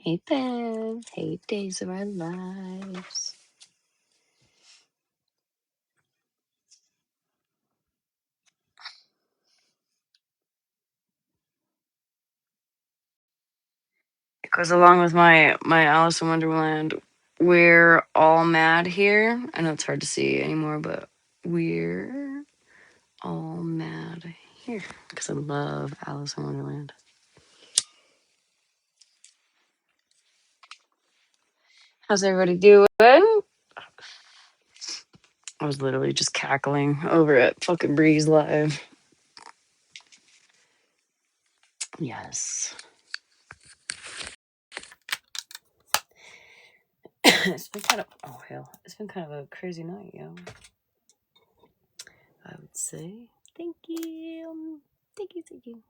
Hey, Bev. Hey, Days of Our Lives. It goes along with my Alice in Wonderland. We're all mad here. I know it's hard to see anymore, but we're all mad here because I love Alice in Wonderland. How's everybody doing? I was literally just cackling over at fucking Breeze Live. Yes. It's been kind of, oh hell, it's been kind of a crazy night, yo. I would say. Thank you. Thank you, thank you.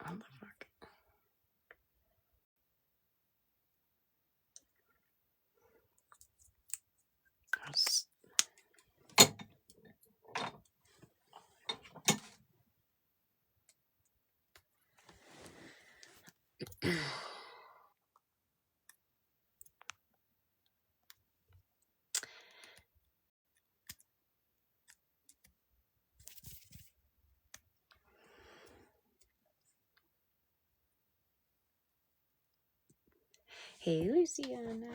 What the fuck? That's- Hey, Luciana.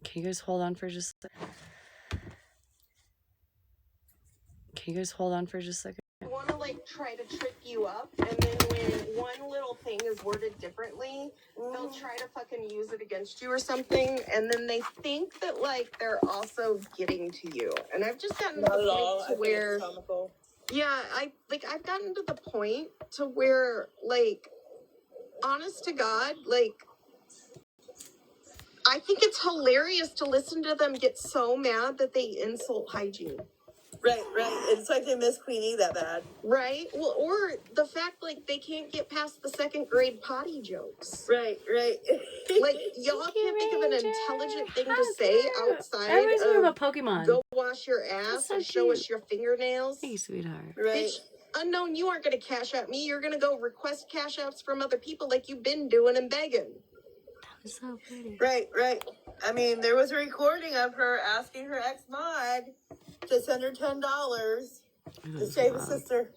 Can you guys hold on for just a second? Can you guys hold on for just a second? I want to like try to trip you up, and then when one little thing is worded differently, they'll try to fucking use it against you or something, and then they think that like they're also getting to you. And I've just gotten to the point to where, yeah, I've gotten to the point to where like, honest to God, like, I think it's hilarious to listen to them get so mad that they insult hygiene. Right. It's like they miss Queenie that bad. Right? Well, or the fact, like, they can't get past the second grade potty jokes. Right. Like, y'all can't think of an intelligent thing to say outside Everybody's talking of about Pokemon. go wash your ass so and show us cute. your fingernails. Hey, sweetheart. Right. Bitch, unknown, you aren't going to cash out me. You're going to go request cash outs from other people like you've been doing and begging. That was so pretty. Right. I mean, there was a recording of her asking her ex-mod to send her $10 to save a sister.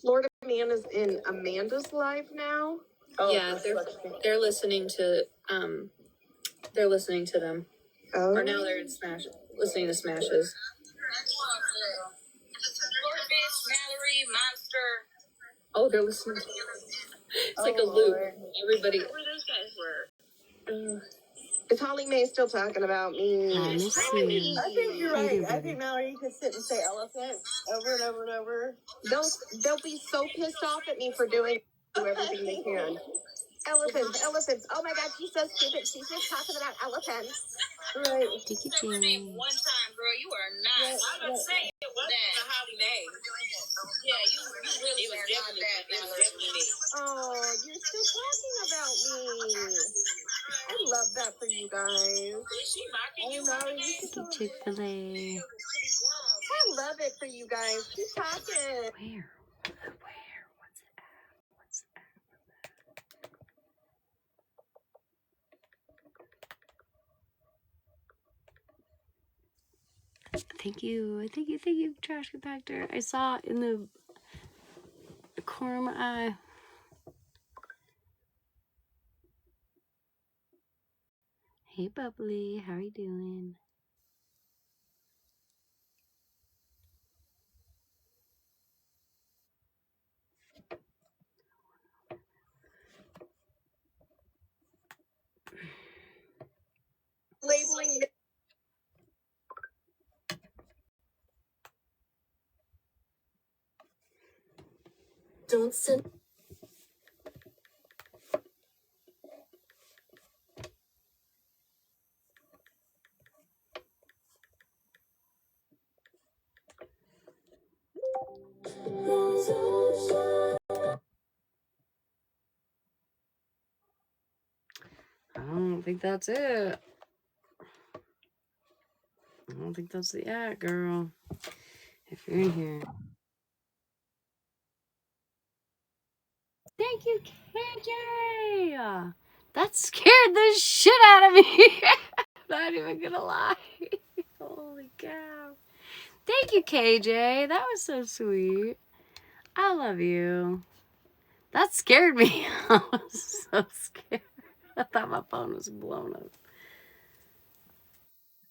Florida Man is in Amanda's live now. Oh, yeah, they're listening to they're listening to them. Oh. Or now they're in Smash, listening to Smashes. Mallory, Monster. Oh, they're listening. It's like a loop. Everybody. Where those guys were. Is Holly Mae still talking about me? I miss you. I think you're right. I think Mallory, you can sit and say elephant over and over and over. They'll be so pissed off at me for doing everything they can. Elephants. Oh my God, she's so stupid. She's just talking about elephants. Right. Tiki Jane. One time, girl, you are not. Right. I was saying it wasn't a Holly Mae. Yeah, you really was definitely me. Oh, you're still talking about me. I love that for you guys. Is she mocking you? Tiki Chick-fil-A. I love it for you guys. Keep talking. Where? What's it at? Thank you, Trash Compactor. I saw in the corner of my eye. Hey, Bubbly, how are you doing? Labeling. Don't send. I don't think that's it. I don't think that's the ad, girl. If you're in here. Thank you, KJ. That scared the shit out of me. Not even gonna lie. Holy cow. Thank you, KJ. That was so sweet. I love you. That scared me. I was so scared. I thought my phone was blown up.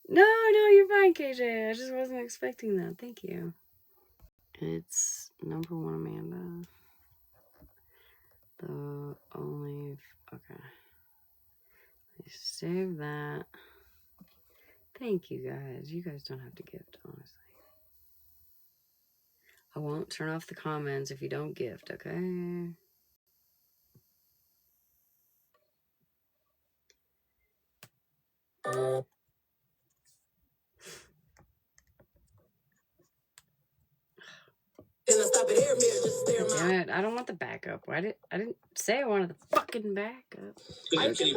No, you're fine, KJ. I just wasn't expecting that. Thank you. It's number one, Amanda. The only... Okay. Save that. Thank you, guys. You guys don't have to gift, honestly. I won't turn off the comments if you don't gift, okay? Damn it, I don't want the backup. I didn't say I wanted the fucking backup. I think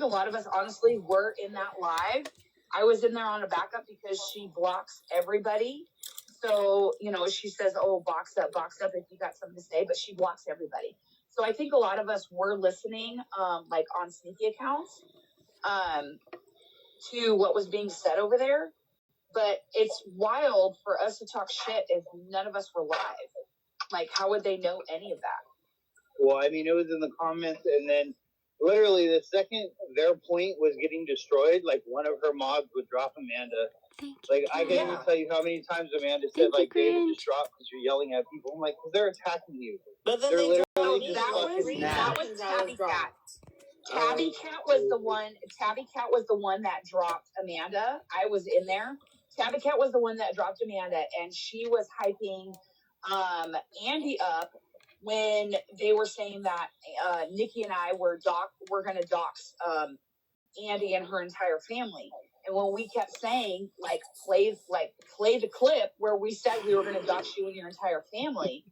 a lot of us honestly were in that live. I was in there on a backup because she blocks everybody. So, you know, she says, oh, box up if you got something to say, but she blocks everybody. So I think a lot of us were listening, like on sneaky accounts, to what was being said over there. But it's wild for us to talk shit if none of us were live. Like, how would they know any of that? Well, I mean, it was in the comments, and then literally the second their point was getting destroyed, like one of her mods would drop Amanda. Like, I can't even tell you how many times Amanda said, like, David, just drop because you're yelling at people. I'm like, they're attacking you. But then they're literally just fucking mad. That was Tabby Cat. Tabby Cat was the one that dropped Amanda. I was in there. Tabby Cat was the one that dropped Amanda, and she was hyping Andy up when they were saying that Nikki and I were going to dox Andy and her entire family. And when we kept saying, play the clip where we said we were going to dox you and your entire family,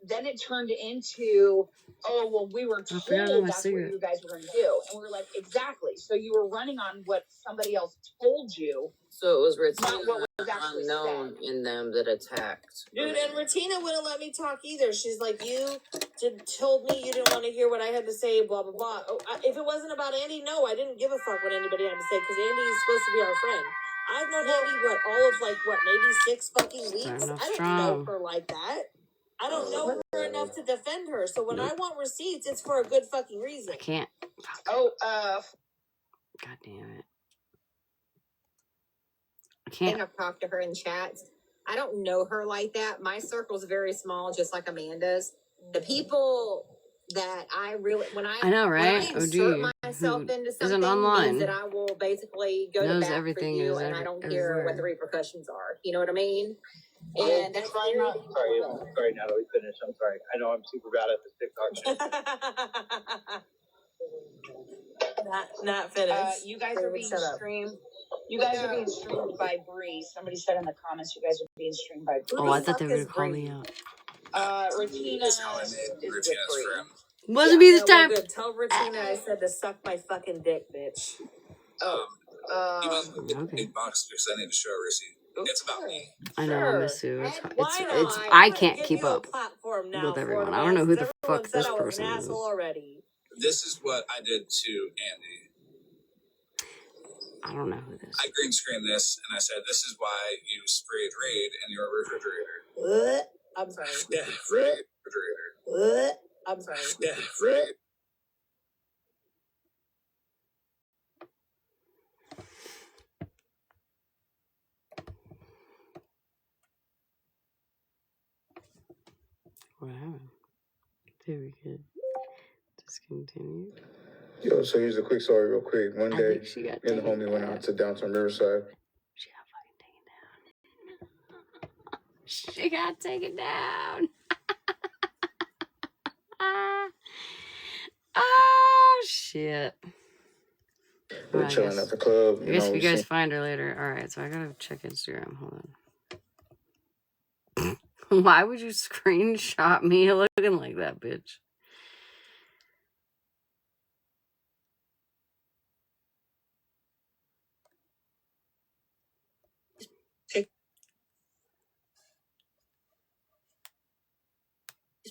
then it turned into, oh, well, we were told that's what you guys were going to do. And we were like, exactly. So you were running on what somebody else told you. So it was Retina unknown in them that attacked. Dude, and Retina wouldn't let me talk either. She's like, you told me you didn't want to hear what I had to say, blah, blah, blah. Oh, if it wasn't about Andy, no, I didn't give a fuck what anybody had to say, because Andy is supposed to be our friend. I've known Andy, all of, maybe 6 fucking weeks? I don't know her like that. I don't know her enough to defend her. So when I want receipts, it's for a good fucking reason. I can't. Oh, God damn it. I can't. I've talked to her in chats. I don't know her like that. My circle's very small, just like Amanda's. The people that I really, I know, right? when I insert myself into something, online means that I will basically go to bat everything for you, and I don't care what the repercussions are. You know what I mean? And that's sorry, Natalie, finish. I'm sorry. I know I'm super bad at this TikTok shit. not finished. You guys are being streamed. You guys are being streamed by Bree. Somebody said in the comments you guys are being streamed by Bree. Oh, I thought they were going to call me out. Retina is with Bree. Wasn't me this time. Good. Tell Retina I said to suck my fucking dick, bitch. Okay. Big box because I need to show a receipt. It's about me. I know, I miss you. It's I can't keep up with everyone. I don't know who the fuck this person is. This is what I did to Andy. I don't know who this is. I green screened this and I said, this is why you sprayed Raid in your refrigerator. I'm sorry. Yeah, refrigerator. I'm sorry. Yeah, Raid. What happened? Did we get discontinued? Yo, so here's a quick story real quick. One I day, think she got me and the taken homie went down. out to downtown Riverside. She got fucking taken down. She got taken down. Oh, shit. We were chilling at the club. I guess if you guys find her later. Alright, so I gotta check Instagram. Hold on. Why would you screenshot me looking like that, bitch?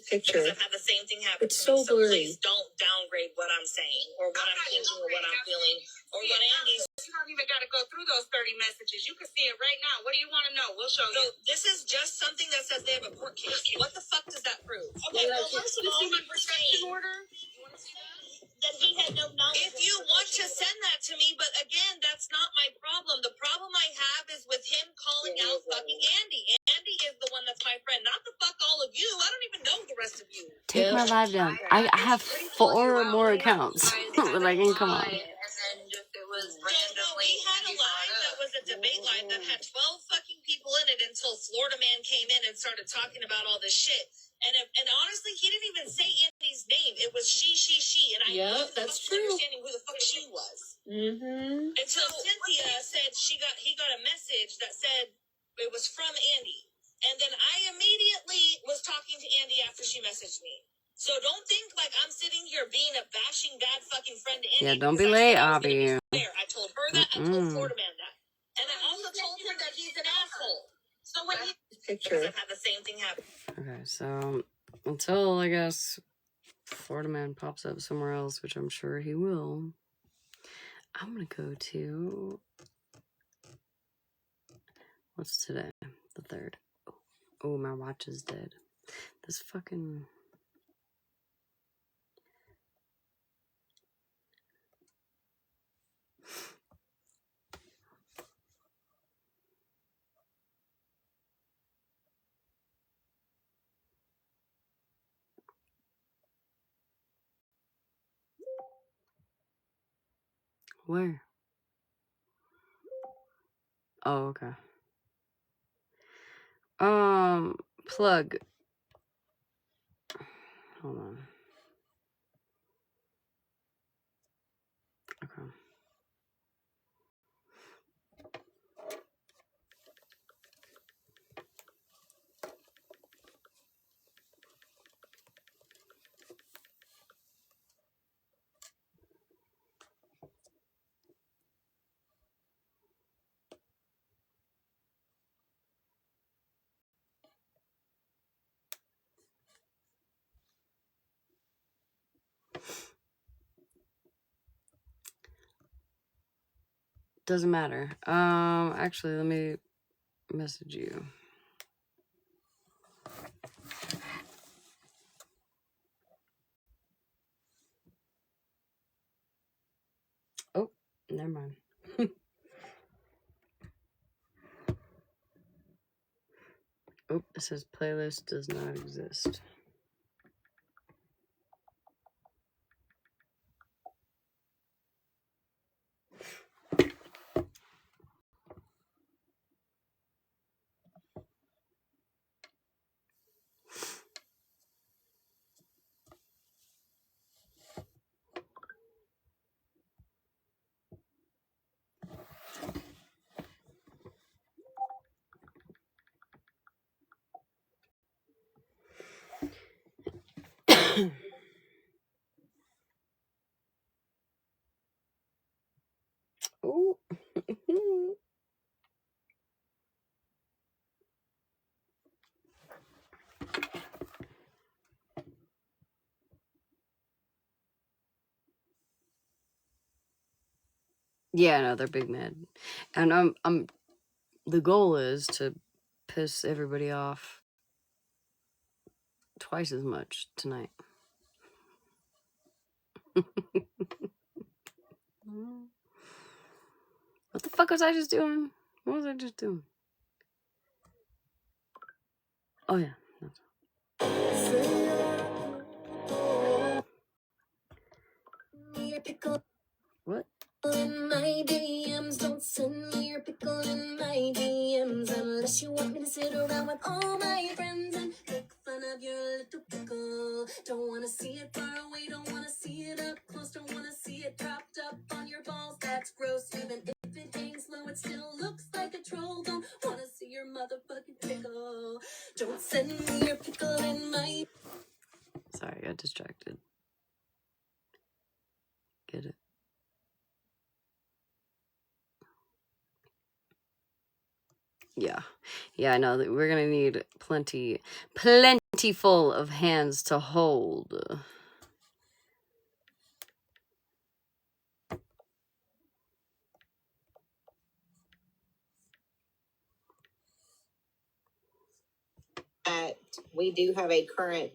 picture. Because I've had the same thing happen. It's to me, so blurry. Please don't downgrade what I'm saying or what I'm thinking or what I'm feeling or what Andy's. You don't even got to go through those 30 messages. You can see it right now. What do you want to know? We'll show you. So this is just something that says they have a court case. What the fuck does that prove? Okay, well, first of all, you want to see that? That he had no knowledge. If you want to send that to me, but again, that's not my problem. The problem I have is with him calling out fucking Andy. Andy is the one that's my friend, not the fuck all of you. I don't even know the rest of you. Take my live down. I have 4 more accounts that I can come on. We had a live that was a debate live that had 12 fucking people in it until Florida Man came in and started talking about all this shit. And honestly, he didn't even say Andy's name. It was she. And I that's true. Understanding who the fuck she was. Mm-hmm. Until Cynthia said he got a message that said it was from Andy. And then I immediately was talking to Andy after she messaged me. So don't think like I'm sitting here being a bashing bad fucking friend to Andy. Yeah, don't be late, Abby. I told her that. I told Florida Man that. And I also told him that he's an asshole. So when he picture, I've had the same thing happen. Okay, so until I guess Florida Man pops up somewhere else, which I'm sure he will, I'm gonna go to, what's today? The 3rd. Oh, my watch is dead. This fucking... Where? Oh, okay. Plug. Hold on. Okay. Doesn't matter. Actually, let me message you. Oh, never mind. Oh, it says playlist does not exist. Oh. Yeah, no, they're big mad. And I'm the goal is to piss everybody off twice as much tonight. What the fuck was I just doing? What was I just doing? Oh yeah. What? In my DMs, don't send me your pickle in my DMs unless you want me to sit around with all my friends and make fun of your little pickle. Don't wanna see it far away, don't wanna see it up close, don't wanna see it propped up on your balls. That's gross. Even if it hangs low, it still looks like a troll. Don't wanna see your motherfucking pickle. Don't send me your pickle in my... Sorry, I got distracted. Get it? Yeah. Yeah, I know that we're gonna need plentiful of hands to hold. We do have a current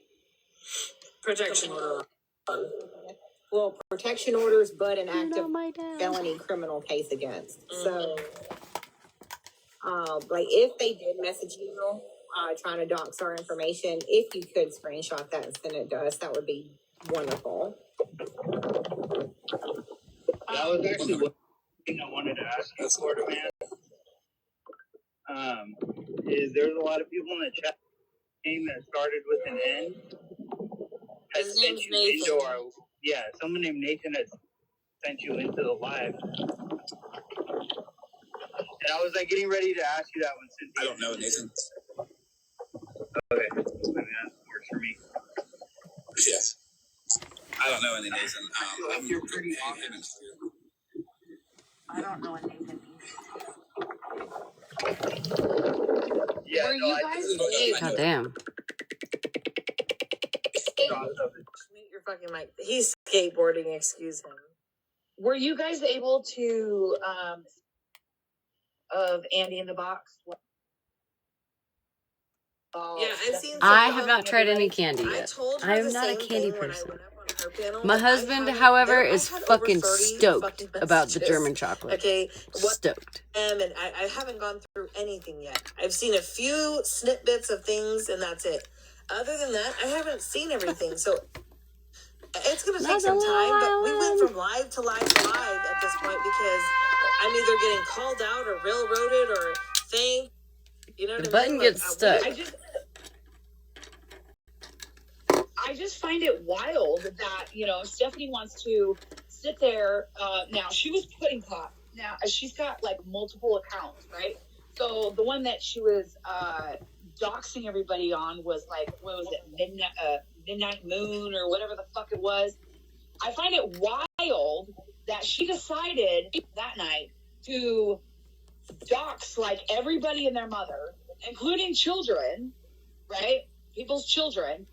Protection order. well, protection orders, but an active felony criminal case against. So, like if they did message you, trying to dox our information, if you could screenshot that and send it to us, that would be wonderful. That was actually what I wanted to ask you, Florida man. Is there's a lot of people in the chat name that started with an N. His name's Nathan. Yeah, someone named Nathan has sent you into the live. And I was like getting ready to ask you that one. I don't know, Nathan. Okay, maybe that works for me. Yes. I don't know any Nathan. You're pretty awesome. I don't know what Nathan means. Yeah, Were you guys God damn. Mute your fucking mic. He's skateboarding, excuse him. Were you guys able to of Andy in the Box? Yeah, I've seen. I have not tried any candy yet. I am not a candy person. My husband, however, is fucking stoked about the German chocolate. Okay, Stoked. and I haven't gone through anything yet. I've seen a few snippets of things, and that's it. Other than that, I haven't seen everything. So it's gonna take some time. But we went from live to live to live at this point because I'm either getting called out or railroaded or thanked. You know what The button gets stuck. I just find it wild that, you know, Stephanie wants to sit there. Now, she was putting clock. Now, she's got, like, multiple accounts, right? So the one that she was doxing everybody on was, like, what was it, Midnight Moon or whatever the fuck it was. I find it wild that she decided that night to dox, like, everybody and their mother, including children, right? People's children.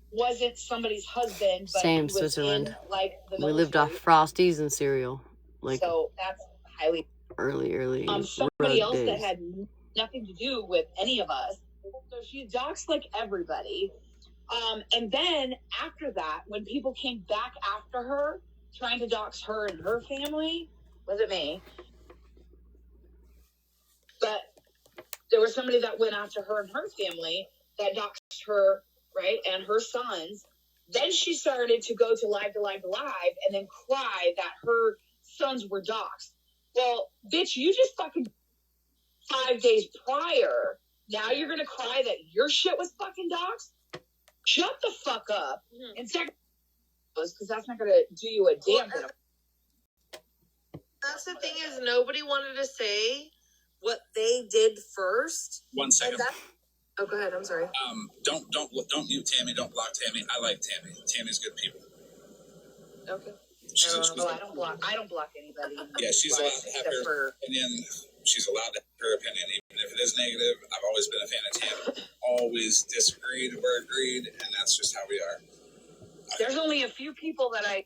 Wasn't somebody's husband, but Same, he was Switzerland. in, like, the We lived off military. Frosties and cereal. Like, So that's highly early. somebody else days. that had nothing to do with any of us. So she doxed like everybody. And then after that, when people came back after her, trying to dox her and her family, wasn't me. But there was somebody that went after her and her family that doxed her, right, and her sons. Then she started to go to live and then cry that her sons were doxed. Well, bitch, you just fucking 5 days prior. Now you're going to cry that your shit was fucking doxed? Shut the fuck up. Mm-hmm. And second, because that's not going to do you a damn good. That's the thing is nobody wanted to say what they did first. 1 second. Oh, go ahead. I'm sorry. Don't mute Tammy. Don't block Tammy. I like Tammy. Tammy's good people. Okay. I don't block anybody. Yeah, she's allowed to have her opinion. She's allowed to have her opinion, even if it is negative. I've always been a fan of Tammy. Always disagreed or agreed, and that's just how we are. There's only a few people that I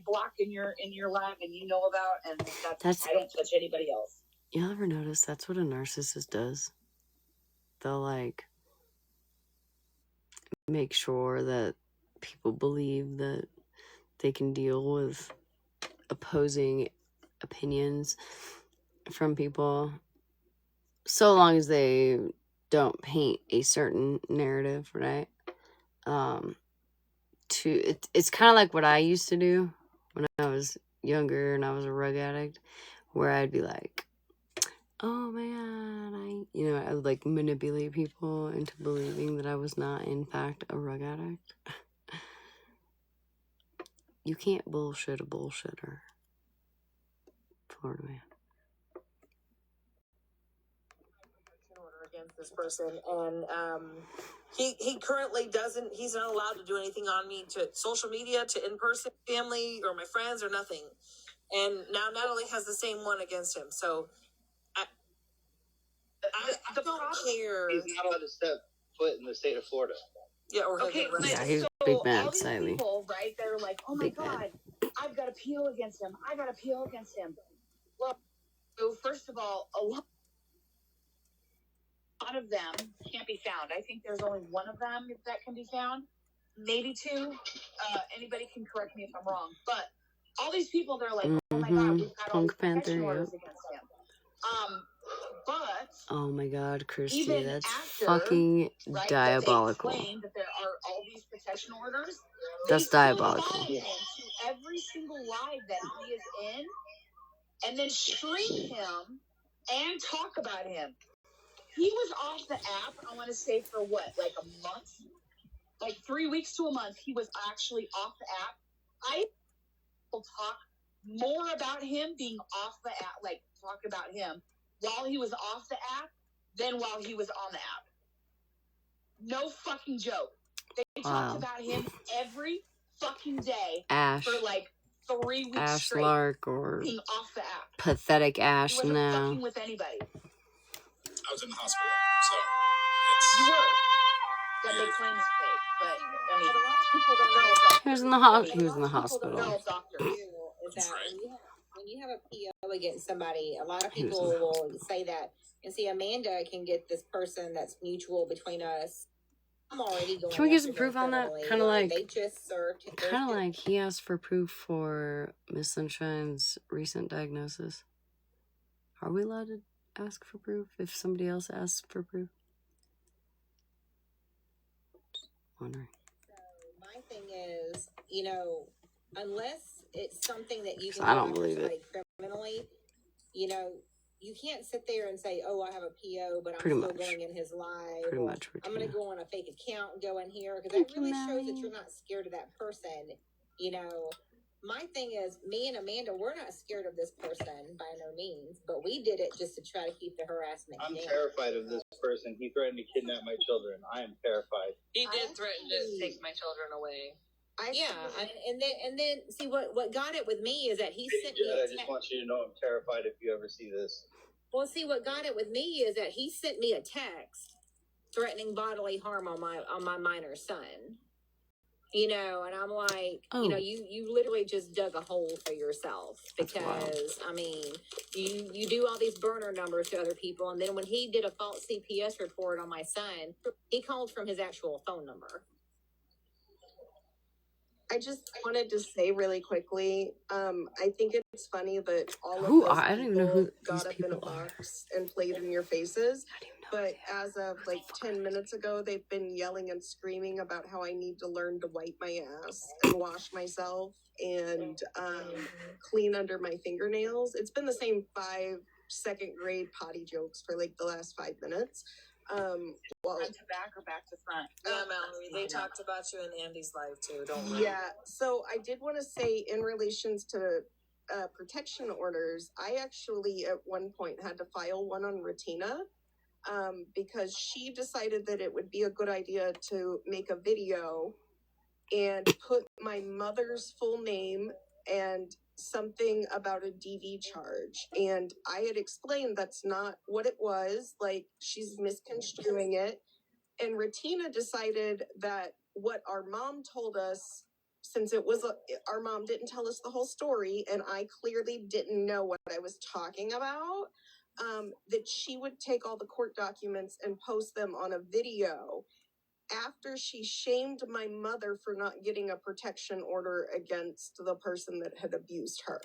block in your live and you know about, and that's I don't touch anybody else. Y'all ever notice that's what a narcissist does? They'll, like, make sure that people believe that they can deal with opposing opinions from people so long as they don't paint a certain narrative, right? It's kind of like what I used to do when I was younger and I was a rug addict, where I'd be like, oh man, I would, like, manipulate people into believing that I was not, in fact, a rug addict. You can't bullshit a bullshitter. Florida man. Against this person, and he currently doesn't. He's not allowed to do anything on me, to social media, to in person, family, or my friends, or nothing. And now Natalie has the same one against him. So I don't care. He's not allowed to step foot in the state of Florida. Yeah, or Okay, but Yeah, he's so big all mad, these Siley. people, right? They're like, oh my Big God, mad. I've got appeal against him. I got appeal against him. Well, so first of all, a lot of them can't be found. I think there's only one of them that can be found, maybe two. Anybody can correct me if I'm wrong, but all these people, they're like, oh my God, we've got all these Punk Panther, protection orders yep. against him. But Oh my God, Kirsty, even that's after, fucking right, diabolical. that they claim that there are all these protection orders, That's diabolical. follow him to every single live that he is in, and then stream him and talk about him. He was off the app, I want to say, for what, like a month? Like 3 weeks to a month, he was actually off the app. I will talk more about him being off the app, like talk about him while he was off the app than while he was on the app. No fucking joke. They talked about him every fucking day Ash. for like 3 weeks Ash straight. Lark or being off the app. Pathetic Ash He wasn't now. fucking with anybody. I was in the hospital, so You it's were. That they claim is fake, but I mean, a lot of people don't know. He was in the hospital. they're all doctors. Is that when you have a PO against somebody, a lot of people will say that. And see, Amanda can get this person that's mutual between us. I'm already going. Can we get some proof on that? Kind of like, they just served. kind of like he asked for proof for Miss Sunshine's recent diagnosis. Are we allowed to ask for proof if somebody else asks for proof? Wondering. So my thing is, unless it's something that you can I don't believe it. Criminally, you can't sit there and say, "Oh, I have a PO, but I'm Pretty still much. going in his live." Pretty much. I'm going to go on a fake account and go in here because that really shows that you're not scared of that person. My thing is, me and Amanda, we're not scared of this person by no means, but we did it just to try to keep the harassment down. I'm terrified of this person. He threatened to kidnap my children. I am terrified. He did threaten to take my children away. And then see what got it with me is that he sent me. I just want you to know I'm terrified if you ever see this. Well, see what got it with me is that he sent me a text threatening bodily harm on my minor son. And I'm like, you literally just dug a hole for yourself because I mean, you do all these burner numbers to other people, and then when he did a false CPS report on my son, he called from his actual phone number. I just wanted to say really quickly, I think it's funny that all of those I don't even know who got these up in a people are. box and played in your faces. But as of like 10 minutes ago, they've been yelling and screaming about how I need to learn to wipe my ass and wash myself and clean under my fingernails. It's been the same 5 second grade potty jokes for like the last 5 minutes. Well, front to back or back to front? Yeah, Mallory, they talked about you in Andy's live too, don't worry. Yeah, so I did want to say in relations to protection orders, I actually at one point had to file one on Retina because she decided that it would be a good idea to make a video and put my mother's full name and something about a DV charge. And I had explained that's not what it was, like she's misconstruing it. And Retina decided that what our mom told us, since it was our mom didn't tell us the whole story, and I clearly didn't know what I was talking about, that she would take all the court documents and post them on a video after she shamed my mother for not getting a protection order against the person that had abused her.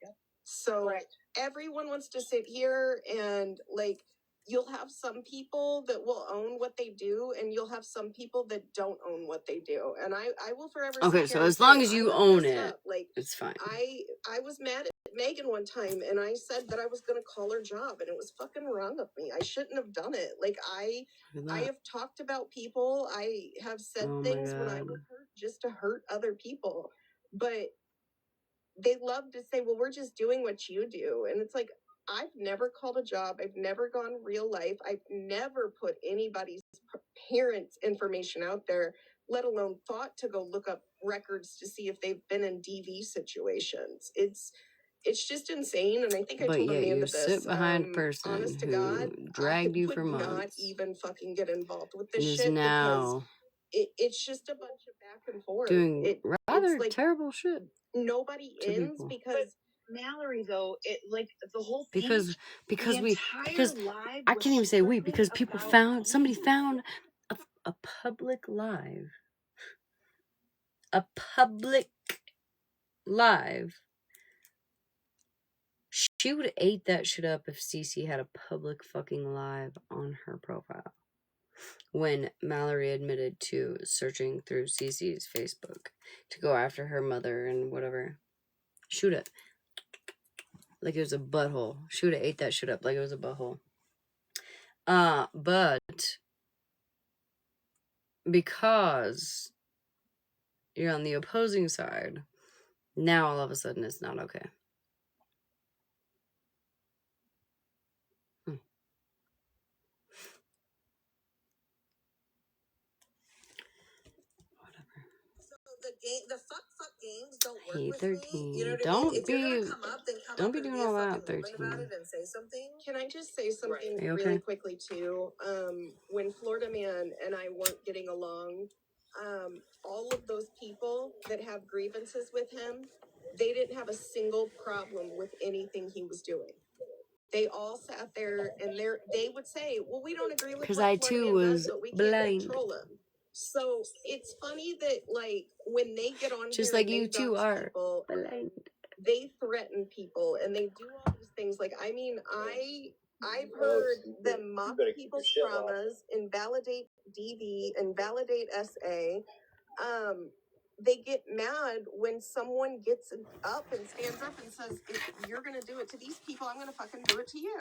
Yep. So everyone wants to sit here and like, you'll have some people that will own what they do, and you'll have some people that don't own what they do. And I will forever. Okay, so as long as you own it, like it's fine. I was mad at Megan one time, and I said that I was going to call her job, and it was fucking wrong of me. I shouldn't have done it. Like I have talked about people. I have said things when I was hurt just to hurt other people, but they love to say, well, we're just doing what you do. And it's like, I've never called a job. I've never gone real life. I've never put anybody's parents' information out there, let alone thought to go look up records to see if they've been in DV situations. It's it's just insane. And I think I But told yet Amanda you this. sit behind a person Honest to who God, dragged you would for not months even fucking get involved with and this is shit because now it's just a bunch of back and forth. doing It's rather like terrible shit nobody to ends people. because Mallory, though, it like the whole thing. Because live I was can't even say we, strictly because people about somebody Andy. found a public live. A public live. She would have ate that shit up if Cece had a public fucking live on her profile. When Mallory admitted to searching through Cece's Facebook to go after her mother and whatever. She would have, like it was a butthole. She would have ate that shit up like it was a butthole. But because you're on the opposing side, now all of a sudden it's not okay. The fuck games don't work Hey, with 13. me. You know what I Don't mean? If be, you're gonna come up, then come don't up be and doing be a all fucking that, woman 13. about it and say something. Can I just say something Are you really okay? quickly too? When Florida Man and I weren't getting along, all of those people that have grievances with him, they didn't have a single problem with anything he was doing. They all sat there and they would say, well, we don't agree with Because what I Florida too Man does, was but we can't blind. control him. So it's funny that like when they get on Just here like and you they two dox are people, blind. they threaten people and they do all these things. Like, I mean, I've heard them mock people's traumas, invalidate DV, invalidate SA. They get mad when someone gets up and stands up and says, if you're going to do it to these people, I'm going to fucking do it to you.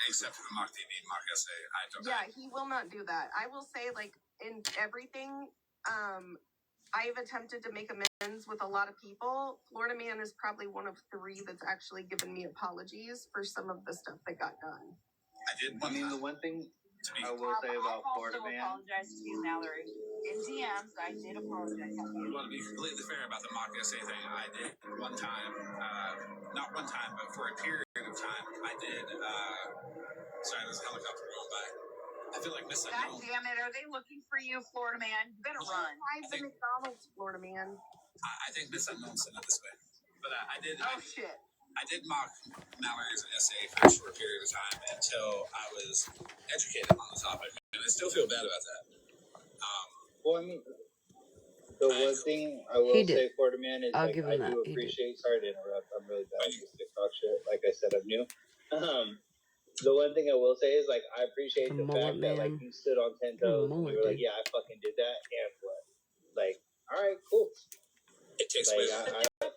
Except for the mock DV, mock SA. I don't. Yeah, he will not do that. I will say, like, in everything, I've attempted to make amends with a lot of people. Florida Man is probably one of 3 that's actually given me apologies for some of the stuff that got done. I did. The one thing I will say about Florida Man. I apologize to you, Mallory. In DMs, I did apologize. I want to be completely fair about the mock SA thing. I did one time, not one time, but for a period of time, I did. Sorry, there's a helicopter going by. I feel like missing. God damn it! Are they looking for you, Florida Man? You better run. Drive the McDonald's, Florida Man. I think Miss Unknown sent it this way, but I did. Oh shit! I did mock Mallory as an SA for a short period of time until I was educated on the topic, and I still feel bad about that. Well, I mean, the one thing I will say, Florida Man, is I'll like give him I that. do appreciate. Sorry to interrupt. I'm really bad at this TikTok shit. Like I said, I'm new. The one thing I will say is like I appreciate the fact that like you stood on 10 toes and you were like, yeah, I fucking did that, and what? Like, all right, cool. It takes Like,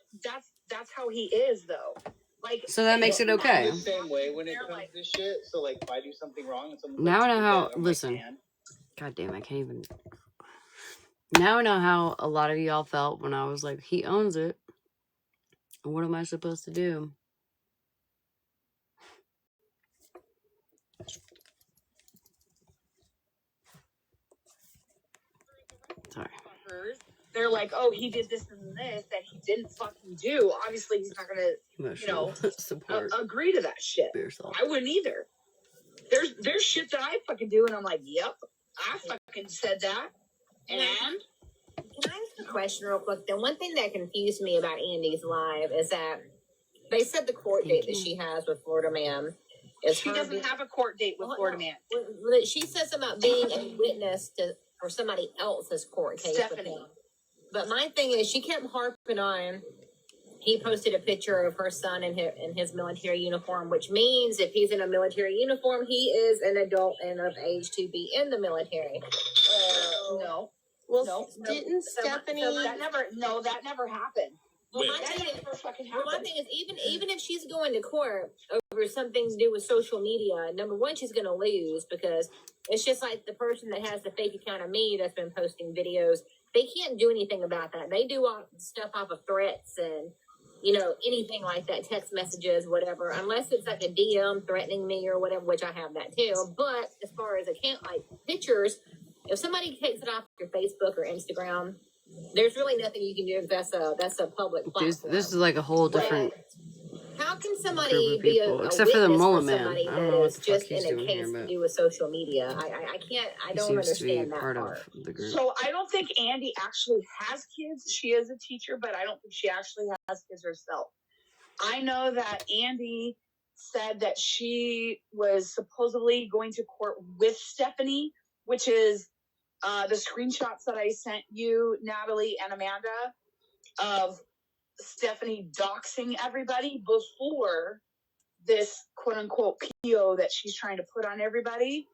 that's how he is, though. Like, So that makes it okay. I'm the same way when it comes to shit. So like, if I do something wrong and someone's Now like, I know how. that, I'm Listen. like, man. God damn, I can't even. Now I know how a lot of y'all felt when I was like, he owns it. What am I supposed to do? Sorry. they're like, oh, he did this and this that he didn't fucking do. Obviously, he's not gonna, Emotional support. agree to that shit. I wouldn't either. There's shit that I fucking do, and I'm like, yep, I fucking said that. And can I ask a question real quick? The one thing that confused me about Andy's live is that they said the court date that she has with Florida Man is she doesn't have a court date with Florida Man. She says about being a witness for somebody else's court case. Stephanie. But my thing is, she kept harping on. He posted a picture of her son in his military uniform, which means if he's in a military uniform, he is an adult and of age to be in the military. No. Well, No. didn't Stephanie? That never happened. Well, my thing is, even if she's going to court over something to do with social media, number one, she's going to lose because it's just like the person that has the fake account of me that's been posting videos. They can't do anything about that. They do all stuff off of threats and, anything like that, text messages, whatever, unless it's like a DM threatening me or whatever, which I have that too. But as far as account, like pictures, if somebody takes it off your Facebook or Instagram, there's really nothing you can do. That's a public platform. This is like a whole different somebody of be a people, except for the witness mullet for man. somebody I don't that know what is the fuck just he's in a doing case here, to but do with social media? I can't. I he don't seems to be understand that part part. of the group. So I don't think Andy actually has kids. She is a teacher, but I don't think she actually has kids herself. I know that Andy said that she was supposedly going to court with Stephanie, which is the screenshots that I sent you, Natalie and Amanda, of Stephanie doxing everybody before this quote unquote PO that she's trying to put on everybody.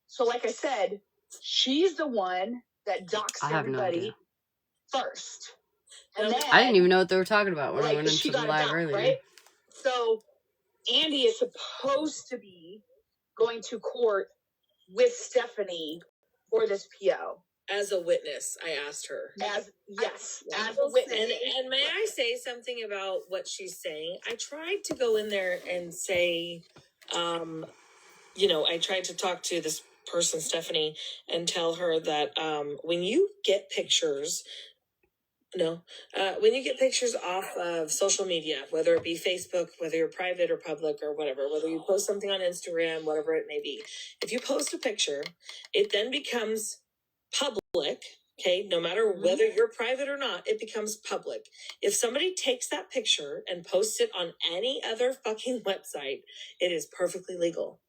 So like I said, she's the one that doxed everybody first. And then I didn't even know what they were talking about when I like went she into the got live doxed, earlier. right? So Andy is supposed to be going to court with Stephanie for this PO. As a witness, I asked her. As a And, witness. and may I say something about what she's saying? I tried to go in there and say, I tried to talk to this person, Stephanie, and tell her that when you get pictures off of social media, whether it be Facebook, whether you're private or public or whatever, whether you post something on Instagram, whatever it may be, if you post a picture, it then becomes public. Okay, no matter whether you're private or not, it becomes public. If somebody takes that picture and posts it on any other fucking website, it is perfectly legal.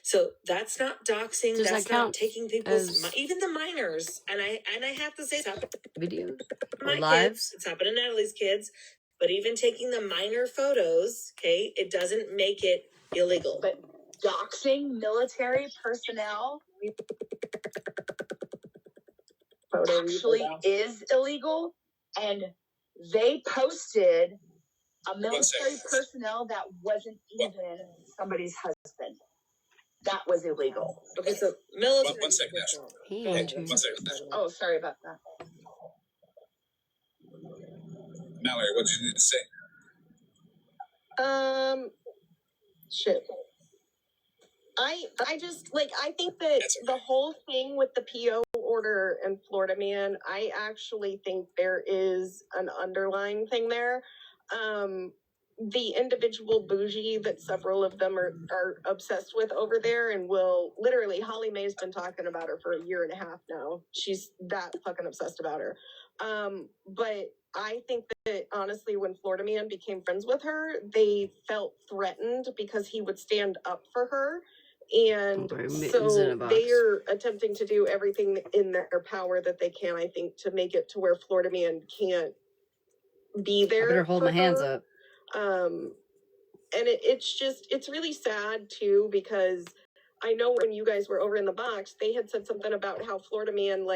So that's not doxing. Does that's that count not taking people's, even the minors. And I have to say, it's happened videos to or my lives? kids. It's happened to Natalie's kids. But even taking the minor photos, okay, it doesn't make it illegal. But doxing military personnel actually is illegal, and they posted a military personnel that wasn't even somebody's husband. That was illegal. Okay, so military. One second, Ash. One second. Oh, sorry about that. Mallory, what did you need to say? Shit. I just I think that the whole thing with the PO order and Florida Man, I actually think there is an underlying thing there. The individual bougie that several of them are obsessed with over there, and will literally, Holly Mae's been talking about her for a year and a half now. She's that fucking obsessed about her. But I think that honestly, when Florida Man became friends with her, they felt threatened because he would stand up for her. And so they are attempting to do everything in their power that they can, I think, to make it to where Florida Man can't be there. I better hold my hands up. And it's really sad too, because I know when you guys were over in the box, they had said something about how Florida Man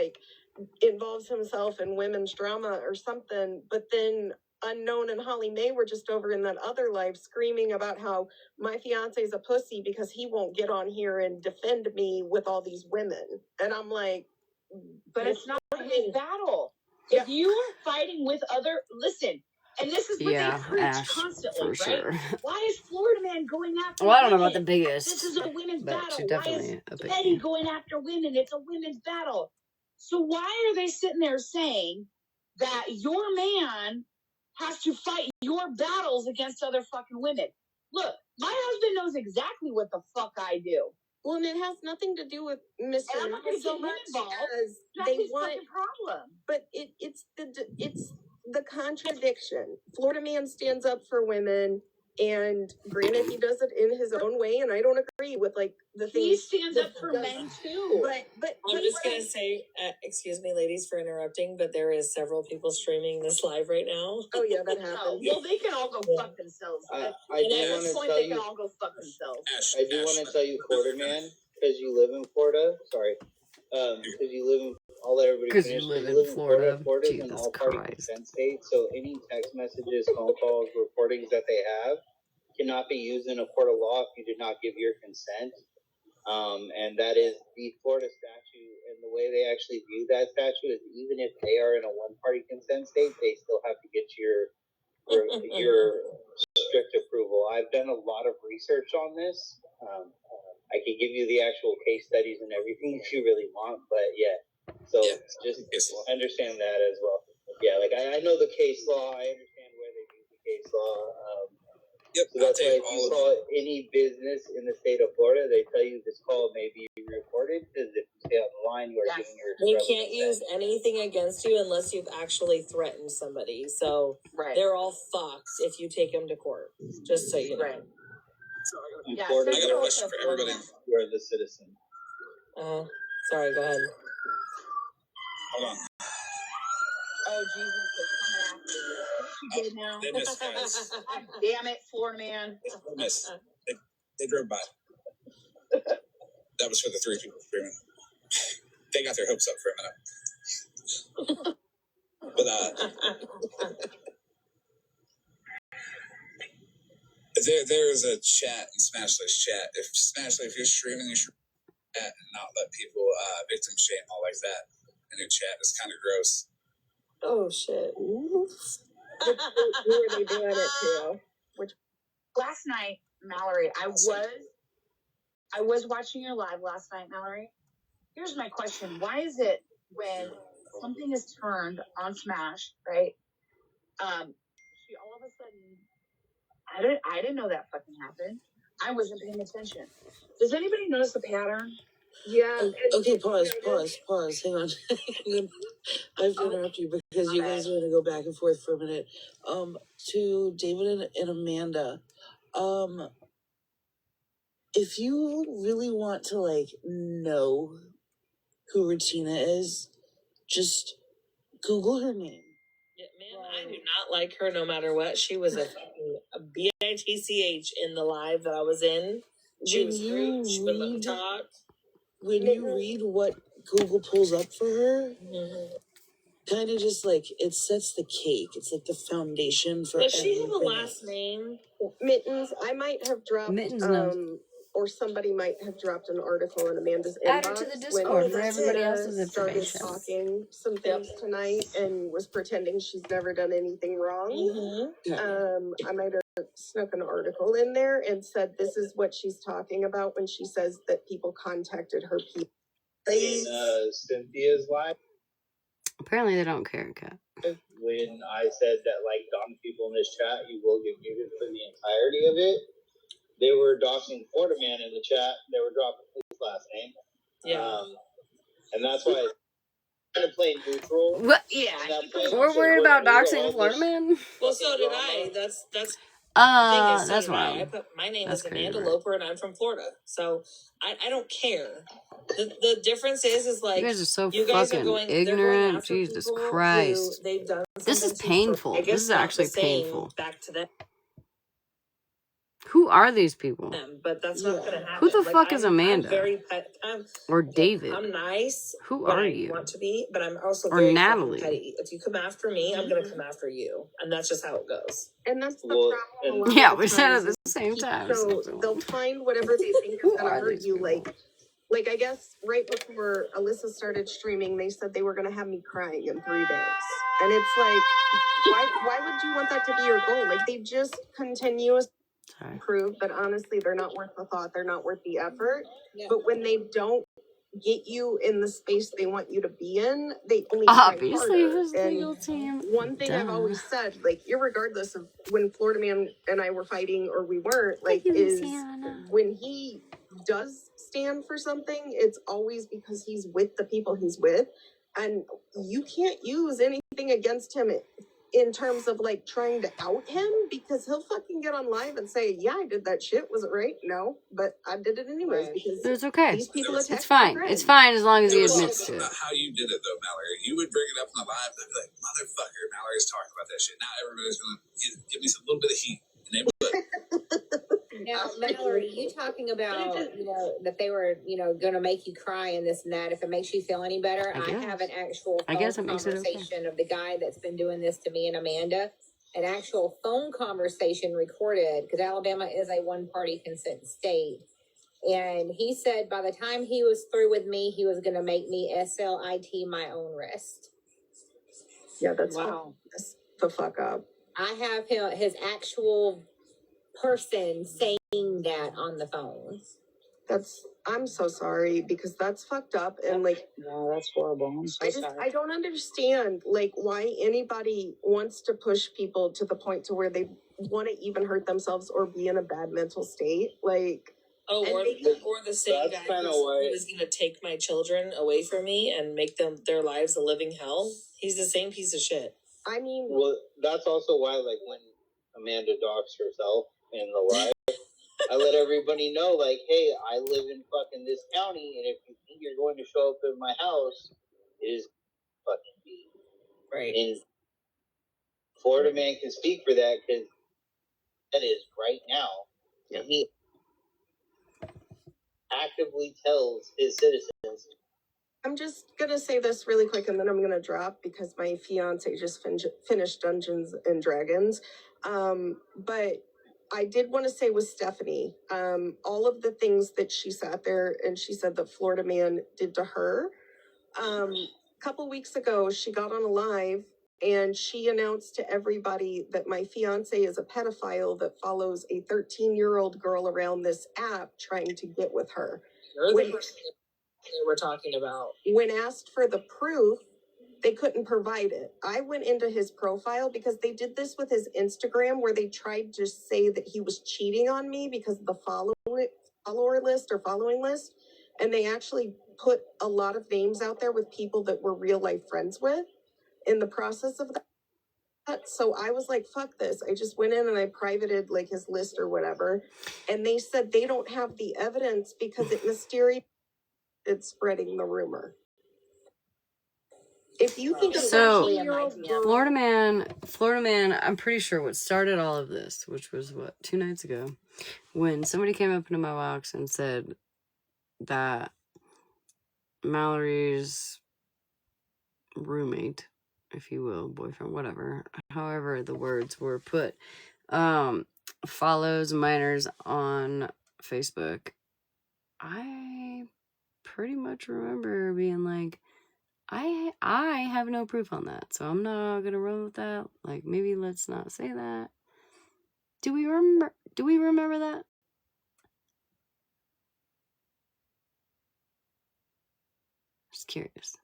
involves himself in women's drama or something, but then Unknown and Holly Mae were just over in that other live screaming about how my fiance's a pussy because he won't get on here and defend me with all these women. And I'm like, but it's not his battle. Yeah. If you are fighting with listen, and this is what they preach constantly, right? Sure. Why is Florida Man going after women? I don't know about the biggest. This is a women's battle. Why is Betty going after women? It's a women's battle. So why are they sitting there saying that your man has to fight your battles against other fucking women? Look, my husband knows exactly what the fuck I do. Well, and it has nothing to do with Mr. And I'm not going to get him involved. That's his fucking problem. But it's the contradiction. Florida Man stands up for women, and granted, he does it in his own way, and I don't agree with the things he stands up for men too. But I'm just gonna say, excuse me, ladies, for interrupting, but there is several people streaming this live right now. Oh yeah, that happened. Well, they can all go fuck themselves. I do want to tell you. They can all go fuck themselves. I do want to tell you, Florida Man, because you live in Florida. Sorry, because you live in because you live in Florida. Florida is an all-party consent state, so any text messages, phone calls, recordings that they have cannot be used in a court of law if you did not give your consent. And that is the Florida statute. And the way they actually view that statute is even if they are in a one-party consent state, they still have to get your strict approval. I've done a lot of research on this. I could give you the actual case studies and everything if you really want, but yeah. So just understand that as well. Yeah, I know the case law. I understand where they use the case law. Yep. So that's why if you call any business in the state of Florida, they tell you this call may be recorded because if you stay on the line, you are giving your. They can't use anything against you unless you've actually threatened somebody. So they're all fucked if you take them to court. Just so you know. Right. In Florida, I got a question for everybody. You are the citizen. Sorry, go ahead. Hold on. Oh, Jesus, they're coming after you. What you did now? They missed, guys. Damn it, Florida man. They missed. They drove by. That was for the 3 people screaming. They got their hopes up for a minute. But there is a chat in Smashley's chat. If you're streaming, you should chat and not let people victim shame all like that in your chat. It's kind of gross. Oh shit. Who are they doing it to? Last night, Mallory, I was watching your live last night, Mallory. Here's my question. Why is it when something is turned on Smash, right? She all of a sudden, I didn't know that fucking happened. I wasn't paying attention. Does anybody notice the pattern? Yeah. Okay, pause. Hang on. I have to interrupt you because you guys are going to go back and forth for a minute. To David and Amanda, if you really want to like know who Regina is, just Google her name. Yeah, man, I do not like her no matter what. She was a bitch in the live that I was in. She was rude. She wouldn't let me talk. When you read what Google pulls up for her, kind of just like it sets the cake. It's like the foundation for. Does she have a last name? Mittens. I might have dropped. Mittens knows. Or somebody might have dropped an article in Amanda's inbox. Add her to the Discord for everybody else's started information. talking some things tonight and was pretending she's never done anything wrong. I might have snuck an article in there and said this is what she's talking about when she says that people contacted her people. In Cynthia's live. Apparently they don't care, Kat. When I said that like dumb people in this chat, you will get muted for the entirety of it. They were doxing Florida man in the chat. They were dropping his last name. Yeah. And that's why I kind of playing neutral. What? Yeah. We're worried about doxing Florida man? Well, so did I. That's that's why I wild. put my name That's is Amanda crazy. Loper and I'm from Florida. So I don't care. The difference is like You guys are so you guys fucking are going, ignorant. after Jesus people who Christ. they've done This is something painful. I guess This is not actually the same painful. back to them, Who are these people? but that's not gonna happen. Who the fuck is Amanda? I'm Or David? I'm nice. Who when are I you? want to be, but I'm also Or very Natalie? petty. If you come after me, I'm gonna come after you, and that's just how it goes. And that's the Well, problem. a lot Yeah, of we said it times at the same time. So they'll find whatever they think is Who gonna are hurt these you. people? Like I guess right before Alyssa started streaming, they said they were gonna have me crying in 3 days. And it's like, why would you want that to be your goal? Like they just continuously Sorry. prove that honestly they're not worth the thought, they're not worth the effort. Yeah. But when they don't get you in the space they want you to be in, they only try Obviously, harder. his And legal team. one thing I've Duh. always said, like, irregardless of when Florida Man and I were fighting or we weren't, like, Thank you, is Luciana. when he does stand for something, it's always because he's with the people he's with. And you can't use anything against him in terms of, like, trying to out him because he'll fucking get on live and say, yeah, I did that shit. Was it right? No. But I did it anyways because But it's okay. these people attacked It's fine. my friend. It's fine as long as he It was admits something to it. about how you did it, though, Mallory. You would bring it up in the live, and be like, motherfucker, Mallory's talking about that shit. Now everybody's going to give me a little bit of heat. And they would. Now, Mallory, you talking about, that they were, going to make you cry and this and that. If it makes you feel any better, I I guess. have an actual I phone guess it makes it okay. conversation of the guy that's been doing this to me and Amanda. An actual phone conversation recorded, because Alabama is a one-party consent state. And he said by the time he was through with me, he was going to make me SLIT my own wrist. Yeah, that's Wow. that's the fuck up. I have his actual person saying that on the phone. I'm so sorry because that's fucked up and like No, that's horrible. I'm so sorry. I don't understand like why anybody wants to push people to the point to where they want to even hurt themselves or be in a bad mental state. Like Oh, and or the same guy who was going to take my children away from me and make their lives a living hell. He's the same piece of shit. I mean, well, that's also why, like, when Amanda doxed herself in the live, I let everybody know, like, hey, I live in fucking this county, and if you think you're going to show up in my house, it is fucking me. Right. And Florida Man can speak for that because that is right now. Yeah. And he actively tells his citizens. I'm just gonna say this really quick and then I'm gonna drop because my fiance just finished Dungeons and Dragons. But I did want to say with Stephanie, all of the things that she sat there and she said that Florida Man did to her. A couple weeks ago, she got on a live and she announced to everybody that my fiance is a pedophile that follows a 13-year-old girl around this app trying to get with her. You're the person that we're talking about. When asked for the proof, they couldn't provide it. I went into his profile because they did this with his Instagram where they tried to say that he was cheating on me because of the follower list or following list. And they actually put a lot of names out there with people that we're real life friends with in the process of that. So I was like, fuck this. I just went in and I privated like his list or whatever. And they said they don't have the evidence because it's spreading the rumor. If you think so, Florida Man, I'm pretty sure what started all of this, which was what, 2 nights ago, when somebody came up into my box and said that Mallory's roommate, if you will, boyfriend, whatever, however the words were put, follows minors on Facebook. I pretty much remember being like, I have no proof on that, so I'm not gonna run with that. Like, maybe let's not say that. Do we remember that? Just curious.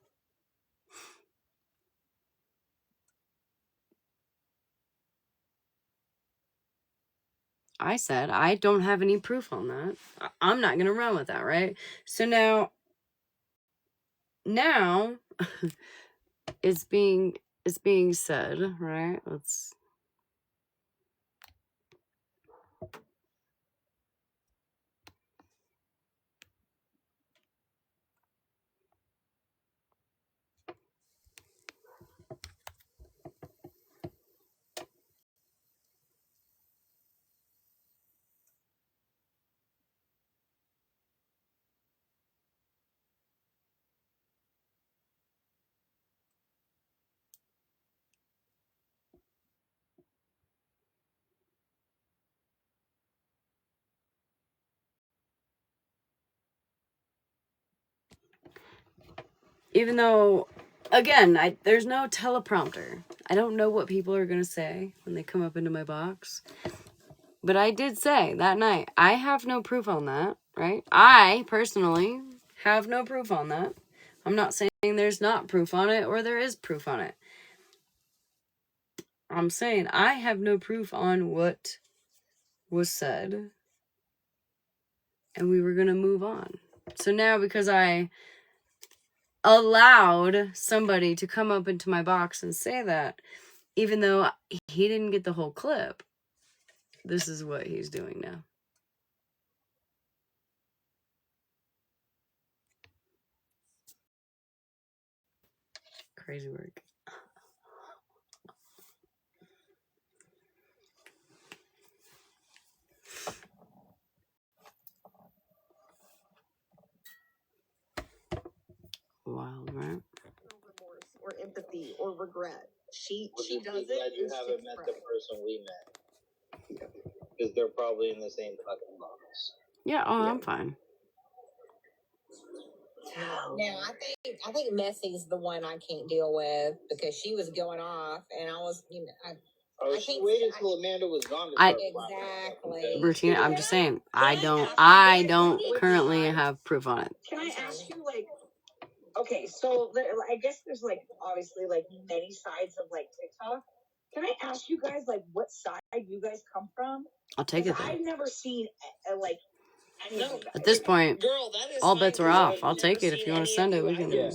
I said I don't have any proof on that. I'm not gonna run with that, right? So now it's being said, right? Let's. Even though, again, there's no teleprompter. I don't know what people are gonna say when they come up into my box. But I did say that night, I have no proof on that, right? I, personally, have no proof on that. I'm not saying there's not proof on it or there is proof on it. I'm saying I have no proof on what was said. And we were going to move on. So now, because I allowed somebody to come up into my box and say that, even though he didn't get the whole clip, this is what he's doing now. Crazy work. Wild, right? No remorse or empathy or regret. She does it. Glad you haven't met the person we met. Because they're probably in the same fucking box. Yeah, I'm fine. No, I think Messy's the one I can't deal with because she was going off, and I was, I was think waiting so. till Amanda was gone to I- start laughing. Exactly. Routine. I'm just saying. I don't currently have proof on it. Can I ask you, like, okay, so there, I guess there's like obviously like many sides of like TikTok. Can I ask you guys like what side you guys come from? I'll take it. I've never seen like any of you guys. At this point, Girl, that is all fine, bets are 'cause off. I've I'll never take it if seen you want to any send of it. you We can. either.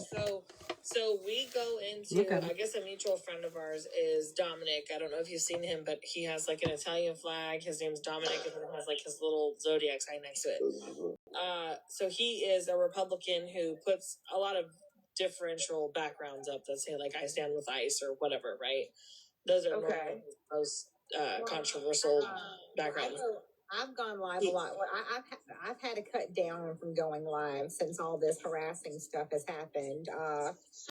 So we go Look into, at it. I guess a mutual friend of ours is Dominic. I don't know if you've seen him, but he has like an Italian flag. His name's Dominic, and then it has like his little zodiac sign next to it. So he is a Republican who puts a lot of differential backgrounds up that say like I stand with ICE or whatever, right? Those are normally his most controversial backgrounds. I've gone live a lot. I've had to cut down from going live since all this harassing stuff has happened.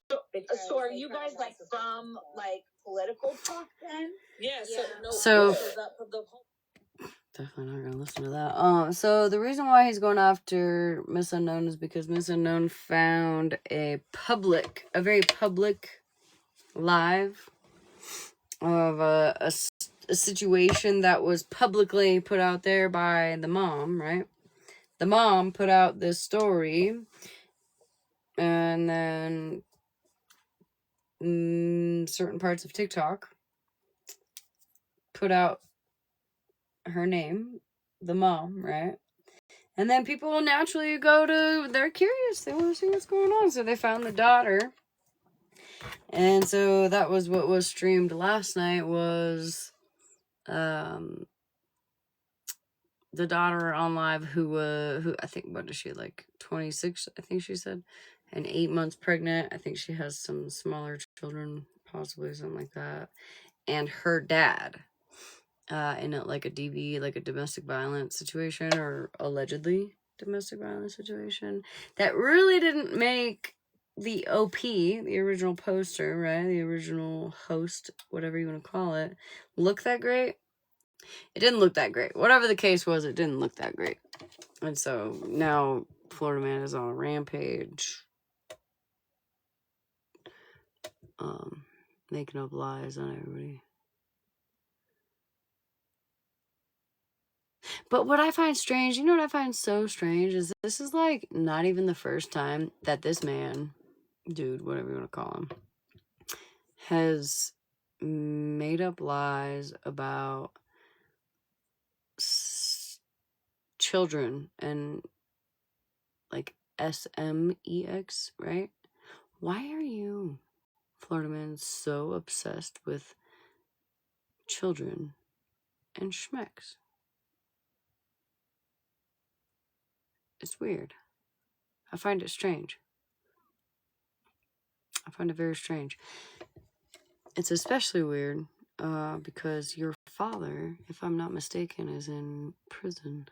So are you guys like from like political talk then? Yeah. So definitely not gonna listen to that. So the reason why he's going after Miss Unknown is because Miss Unknown found a very public live of a situation that was publicly put out there by the mom, right? The mom put out this story, and then certain parts of TikTok put out her name, the mom, right? And then people will naturally they're curious, they want to see what's going on, so they found the daughter. And so that was what was streamed last night, was the daughter on live who I think, what is she, like 26, I think she said, and 8 months pregnant. I think she has some smaller children, possibly something like that, and her dad in like a DV, like a domestic violence situation, or allegedly domestic violence situation, that really didn't make the OP, the original poster, right, the original host, whatever you want to call it, look that great. It didn't look that great. Whatever the case was, it didn't look that great. And so now Florida Man is on a rampage, making up lies on everybody. But what I find strange, you know what I find so strange, is this is like not even the first time that this man, dude, whatever you want to call him, has made up lies about children and like SMEX, right? Why are you, Florida Man, so obsessed with children and schmecks? It's weird. I find it strange. I find it very strange. It's especially weird because your father, if I'm not mistaken, is in prison.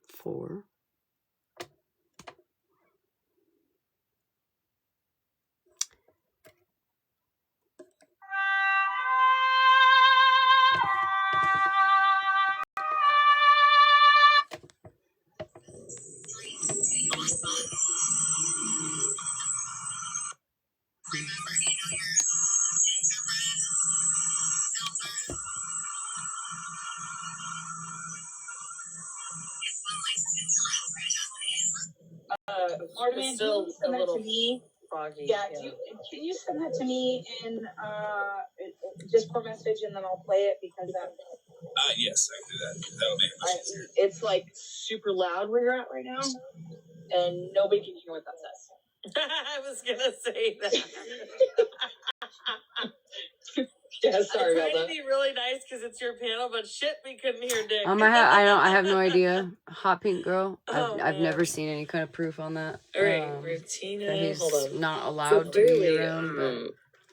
For Armin, still can you send a that little to me? Foggy. Yeah, can you send that to me in just per message, and then I'll play it, because that. Yes, I can do that. That'll make it much easier. It's like super loud where you're at right now, and nobody can hear what that says. I was gonna say that. Yeah, sorry about I tried that. to be really nice because it's your panel, but shit, we couldn't hear Dick. I have no idea. Hot Pink Girl. I've man. never seen any kind of proof on that. All right, that Rutina. he's Hold on. not allowed to be around.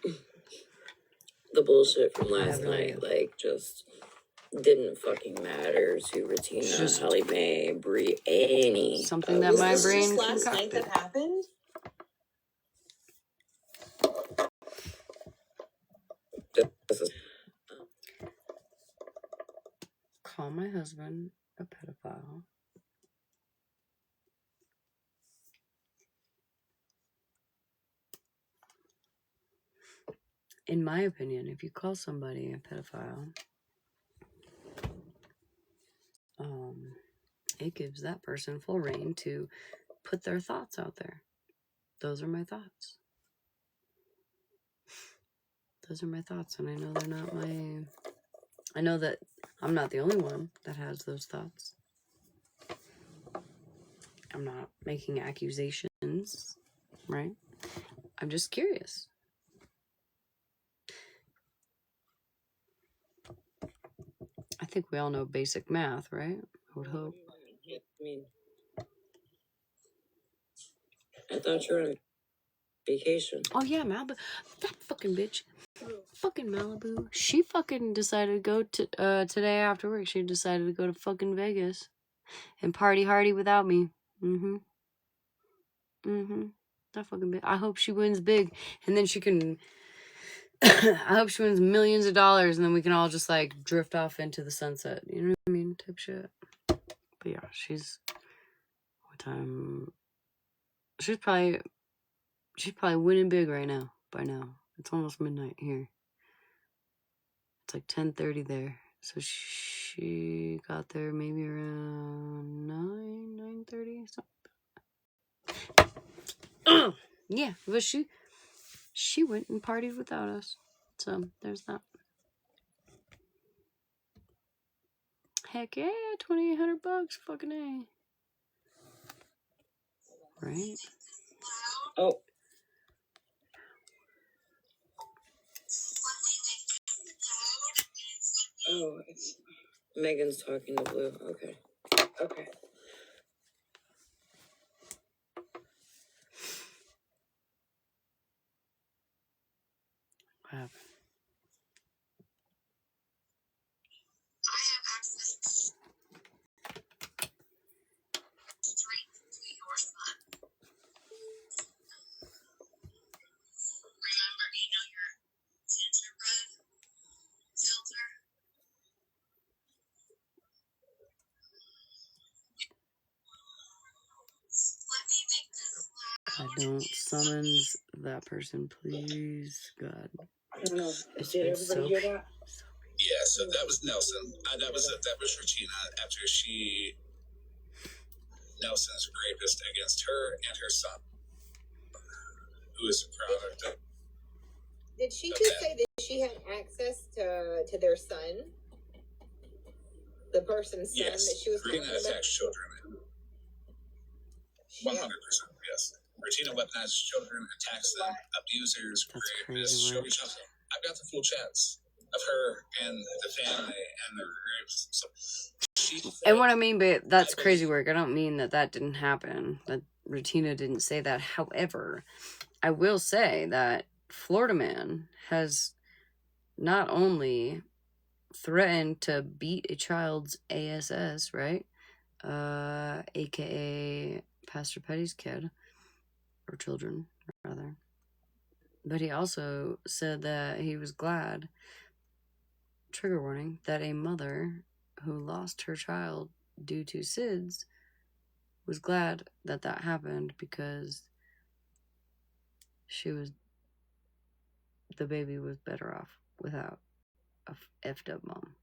But the bullshit from I last have no night, idea. like, just didn't fucking matter to Rutina, Just Halle Mae, Brie, any. something that my brain Last night concocted. that happened. Call my husband a pedophile. in my opinion, if you call somebody a pedophile, it gives that person full reign to put their thoughts out there. Those are my thoughts. Those are my thoughts, and I know they're not my... I know that I'm not the only one that has those thoughts. I'm not making accusations, right? I'm just curious. I think we all know basic math, right? I would hope. I mean, I thought you were on vacation. Oh yeah, Malibu. That fucking bitch. Fucking Malibu. She fucking decided to go to today after work. She decided to go to fucking Vegas and party hardy without me. That fucking bitch. I hope she wins big, and then she can. I hope she wins millions of dollars, and then we can all just like drift off into the sunset. You know what I mean? Type shit. But yeah, she's. What time? She's probably winning big right now. By now, it's almost midnight here. It's like 10:30 there. So she got there maybe around 9:30 something. Yeah, but she went and partied without us. So there's that. Heck yeah, $2,800, fucking A. Right? Oh. Oh, it's Megan's talking to Blue. Okay. Okay. What happened? I don't summons that person, please, God. I don't know. It's Did been everybody hear that? Yeah, so that was Nelson. That was Regina after Nelson's rapist against her and her son, who is a product of. Did she just say that she had access to their son? The person's son that she was talking Regina about? attacks children. 100%, yes. Regina weaponizes children, attacks them, abusers, rapists. I've got the full chats of her and the family and the rapes. So And what I mean by that's crazy work, I don't mean that didn't happen. That Regina didn't say that. However, I will say that Florida Man has not only threatened to beat a child's ASS, right? AKA Pastor Petty's kid, or children, rather. But he also said that he was glad, trigger warning, that a mother who lost her child due to SIDS was glad that happened because the baby was better off without a effed up mom.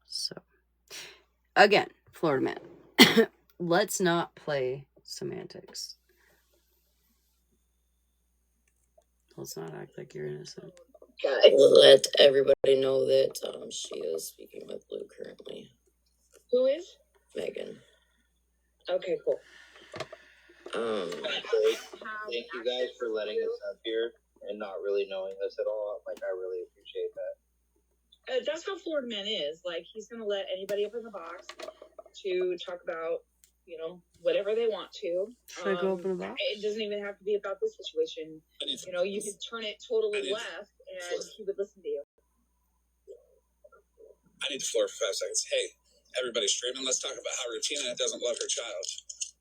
So, again, Florida Man, let's not play semantics. Let's not act like you're innocent. Let everybody know that she is speaking with Blue currently. Who is? Megan. Okay, cool. Thank you guys for letting us up here and not really knowing us at all. Like, I really appreciate that. That's how Florida Man is. Like, he's going to let anybody up in the box to talk about, whatever they want to. Should I go open a box? It doesn't even have to be about this situation. You could turn it totally left and he would listen to you. I need the floor for 5 seconds. Hey, everybody streaming, let's talk about how Regina doesn't love her child.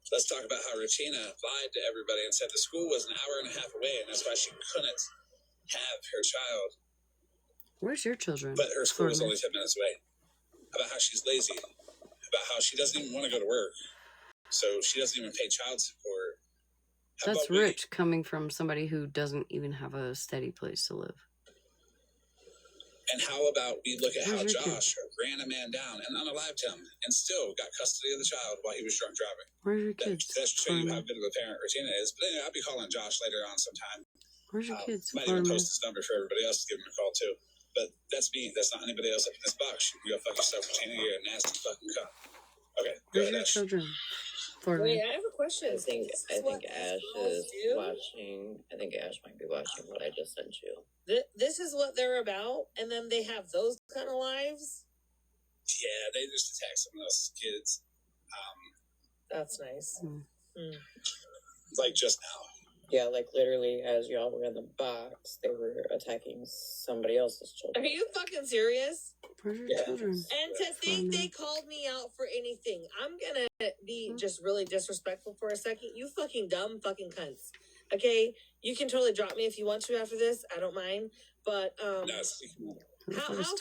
Let's talk about how Regina lied to everybody and said the school was an hour and a half away, and that's why she couldn't have her child. Where's your children? But her school was only 10 minutes away. About how she's lazy. About how she doesn't even want to go to work. So she doesn't even pay child support. That's rich coming from somebody who doesn't even have a steady place to live. And how about we look at how Josh ran a man down and unalived him and still got custody of the child while he was drunk driving? Where's your kids? That should show you how good of a parent Regina is. But anyway, I'll be calling Josh later on sometime. Where's your kids? Might even post his number for everybody else to give him a call too. But that's me. That's not anybody else up in this box. You can go fuck yourself, Regina. You're a nasty fucking cunt. Okay. Where's your children? Wait, I have a question. I think Ash is watching. I think Ash might be watching what I just sent you. This is what they're about, and then they have those kind of lives. Yeah, they just attack someone else's kids. That's nice. Like just now. Yeah, like literally, as y'all were in the box, they were attacking somebody else's children. Are you fucking serious? Where's your children? And to think they called me out for anything. I'm gonna be just really disrespectful for a second. You fucking dumb fucking cunts. Okay? You can totally drop me if you want to after this. I don't mind. But, how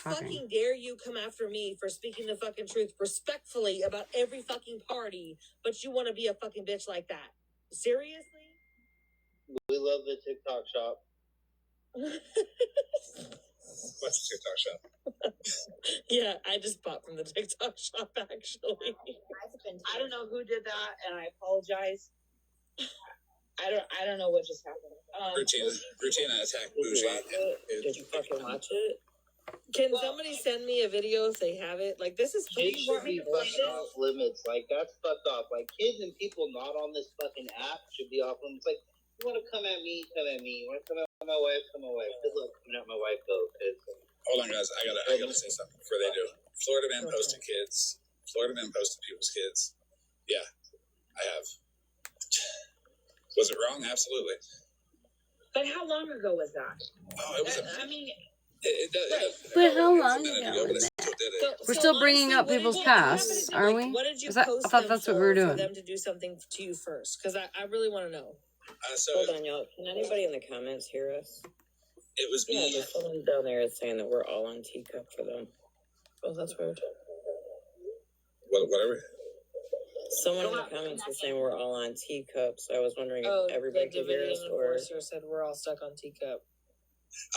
fucking dare you come after me for speaking the fucking truth respectfully about every fucking party, but you want to be a fucking bitch like that? Seriously? We love the TikTok shop. What's the TikTok shop? Yeah, I just bought from the TikTok shop, actually. I don't know who did that, and I apologize. I don't know what just happened. Rutina attacked Bougie. Did you fucking watch it? Can somebody send me a video if they have it? Like, this is It should be off limits. Like, that's fucked off. Like, kids and people not on this fucking app should be off limits. Like, you want to come at me, come at me. You want to come at my wife, come at my wife. Good luck coming at my wife, though. Hold on, guys. I gotta say something before they do. Florida man posted kids. Florida man posted people's kids. Yeah, I have. Was it wrong? Absolutely. But how long ago was that? Oh, it was. I mean, But how long ago was that? We're still bringing up people's pasts, are we? What did you I post thought that's what we were for doing. them to do something to you first? Because I really want to know. Hold on, y'all. Can anybody in the comments hear us? It was me. Yeah, there's someone down there is saying that we're all on teacup for them. Oh, that's weird. Whatever. Someone in the comments was saying we're all on teacups. So I was wondering if everybody could hear us or... Enforcer said we're all stuck on teacup.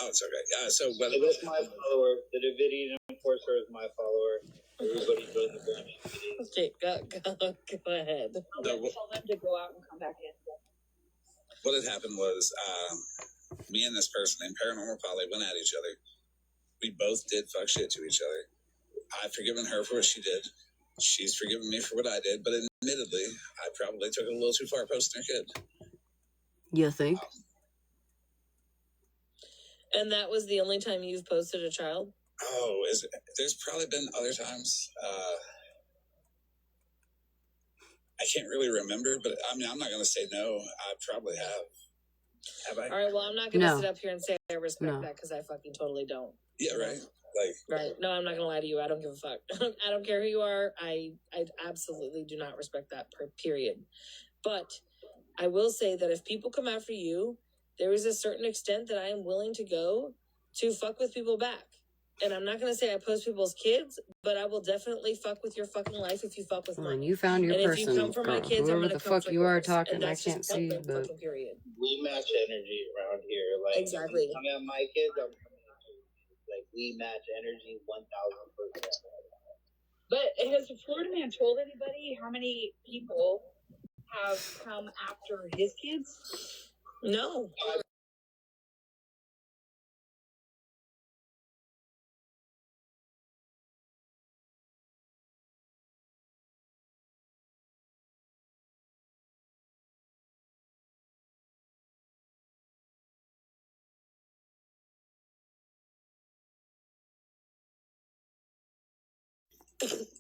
Oh, it's okay. So whether that's my follower. The Davidian Enforcer is my follower. Everybody join the bunch. Okay, go ahead. tell them to go out and come back in. What had happened was me and this person named Paranormal Polly went at each other. We both did fuck shit to each other. I've forgiven her for what she did. She's forgiven me for what I did. But admittedly, I probably took it a little too far posting her kid. You think? And that was the only time you've posted a child? Oh, is it? There's probably been other times. I can't really remember, but I mean, I'm not going to say no. I probably have. Have I? All right, well, I'm not going to sit up here and say I respect that because I fucking totally don't. Yeah, right. Right. No, I'm not going to lie to you. I don't give a fuck. I don't care who you are. I absolutely do not respect that, period. But I will say that if people come after you, there is a certain extent that I am willing to go to fuck with people back. And I'm not going to say I post people's kids, but I will definitely fuck with your fucking life if you fuck with mine. You found your and person. If you come for my kids, whoever the fuck you are talking, I can't see. But period. We match energy around here. Like, exactly. I mean, my kids, I'm like, we match energy 1,000%. But has the Florida man told anybody how many people have come after his kids? No.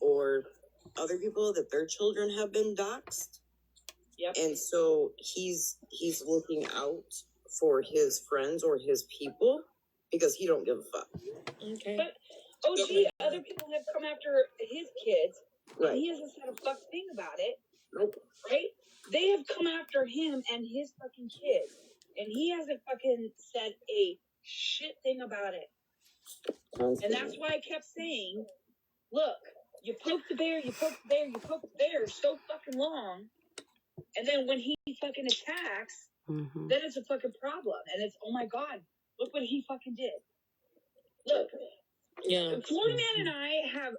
Or other people that their children have been doxxed. Yep. And so he's looking out for his friends or his people because he don't give a fuck. Okay. But OG, other people have come after his kids, right. And he hasn't said a fuck thing about it. Nope. Right? They have come after him and his fucking kids, and he hasn't fucking said a shit thing about it. And that's why I kept saying, look, you poke the bear, you poke the bear, you poke the bear so fucking long And then when he fucking attacks, then it's a fucking problem. And it's, oh my God, look what he fucking did. Look. Yeah. Florida Man and I have,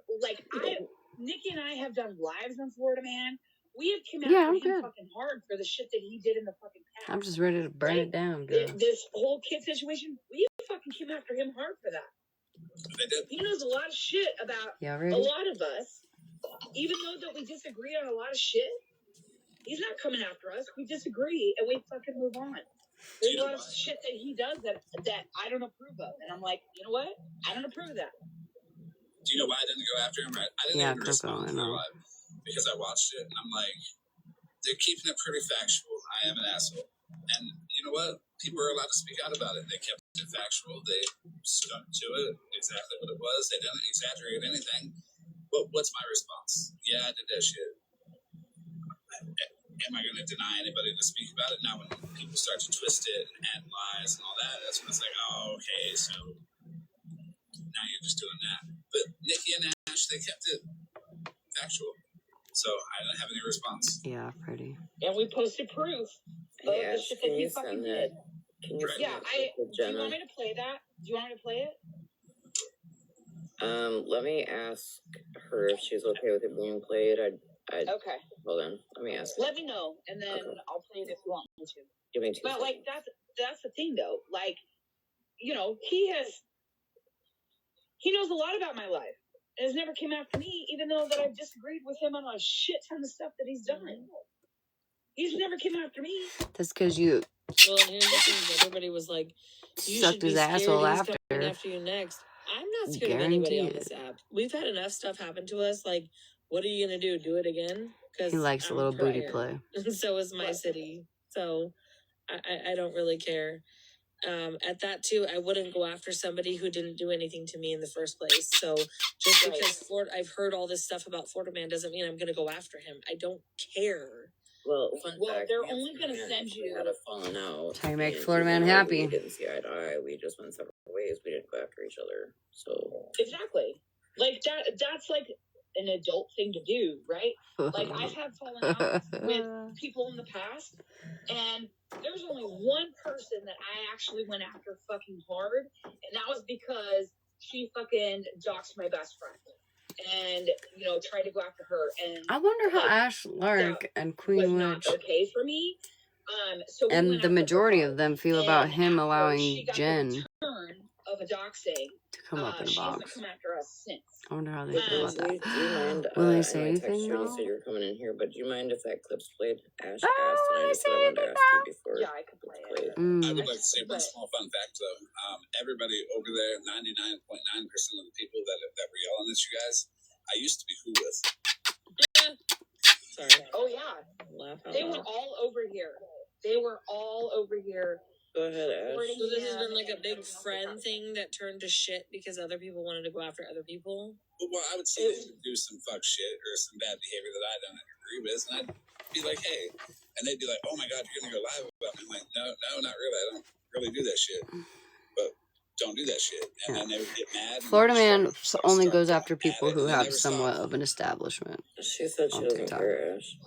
Nikki and I have done lives on Florida Man. We have come after him fucking hard for the shit that he did in the fucking past. I'm just ready to burn it down, girl. This whole kid situation, we fucking came after him hard for that. He knows a lot of shit about a lot of us. Even though that we disagree on a lot of shit, he's not coming after us. We disagree and we fucking move on. There's a lot of shit that he does that I don't approve of. And I'm like, you know what? I don't approve of that. Do you know why I didn't go after him? Right? I didn't even respond to my live because I watched it and I'm like, they're keeping it pretty factual. I am an asshole. And you know what? People are allowed to speak out about it. They kept it factual. They stuck to it exactly what it was. They didn't exaggerate anything. But what's my response? Yeah, I did that shit. Am I going to deny anybody to speak about it? Now, when people start to twist it and add lies and all that, that's when it's like, oh, okay, so now you're just doing that. But Nikki and Ash, they kept it factual. So I don't have any response. Yeah, pretty. And we posted proof of the shit that he fucking did. Do you want me to play that? Do you want me to play it? Let me ask her if she's okay with it being played. Okay. Hold on. Let me ask. Let me know, and then I'll play it if you want me to. Give me 2 But seconds. that's the thing though. Like, you know, he knows a lot about my life. And has never came after me, even though that I've disagreed with him on a shit ton of stuff that he's done. He's never came after me. That's because you. Well, and here's the thing: everybody was like, "You sucked should be his scared asshole he's after. coming after you next." I'm not scared of anybody on this app. We've had enough stuff happen to us. Like, what are you gonna do? Do it again? Because He likes a little booty play. So is my city. So I don't really care. At that too, I wouldn't go after somebody who didn't do anything to me in the first place. So just because I've heard all this stuff about Florida Man doesn't mean I'm gonna go after him. I don't care. Well, fact, they're only gonna send you. We had a falling out. That's how you make Florida Man happy. We didn't see eye to eye. We just went separate ways. We didn't go after each other. So exactly, like that's like an adult thing to do, right? Like, I've had fallen outs with people in the past, and there's only one person that I actually went after fucking hard, and that was because she fucking doxed my best friend. And, you know, tried to go after her. And I wonder how Ash Lark and Queen Witch okay for me. So and the majority of them feel about him allowing Jen of a doxing to come up in a she box. hasn't come after us since. I wonder how they feel about that. Do you mind? Will they I say know I texted anything you though? and said you're coming in here, but do you mind if that clip's played? Ash asked, will and I they just say wanted to anything ask you before. Yeah, I could play it. I would like to say one small fun fact though. Everybody over there, 99.9% of the people that were yelling at you guys, I used to be cool with. Sorry. Oh yeah, they were all over here. They were all over here. Go ahead, Ash. So this has been like a big friend thing that turned to shit because other people wanted to go after other people? Well, I would see them do some fuck shit or some bad behavior that I don't agree with, and I'd be like, hey. And they'd be like, oh my God, you're going to go live about me. I'm like, no, not really. I don't really do that shit. But don't do that shit. And then they would get mad. Florida Man only goes after people who have somewhat of an establishment. She said she doesn't care, Ash.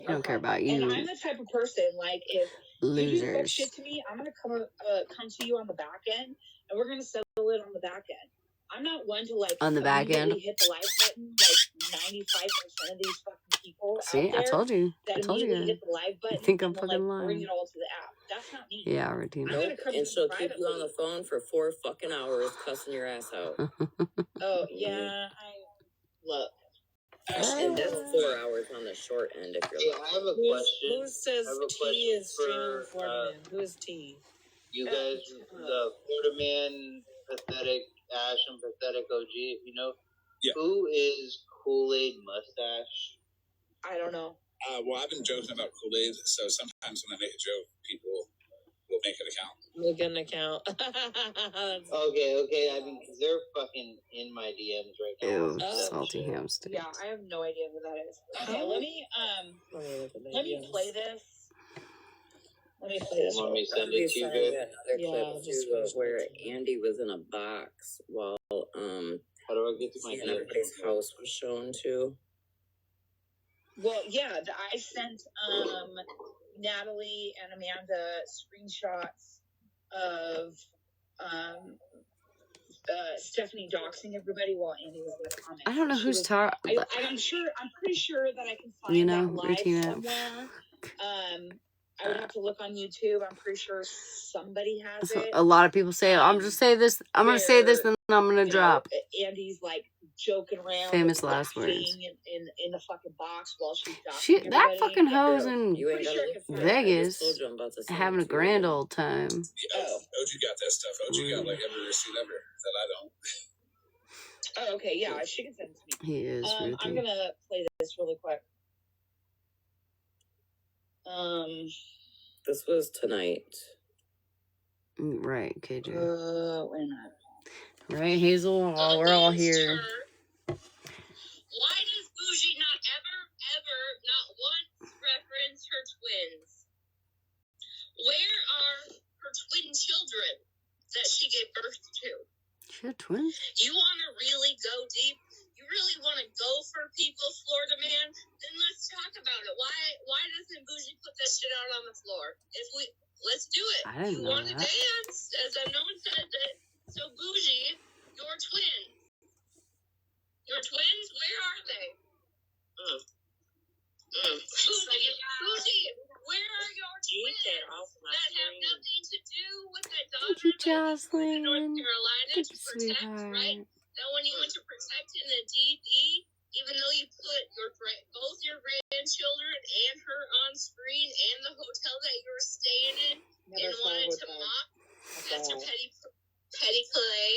He don't care about you. And I'm the type of person, like, if you do fuck shit to me, I'm going to come to you on the back end, and we're going to settle it on the back end. I'm not one to, like, on the back end hit the like button, like 95% of these fucking people. See, I told you. I told you. Hit the live button, You think I'm and fucking then, lying? bring it all to the app. That's not me. Yeah, Redeem. Nope. And she'll keep you on the phone for 4 fucking hours cussing your ass out. Oh, yeah, look. And that's 4 hours on the short end if you're I have a question. Who says T is streaming Florida Man? Who is T? You guys, the Florida Man, Pathetic Ash, and Pathetic OG, if you know. Yeah. Who is Kool-Aid Mustache? I don't know. Well, I've been joking about Kool-Aid, so sometimes when I make a joke, people will make an account. Make an account. Okay. I mean, because they're fucking in my DMs right now. Ew, salty ham steak. Yeah, I have no idea who that is. Okay, let me play this. Let me play this. Want me to send it to you guys? Clip where Andy was in a box while How do I get to my everybody's house was shown too. Well, yeah, I sent Natalie and Amanda screenshots of Stephanie doxing everybody while Andy was in the comments. I don't know who's talking. I'm pretty sure that I can find that live somewhere. I would have to look on YouTube. I'm pretty sure somebody has it. A lot of people say, I'm just say this. I'm gonna say this, and then I'm gonna drop. Andy's like joking around, famous last words in the fucking box while she's doxing that fucking hoe's in Vegas to having a grand old time. OG got that stuff. OG got like every receipt ever that I don't. Oh, okay, yeah, she can send it to me. He is. I'm gonna play this really quick. This was tonight. Right, KJ. Wait a minute. Right, Hazel. We're all here. Why does Bougie not ever, not once reference her twins? Where are her twin children that she gave birth to? She had twins? You want to really go deep? You really want to go for people, Florida man? Then let's talk about it. Why doesn't Bougie put that shit out on the floor? Let's do it. I didn't know want to dance, as I know it said that. So Bougie, your twins. Your twins, where are they? Bougie, where are your twins that have nothing to do with that daughter Jocelyn. North Carolina to protect, right? That when you went to protect in the DD, even though you put both your grandchildren and her on screen and the hotel that you were staying in, and wanted to mock Pastor Petty Clay,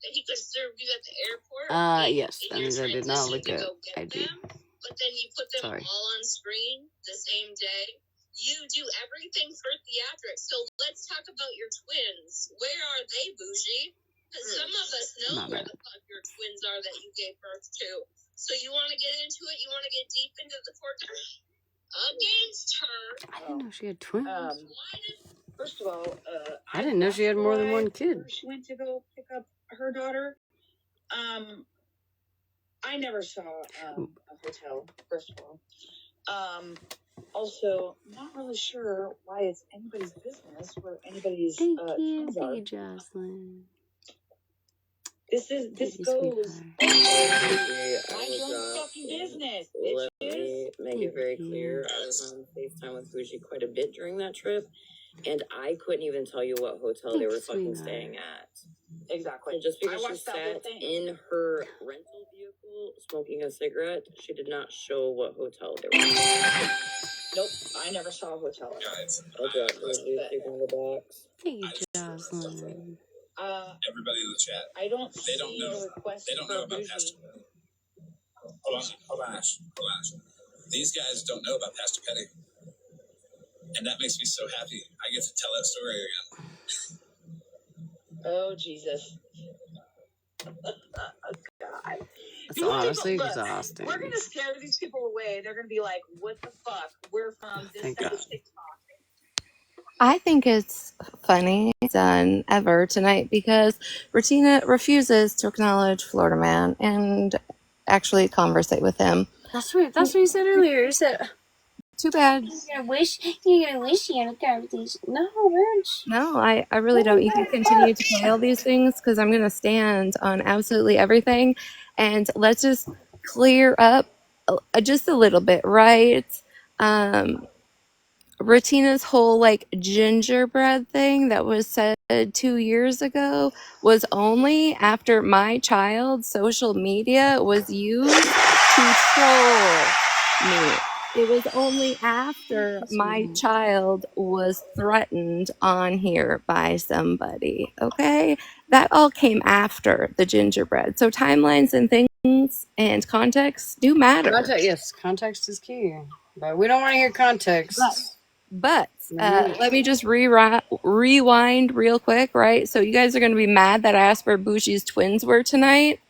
that he could serve you at the airport. Yes, that means I did not look at ID. But then you put them all on screen the same day. You do everything for theatrics. So let's talk about your twins. Where are they, Bougie? Because some of us know where the fuck your twins are that you gave birth to. So you want to get into it? You want to get deep into the court against her? I didn't know she had twins. First of all, I didn't know she had more than one kid. She went to go pick up her daughter. I never saw a hotel, first of all. Also, not really sure why it's anybody's business where anybody's twins are. Thank you, Jocelyn. This goes. My own fucking business. Let me make it very clear. I was on FaceTime with Bougie quite a bit during that trip, and I couldn't even tell you what hotel they were fucking staying at. Exactly. So just because she sat in her rental vehicle smoking a cigarette, she did not show what hotel they were at. Nope, I never saw a hotel. Okay, taking the box. Thank you, Jocelyn. Everybody in the chat. They don't know. They don't know about Pastor. Hold on, Ash. These guys don't know about Pastor Petty, and that makes me so happy. I get to tell that story again. Oh Jesus! God. It's honestly exhausting. We're gonna scare these people away. They're gonna be like, "What the fuck? We're from this side of TikTok." I think it's funny done ever tonight because Regina refuses to acknowledge Florida Man and actually conversate with him. That's what you said earlier. You said, too bad. You're gonna wish you had a conversation. No, bitch. No, I really don't. You can continue to play all these things because I'm going to stand on absolutely everything. And let's just clear up just a little bit, right? Retina's whole like gingerbread thing that was said 2 years ago was only after my child's social media was used to troll me. It was only after my child was threatened on here by somebody, okay? That all came after the gingerbread. So timelines and things and context do matter. Yes, context is key. But we don't want to hear context. But let me just rewind real quick, right? So you guys are going to be mad that I asked where Bougie's twins were tonight.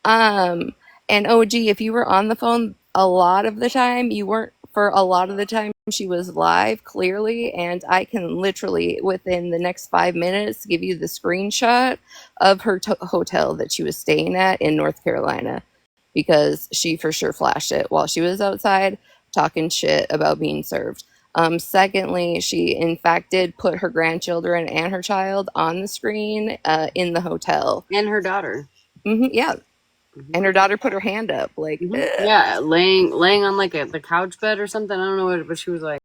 And OG, if you were on the phone a lot of the time, you weren't for a lot of the time. She was live, clearly, and I can literally, within the next 5 minutes, give you the screenshot of her hotel that she was staying at in North Carolina, because she for sure flashed it while she was outside. talking shit about being served. Secondly, she in fact did put her grandchildren and her child on the screen in the hotel. And her daughter. Yeah. And her daughter put her hand up, like, yeah, laying on like the couch bed or something. I don't know what, but she was like,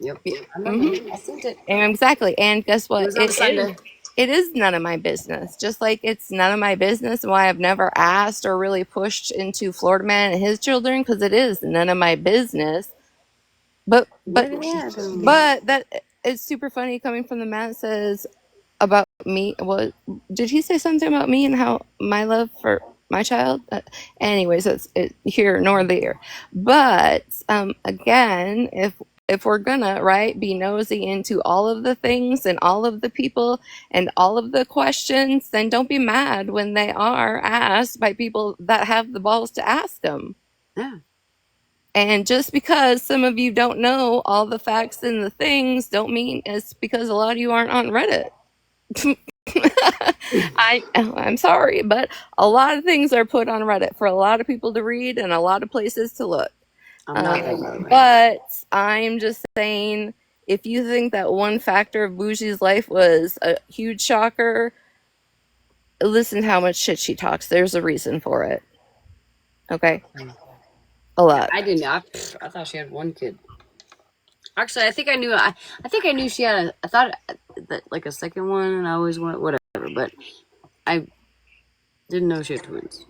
yep. I seen it. And exactly. And guess what? It was on Sunday. It is none of my business. Just like it's none of my business why I've never asked or really pushed into Florida Man and his children, because it is none of my business. But that it's super funny coming from the man that says about me. What did he say something about me and how my love for my child? Anyways, it's here nor there. But again, if we're gonna be nosy into all of the things and all of the people and all of the questions, then don't be mad when they are asked by people that have the balls to ask them. Yeah. And just because some of you don't know all the facts and the things don't mean it's because a lot of you aren't on Reddit. I'm sorry, but a lot of things are put on Reddit for a lot of people to read and a lot of places to look. But I'm just saying, if you think that one factor of Bougie's life was a huge shocker, listen to how much shit she talks. There's a reason for it. Okay? A lot. I didn't. I thought she had one kid. Actually, I think I knew. I think I knew she had. I thought that like a second one, and I always wanted whatever. But I didn't know she had twins.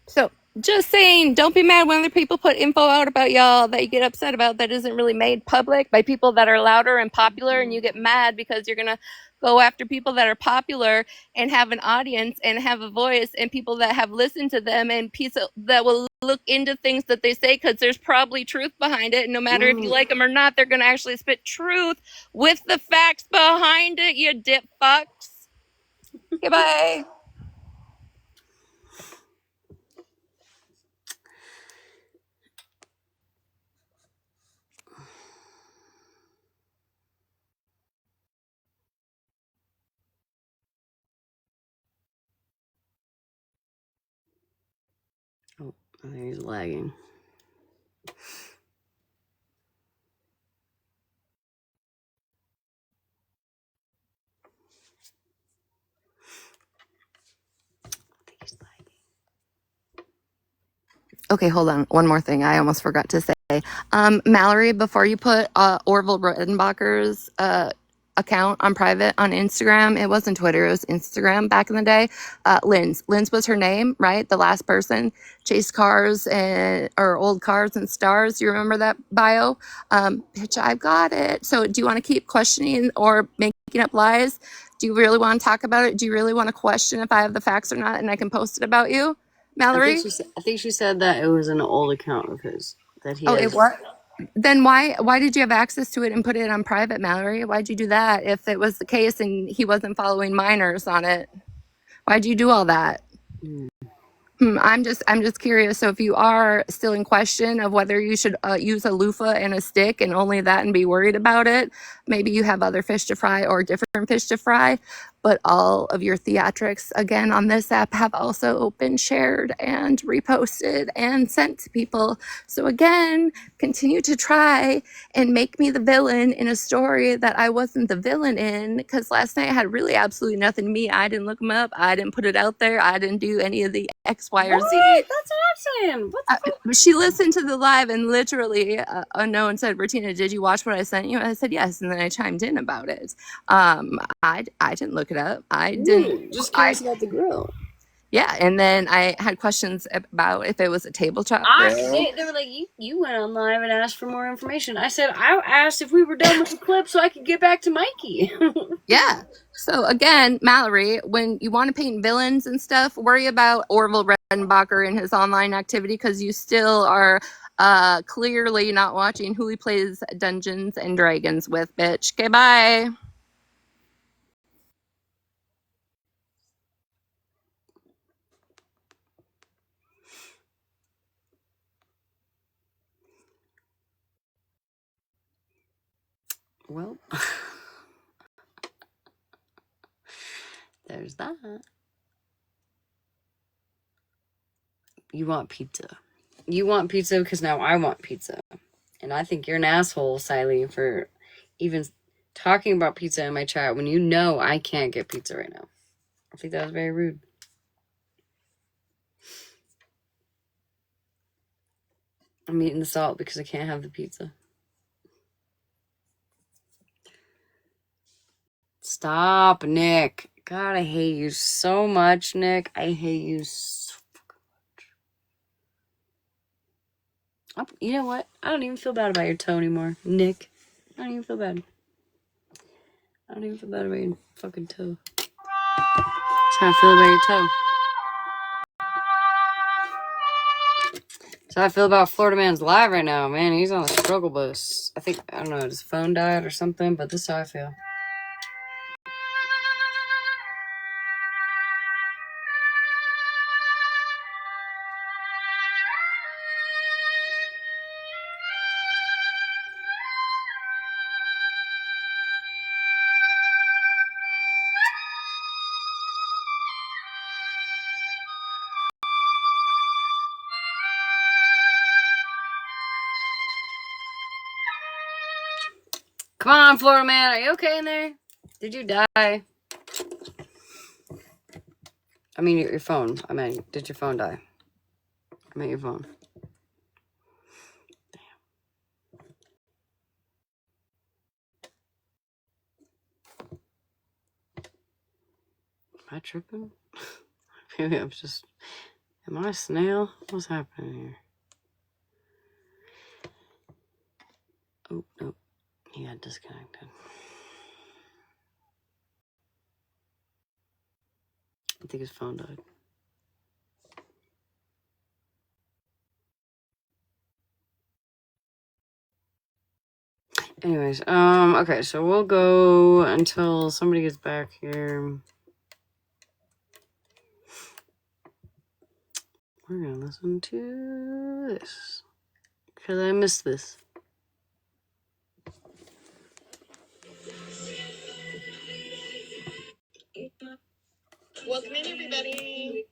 So just saying, don't be mad when other people put info out about y'all that you get upset about that isn't really made public by people that are louder and popular, and you get mad because you're gonna go after people that are popular and have an audience and have a voice and people that have listened to them and people that will look into things that they say because there's probably truth behind it. And no matter if you like them or not, they're gonna actually spit truth with the facts behind it, you dip fucks. Goodbye. Oh, I think he's lagging. Okay, hold on. One more thing I almost forgot to say. Mallory, before you put Orville Redenbacher's account on private on Instagram, it wasn't Twitter, it was Instagram back in the day. Linz was her name, right? The last person chased cars or old cars and stars. You remember that bio? Bitch, I've got it. So do you want to keep questioning or making up lies? Do you really want to talk about it? Do you really want to question if I have the facts or not and I can post it about you? Mallory? I think she said that it was an old account of his that he. Oh, it was. Then why did you have access to it and put it on private, Mallory? Why'd you do that if it was the case and he wasn't following minors on it? Why'd you do all that? I'm just curious. So if you are still in question of whether you should use a loofah and a stick and only that and be worried about it, maybe you have other fish to fry or different fish to fry. But all of your theatrics, again, on this app have also been shared and reposted and sent to people. So again, continue to try and make me the villain in a story that I wasn't the villain in, because last night I had really absolutely nothing to me. I didn't look them up. I didn't put it out there. I didn't do any of the X, Y, or Z. That's what I'm saying. What the fuck? She listened to the live and literally unknown said, Bertina, did you watch what I sent you? And I said, yes. And then I chimed in about it. I didn't look it up. I didn't. Just curious about the grill. Yeah, and then I had questions about if it was a tabletop. They were like, you went on live and asked for more information. I said, I asked if we were done with the clip so I could get back to Mikey. Yeah. So again, Mallory, when you want to paint villains and stuff, worry about Orville Redenbacher and his online activity, because you still are clearly not watching who he plays Dungeons and Dragons with, bitch. Okay, bye. Well, there's that. You want pizza. you want pizza because now I want pizza. And I think you're an asshole, Siley, for even talking about pizza in my chat when you know I can't get pizza right now. I think that was very rude. I'm eating the salt because I can't have the pizza. Stop, Nick. God, I hate you so much, Nick. I hate you so much. You know what? I don't even feel bad about your toe anymore, Nick. I don't even feel bad. I don't even feel bad about your fucking toe. That's how I feel about your toe. That's how I feel about Florida Man's live right now, man. He's on the struggle bus. I think, I don't know, his phone died or something, but this is how I feel. Come on, Florida Man. Are you okay in there? Did you die? I mean, your phone. I mean, did your phone die? I mean, your phone. Am I tripping? Maybe I'm just... Am I a snail? What's happening here? Oh, no. He got disconnected. I think his phone died. Anyways, okay, so we'll go until somebody gets back here. We're gonna listen to this. Because I missed this. Welcome in, everybody.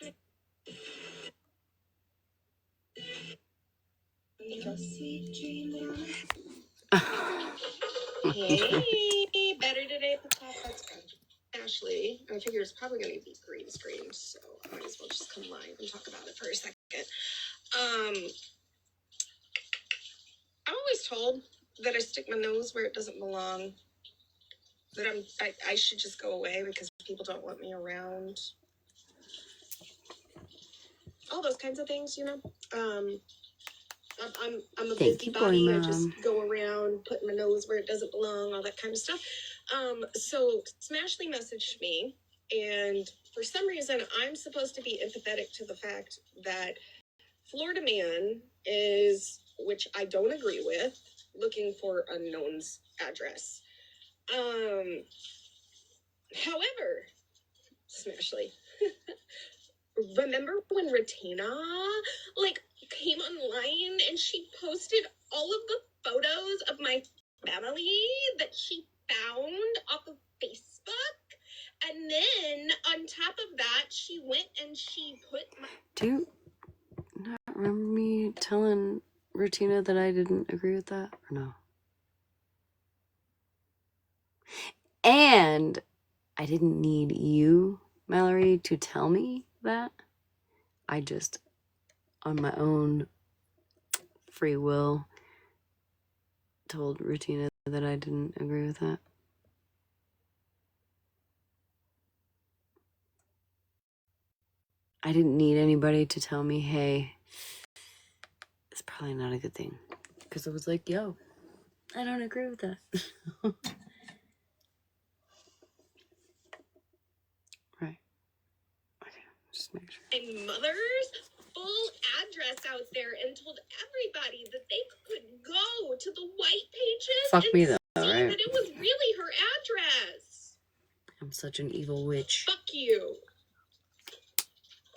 Hey, better today at the top. That's good. Ashley, I figure it's probably going to be green screen, so I might as well just come live and talk about it for a second. I'm always told that I stick my nose where it doesn't belong. That I should just go away because people don't want me around. All those kinds of things, you know. I'm a busybody. I just go around putting my nose where it doesn't belong, all that kind of stuff. So Smashly messaged me, and for some reason, I'm supposed to be empathetic to the fact that Florida Man is, which I don't agree with, looking for unknown's address. However, Smashly, remember when Ratina, came online and she posted all of the photos of my family that she found off of Facebook? And then, on top of that, she went and she put my... Do you not remember me telling Ratina that I didn't agree with that? Or no? And I didn't need you, Mallory, to tell me that. I just, on my own free will, told Ratina that I didn't agree with that. I didn't need anybody to tell me, hey, it's probably not a good thing. Because I was like, yo, I don't agree with that. Right. Okay, just make sure. My mother's full address out there and told everybody that they could go to the white pages. Fuck me though, right? right? That it was really her address. I'm such an evil witch. Fuck you.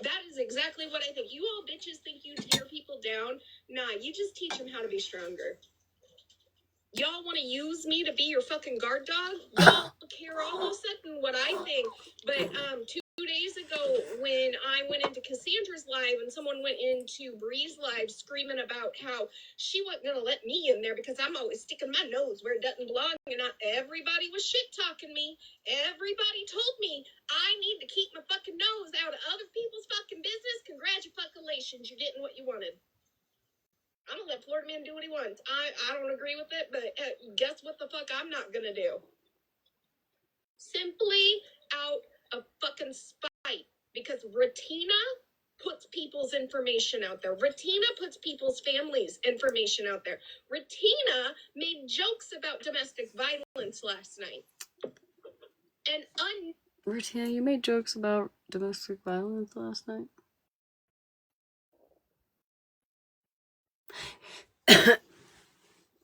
That is exactly what I think. You all bitches think you tear people down. Nah, you just teach them how to be stronger. Y'all want to use me to be your fucking guard dog? Y'all care all of a sudden what I think. But 2 days ago when I went into Cassandra's live and someone went into Bree's live screaming about how she wasn't going to let me in there because I'm always sticking my nose where it doesn't belong. And everybody was shit talking me. Everybody told me I need to keep my fucking nose out of other people's fucking business. Congratulations, you're getting what you wanted. I'm gonna let Florida Man do what he wants. I don't agree with it, but guess what the fuck I'm not gonna do? Simply out of fucking spite. Because Ratina puts people's information out there. Ratina puts people's families' information out there. Ratina made jokes about domestic violence last night. And Ratina, you made jokes about domestic violence last night?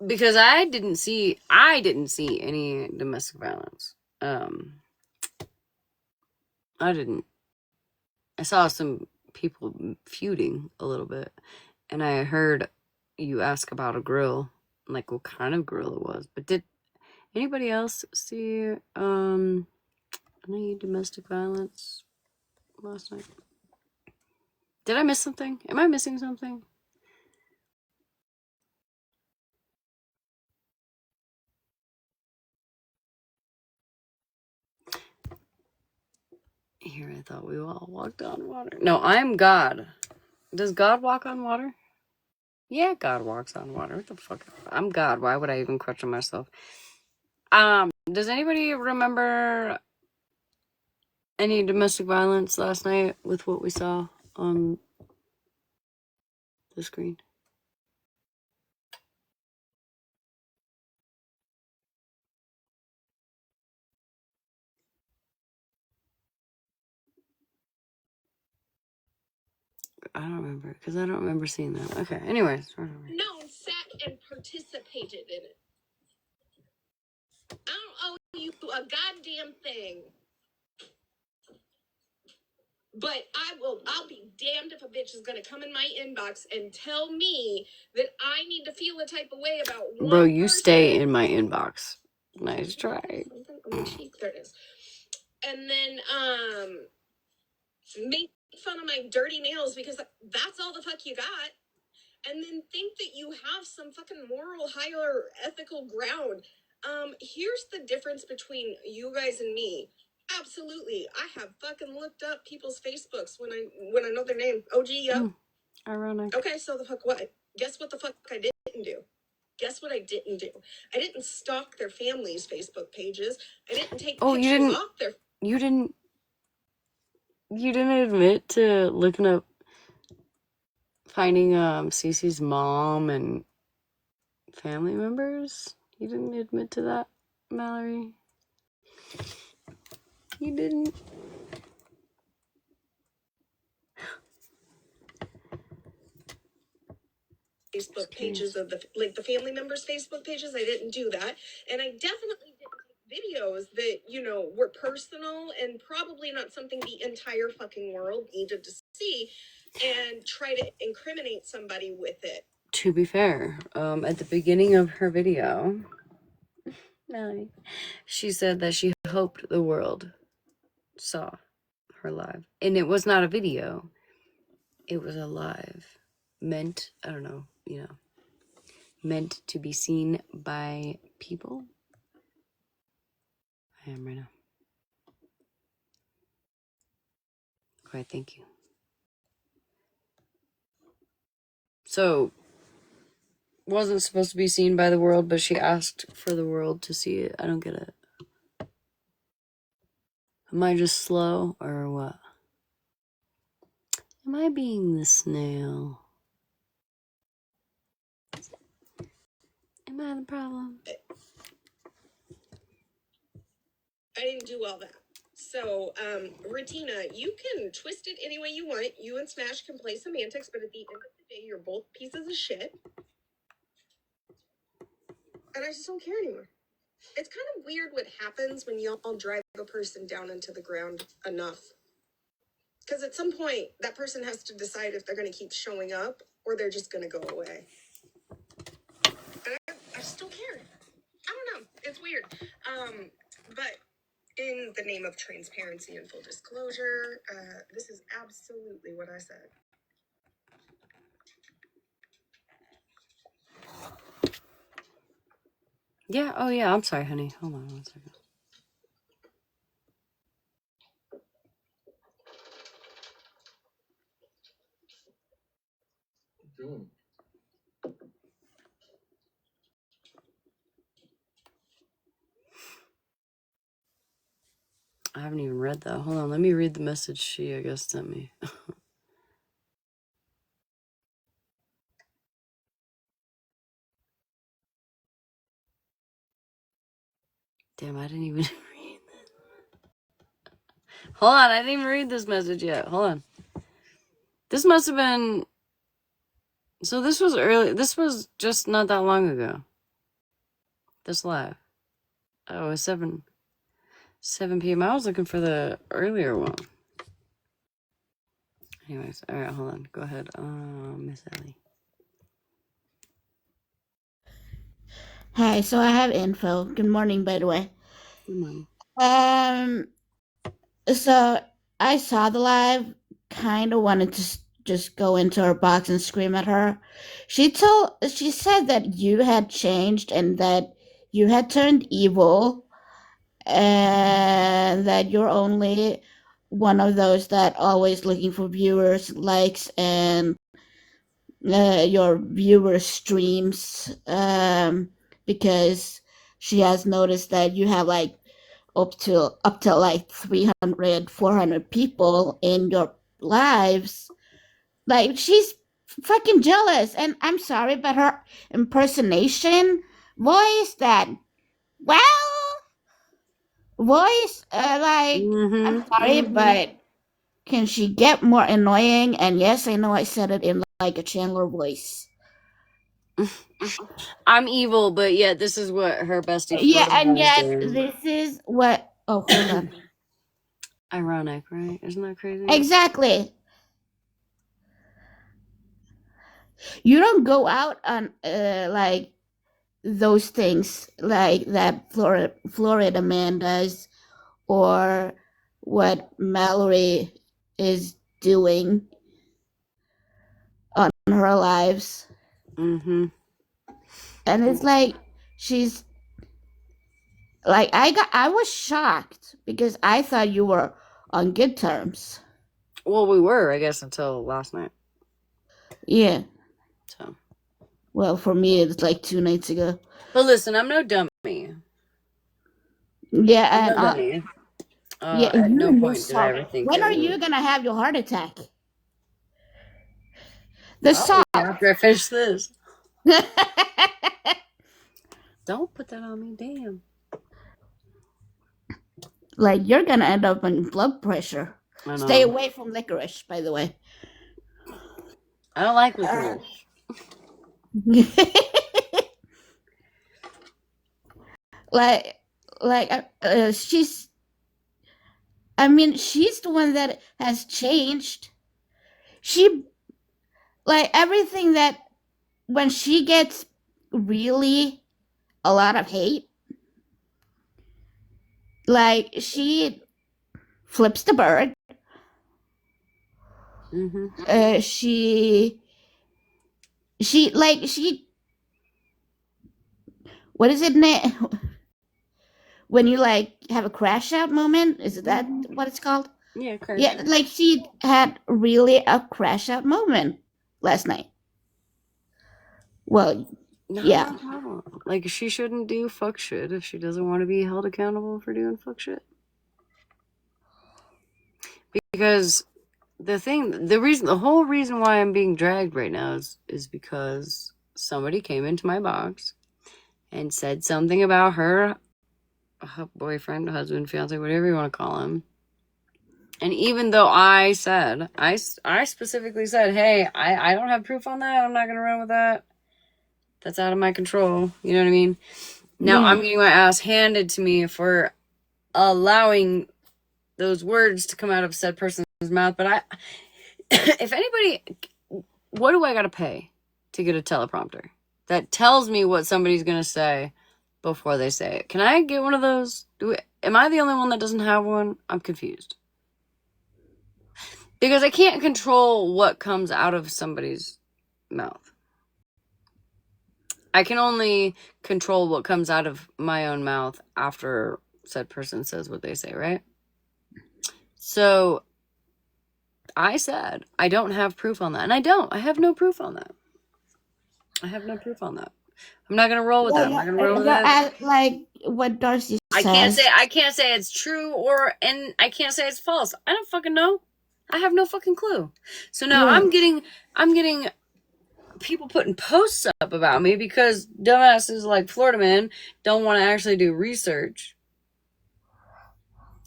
Because I didn't see any domestic violence. I didn't. I saw some people feuding a little bit, and I heard you ask about a grill, like what kind of grill it was. But did anybody else see any domestic violence last night? Did I miss something? Am I missing something? Here, I thought we all walked on water. No, I'm God. Does God walk on water? Yeah, God walks on water. What the fuck? I'm God. Why would I even question myself? Does anybody remember any domestic violence last night with what we saw on the screen? I don't remember, because I don't remember seeing that. Okay, anyways. no, sat and participated in it. I don't owe you a goddamn thing. But I'll be damned if a bitch is gonna come in my inbox and tell me that I need to feel a type of way about one Bro, you person. stay in my inbox. Nice try. Something on my cheek, there it is. And then, make fun of my dirty nails because that's all the fuck you got. And then think that you have some fucking moral, higher ethical ground. Here's the difference between you guys and me. Absolutely, I have fucking looked up people's Facebooks when I know their name. OG, yup. Ironic. Okay, so the fuck what? Guess what the fuck I didn't do? Guess what I didn't do? I didn't stalk their families' Facebook pages. I didn't take pictures off their. You didn't admit to looking up, finding Cece's mom and family members? You didn't admit to that, Mallory? You didn't? Facebook pages of the family members' Facebook pages. I didn't do that, and I definitely didn't take videos that were personal and probably not something the entire fucking world needed to see, and try to incriminate somebody with it. To be fair, at the beginning of her video, Mallory, she said that she hoped the world saw her live, and it was not a video; it was a live, meant meant to be seen by people. I am right now. Okay, thank you. So, wasn't supposed to be seen by the world, but she asked for the world to see it. I don't get it. Am I just slow, or what? Am I being the snail? Am I the problem? I didn't do all that. So, Ratina, you can twist it any way you want. You and Smash can play semantics, but at the end of the day, you're both pieces of shit. And I just don't care anymore. It's kind of weird what happens when y'all drive a person down into the ground enough. Because at some point, that person has to decide if they're going to keep showing up or they're just going to go away. And I just don't care. I don't know. It's weird. But In the name of transparency and full disclosure, this is absolutely what I said. Yeah. Oh, yeah. I'm sorry, honey. Hold on 1 second. I haven't even read that. Hold on. Let me read the message she, I guess, sent me. Damn, I didn't even read that. Hold on. I didn't even read this message yet. Hold on. This must have been... So this was early. This was just not that long ago. This live. Oh, it was 7 p.m. I was looking for the earlier one. Anyways, all right, hold on. Go ahead, Miss Ellie. Hi, so I have info. Good morning, by the way. Good morning. So I saw the live, kind of wanted to just go into her box and scream at her. She said that you had changed and that you had turned evil and that you're only one of those that always looking for viewers, likes, and your viewer streams, because she has noticed that you have like up to like 300, 400 people in your lives. Like, she's fucking jealous, and I'm sorry, but her impersonation voice, that voice, I'm sorry, but can she get more annoying? And yes, I know I said it in like a Chandler voice. I'm evil, but yet this is what her bestie. Yeah, and yet this is what. Oh, hold on. Ironic, right? Isn't that crazy? Exactly. You don't go out on like those things like that Florida man does, or what Mallory is doing on her lives. Mm-hmm. And it's like she's like, I was shocked because I thought you were on good terms. Well, we were, I guess, until last night. Yeah. So. Well, for me, it's like 2 nights ago. But listen, I'm no dummy. Yeah, I'm and no dummy. yeah, at no point did I ever think. When are you gonna have your heart attack? The song. After I finish this. Don't put that on me, damn. Like, you're gonna end up on blood pressure. Stay away from licorice, by the way. I don't like licorice. She's the one that has changed. She, like, everything that when she gets really a lot of hate, like, she flips the bird. Mm-hmm. What is it, when you like have a crash out moment? Is that what it's called? Yeah, crash. Yeah, like she had really a crash out moment last night. Well, yeah. No problem. Like, she shouldn't do fuck shit if she doesn't want to be held accountable for doing fuck shit. Because the whole reason why I'm being dragged right now is because somebody came into my box and said something about her boyfriend, husband, fiance, whatever you want to call him. And even though I specifically said, hey, I don't have proof on that. I'm not going to run with that. That's out of my control. You know what I mean? Now I'm getting my ass handed to me for allowing those words to come out of said person's mouth. But if anybody, what do I got to pay to get a teleprompter that tells me what somebody's going to say before they say it? Can I get one of those? am I the only one that doesn't have one? I'm confused. Because I can't control what comes out of somebody's mouth. I can only control what comes out of my own mouth after said person says what they say, right? So I said, I don't have proof on that. And I don't. I have no proof on that. I have no proof on that. I'm not going to roll with that. I'm not going to roll with that. Like what Darcy says. I can't say it's true and I can't say it's false. I don't fucking know. I have no fucking clue. So now I'm getting people putting posts up about me because dumbasses like Florida Man don't want to actually do research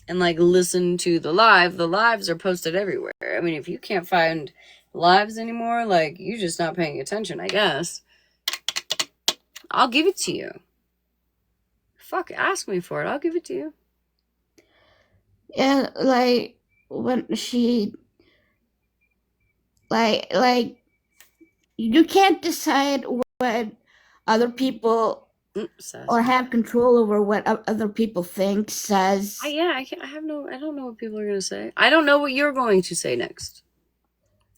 and like listen to the live. The lives are posted everywhere. I mean, if you can't find lives anymore, like you're just not paying attention, I guess. I'll give it to you. Fuck, ask me for it. I'll give it to you. Yeah, like when she like you can't decide what other people or have control over what other people think, says. I don't know what people are gonna say. I don't know what you're going to say next.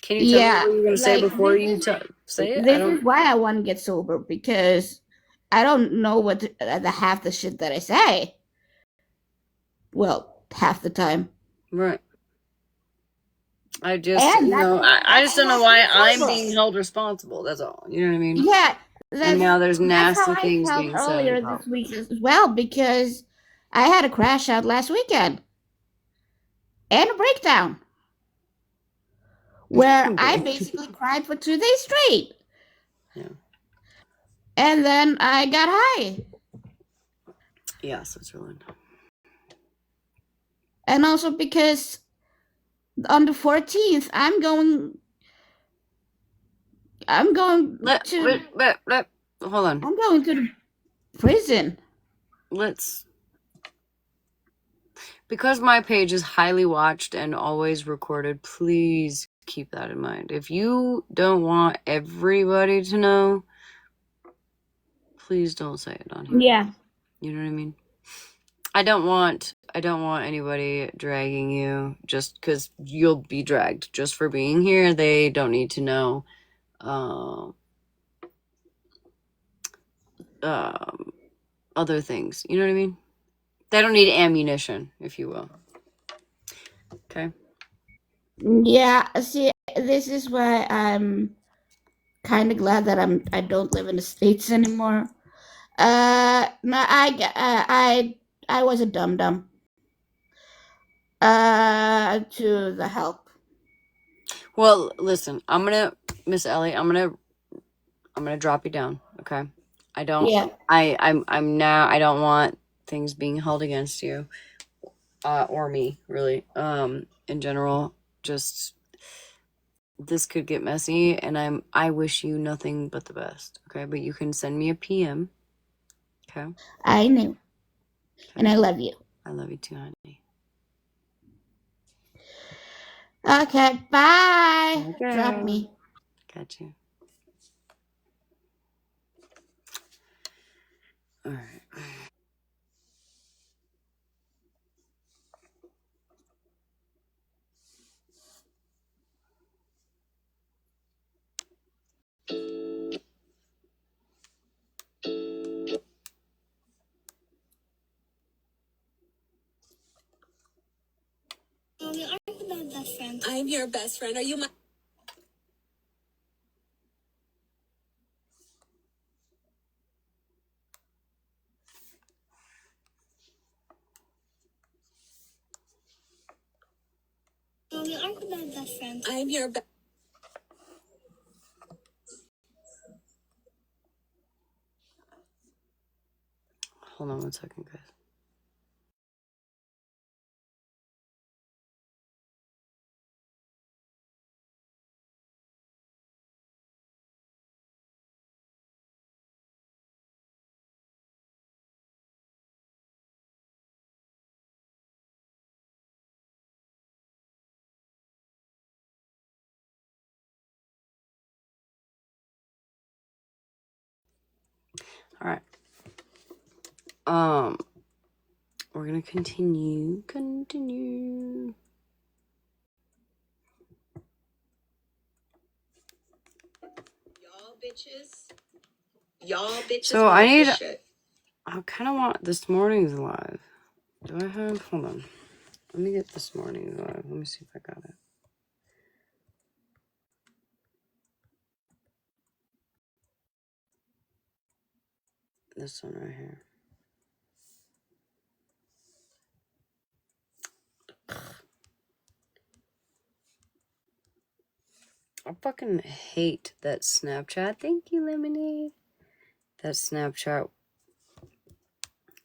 Can you tell me what you're gonna say before you say it? This is why I want to get sober, because I don't know what the half the shit that I say. Well, half the time. Right. I just, I just don't know why I'm being held responsible. That's all. You know what I mean? Yeah. And now there's nasty things being said. Earlier this week as well, because I had a crash out last weekend and a breakdown where I basically cried for 2 days straight. Yeah. And then I got high. Yeah, Switzerland. And also because on the 14th, I'm going to... Hold on. I'm going to the prison. Because my page is highly watched and always recorded, please keep that in mind. If you don't want everybody to know, please don't say it on here. Yeah. You know what I mean? I don't want anybody dragging you just because you'll be dragged just for being here. They don't need to know other things. You know what I mean? They don't need ammunition, if you will. Okay. Yeah, see, this is why I'm kind of glad that I don't live in the States anymore. No, I was a dum-dum to the help. Well, listen, Miss Ellie, I'm gonna drop you down, okay? I don't I don't want things being held against you. Or me, really. In general, just this could get messy, and I wish you nothing but the best, okay? But you can send me a PM. Okay. I knew. Okay. And I love you. I love you too, honey. Okay, bye. Okay. Drop me. Got you. All right. I'm your best friend. Are you my... Mommy, aren't we my best friend? I'm your best... Hold on one second, guys. All right. we're gonna continue. Y'all bitches So I want need. this shit. I kind of want this morning's live. Do I have? Hold on. Let me get this morning's live. Let me see if I got it. This one right here. I fucking hate that Snapchat. Thank you, Lemonade. That Snapchat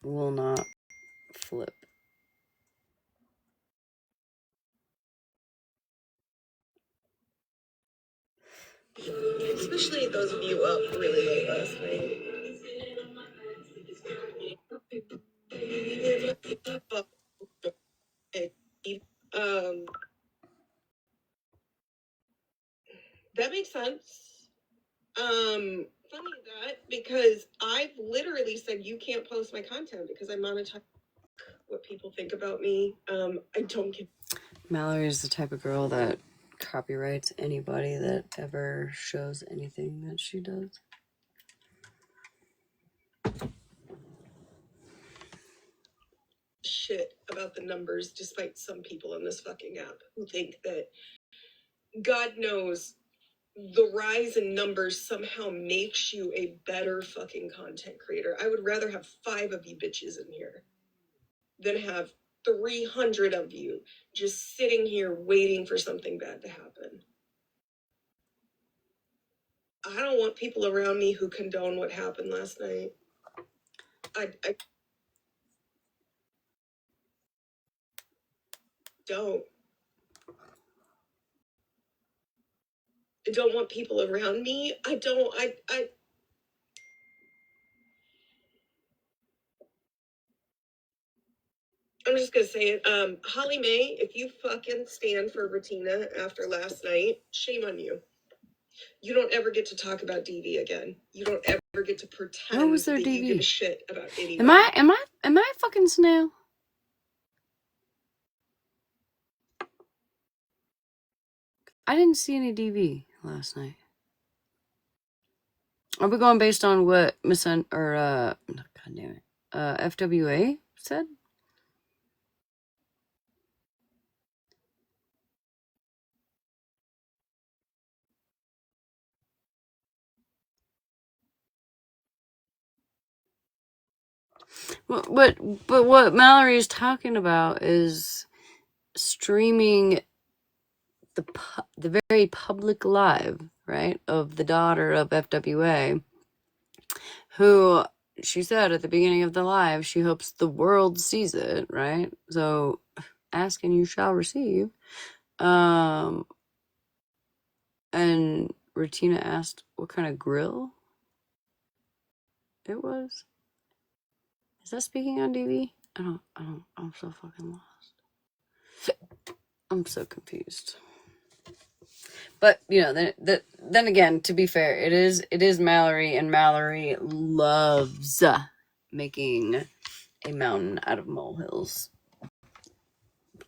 will not flip. Especially those of you up really late last night. That makes sense. Funny that, because I've literally said you can't post my content because I monetize what people think about me. I don't get. Mallory is the type of girl that copyrights anybody that ever shows anything that she does. Shit about the numbers, despite some people in this fucking app who think that God knows the rise in numbers somehow makes you a better fucking content creator. I would rather have 5 of you bitches in here than have 300 of you just sitting here waiting for something bad to happen. I don't want people around me who condone what happened last night. I don't. I don't want people around me. I'm just gonna say it. Holly Mae, if you fucking stand for Retina after last night, shame on you. You don't ever get to talk about DV again. You don't ever get to pretend What was their that DV? you give a shit about anybody. Am I a fucking snail? I didn't see any DV last night. Are we going based on what FWA said? But what Mallory is talking about is streaming the very public live, right, of the daughter of FWA, who she said at the beginning of the live she hopes the world sees it, right? So ask and you shall receive. And Retina asked what kind of grill it was. Is that speaking on DV? I'm so fucking lost. I'm so confused. But then again, to be fair, it is Mallory, and Mallory loves making a mountain out of molehills.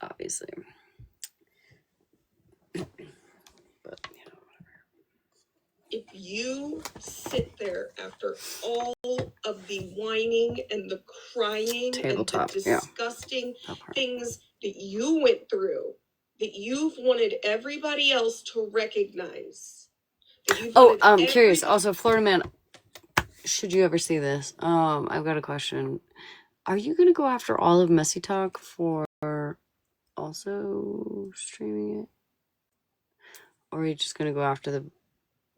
Obviously. But if you sit there after all of the whining and the crying Tabletop, and the disgusting things that you went through, that you've wanted everybody else to recognize. I'm curious. Also, Florida Man, should you ever see this? I've got a question. Are you gonna go after all of Messy Talk for also streaming it? Or are you just gonna go after the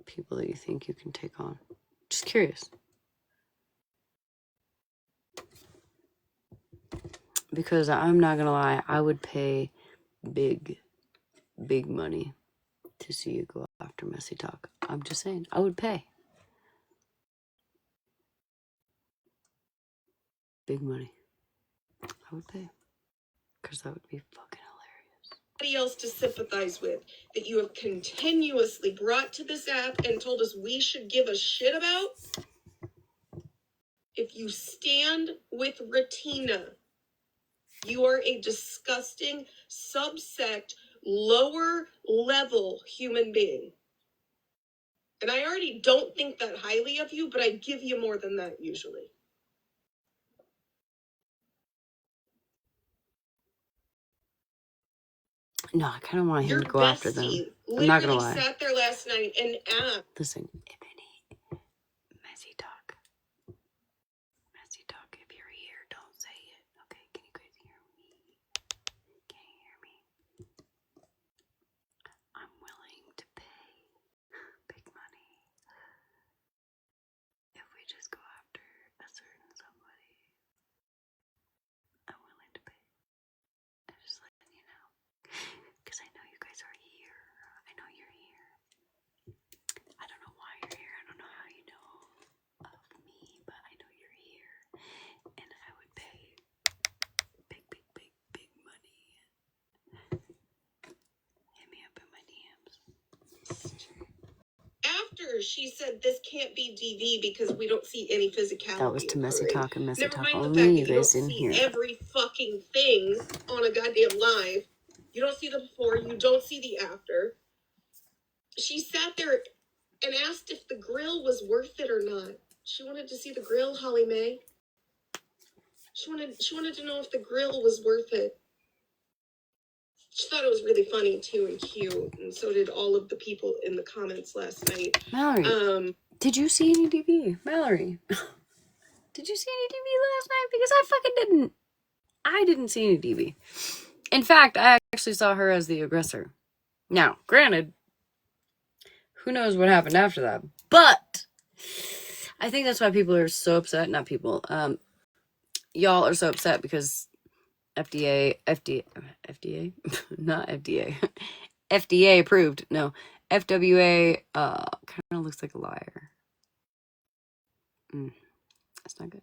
people that you think you can take on? Just curious. Because I'm not gonna lie, I would pay big money to see you go after Messy Talk. I'm just saying, I would pay. Big money. I would pay. Because that would be fucking Anybody else to sympathize with that you have continuously brought to this app and told us we should give a shit about? If you stand with Retina You are a disgusting subsect, lower level human being. And I already don't think that highly of you, but I give you more than that usually. No, I kind of want him to go after them. I'm not gonna lie. Sat there last night and Listen, if any messy talk, if you're here, don't say it. Okay, can you guys hear me? Can you hear me? I'm willing to pay big money if we just go after a certain somebody. I'm willing to pay. I'm just letting you know. Because I know you guys are here. I know you're here. I don't know why you're here. I don't know how you know of me, but I know you're here. And I would pay big money. Hit me up in my DMs. after she said this can't be DV because we don't see any physicality. That was to messy talk and messy Never talk mind the only. fact You that guys don't didn't see hear it. every fucking thing on a goddamn live. You don't see the before, you don't see the after. She sat there and asked if the grill was worth it or not. She wanted to see the grill, Holly Mae. She wanted to know if the grill was worth it. She thought it was really funny too and cute, and so did all of the people in the comments last night. Mallory, did you see any DV? Mallory, did you see any DV last night? Because I fucking didn't. I didn't see any DV. In fact, I actually saw her as the aggressor. Now, granted, who knows what happened after that? But I think that's why people are so upset. Not people. Y'all are so upset because FDA, not FDA, FDA approved. No, FWA kind of looks like a liar. That's not good.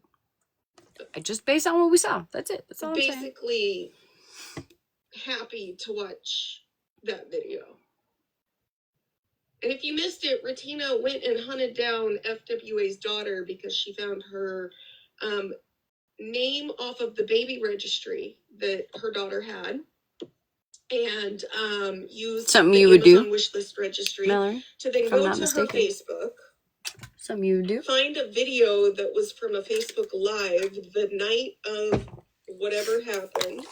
Just based on what we saw. That's it. That's all I'm saying. Basically happy to watch that video. And if you missed it, Ratina went and hunted down FWA's daughter because she found her name off of the baby registry that her daughter had, and used something the you would Amazon do, wish list registry, Mallory, to then go to her Facebook, something you would do, find a video that was from a Facebook Live the night of whatever happened.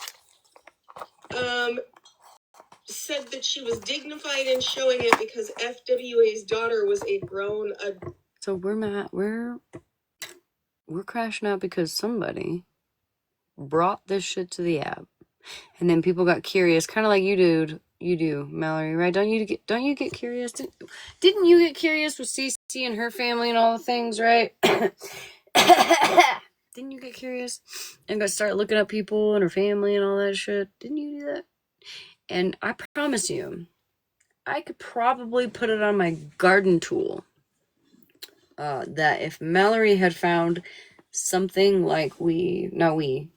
Said that she was dignified in showing it because FWA's daughter was a grown adult. So we're crashing out because somebody brought this shit to the app, and then people got curious, kind of like you do, Mallory, right? Don't you get curious? Didn't you get curious with Cece and her family and all the things, right? Didn't you get curious and go start looking up people and her family and all that shit? Didn't you do that? And I promise you, I could probably put it on my garden tool. That if Mallory had found something like that we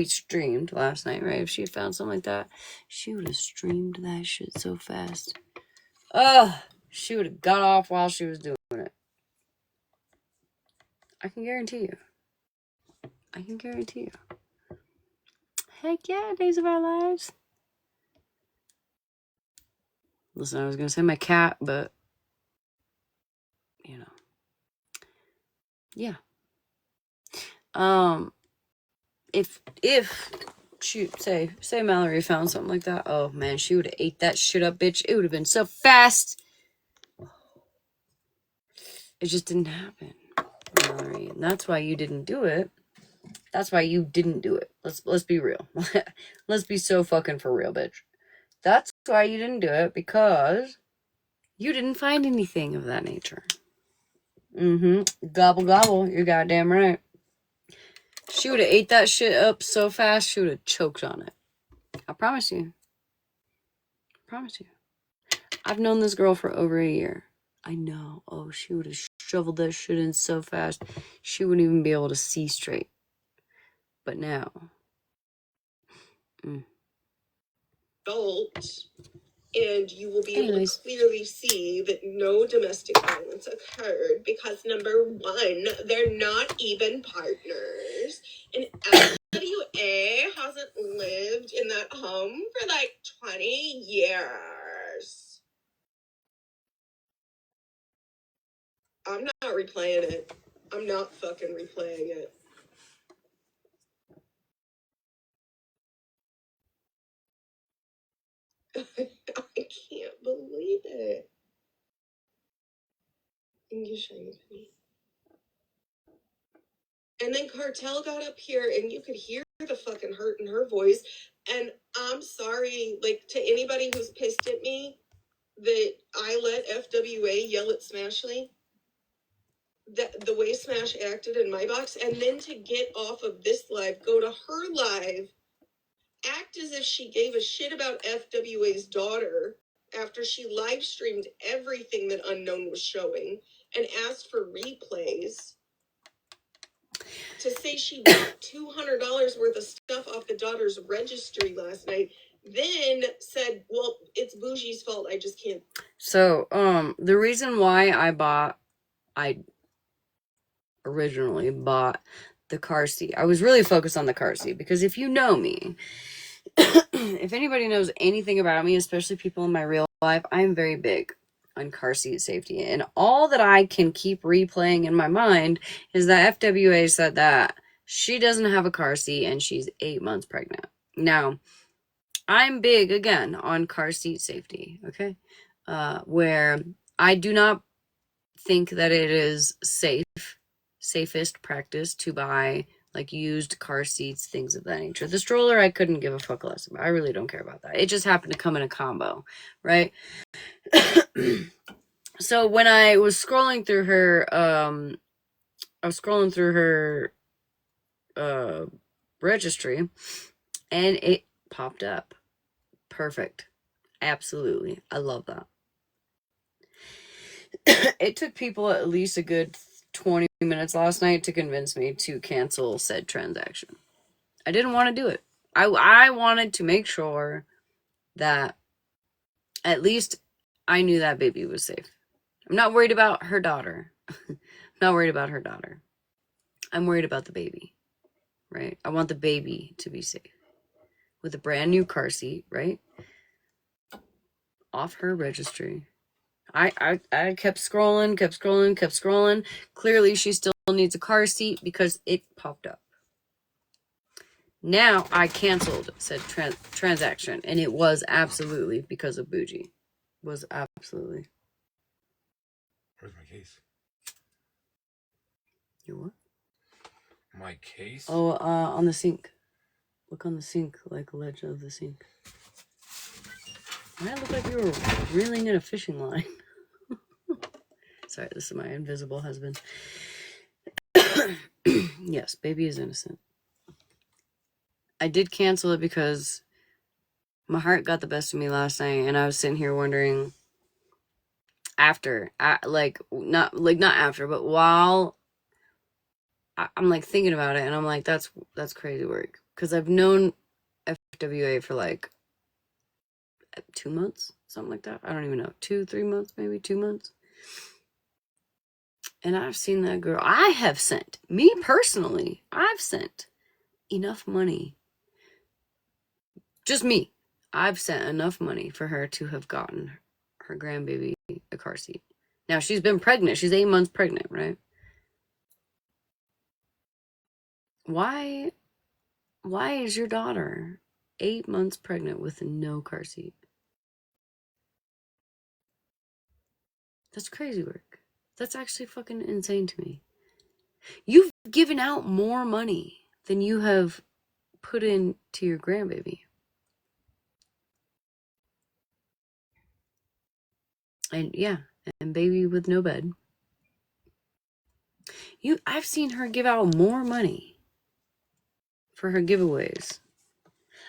streamed last night, right? If she had found something like that, she would have streamed that shit so fast. She would have got off while she was doing it. I can guarantee you. Heck yeah, Days of Our Lives. Listen, I was gonna say my cat, but yeah. If say Mallory found something like that, oh man, she would have ate that shit up, bitch. It would have been so fast. It just didn't happen, Mallory, and that's why you didn't do it. Let's be real. Let's be so fucking for real, bitch. That's why you didn't do it, because you didn't find anything of that nature. Gobble gobble, you're goddamn right. She would have ate that shit up so fast, she would have choked on it. I promise you. I've known this girl for over a year. I know. Oh, she would have shoveled that shit in so fast, she wouldn't even be able to see straight. But now. Adult, and you will be able to clearly see that no domestic violence occurred because, number one, they're not even partners. And FWA has lived in that home for like 20 years. I'm not replaying it. I'm not fucking replaying it. I can't believe it. English me. And then Cartel got up here and you could hear the fucking hurt in her voice. And I'm sorry, like, to anybody who's pissed at me that I let FWA yell at Smashly. The way Smash acted in my box, and then to get off of this live, go to her live, act as if she gave a shit about FWA's daughter after she live streamed everything that Unknown was showing and asked for replays, to say she bought $200 worth of stuff off the daughter's registry last night, then said, well, it's Bougie's fault, I just can't. So, the reason why I originally bought the car seat, I was really focused on the car seat, because if you know me, if anybody knows anything about me, especially people in my real life, I'm very big on car seat safety. And all that I can keep replaying in my mind is that FWA said that she doesn't have a car seat and she's 8 months pregnant. Now, I'm big, again, on car seat safety, okay? Where I do not think that it is safest practice to buy like used car seats, things of that nature. The stroller, I couldn't give a fuck less about. I really don't care about that. It just happened to come in a combo, right? So when I was scrolling through her, registry, and it popped up. Perfect. Absolutely. I love that. It took people at least a good 20 minutes last night to convince me to cancel said transaction. I didn't want to do it. I wanted to make sure that at least I knew that baby was safe. I'm not worried about her daughter. I'm not worried about her daughter. I'm worried about the baby, right? I want the baby to be safe. With a brand new car seat, right? Off her registry. I kept scrolling. Clearly, she still needs a car seat because it popped up. Now, I canceled said transaction, and it was absolutely because of Bougie. Was absolutely. Where's my case? Your what? My case? Oh, on the sink. Look on the sink, like a ledge of the sink. Why it look like you were reeling in a fishing line? Sorry, this is my invisible husband. Yes, baby is innocent. I did cancel it because my heart got the best of me last night, and I was sitting here wondering not after, but while I'm like thinking about it, and I'm like, that's crazy work, because I've known FWA for like 2 months, something like that. I don't even know, 2-3 months, maybe 2 months. And I've seen that girl. I've sent enough money. Just me. I've sent enough money for her to have gotten her grandbaby a car seat. Now, she's been pregnant. She's 8 months pregnant, right? Why is your daughter 8 months pregnant with no car seat? That's crazy work. That's actually fucking insane to me. You've given out more money than you have put into your grandbaby. And yeah, and baby with no bed. I've seen her give out more money for her giveaways.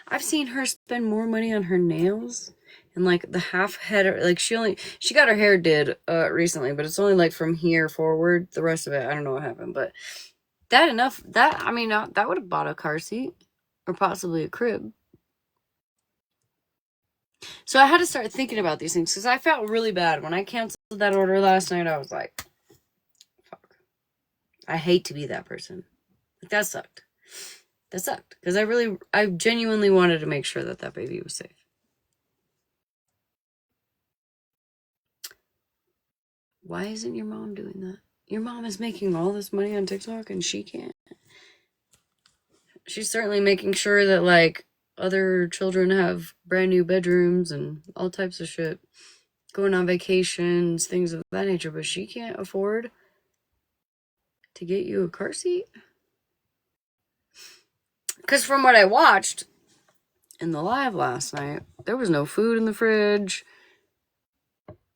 I've seen her spend more money on her nails and like the half head, like she got her hair did recently, but it's only like from here forward. The rest of it, I don't know what happened, but that would have bought a car seat or possibly a crib. So I had to start thinking about these things because I felt really bad when I canceled that order last night. I was like, fuck. I hate to be that person. Like, that sucked. That sucked because I genuinely wanted to make sure that that baby was safe. Why isn't your mom doing that? Your mom is making all this money on TikTok and she can't. She's certainly making sure that like other children have brand new bedrooms and all types of shit. Going on vacations, things of that nature, but she can't afford to get you a car seat? Because from what I watched in the live last night, there was no food in the fridge.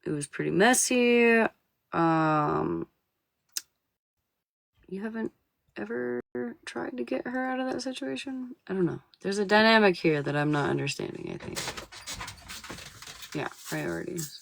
It was pretty messy. You haven't ever tried to get her out of that situation? I don't know. There's a dynamic here that I'm not understanding, I think. Yeah, priorities.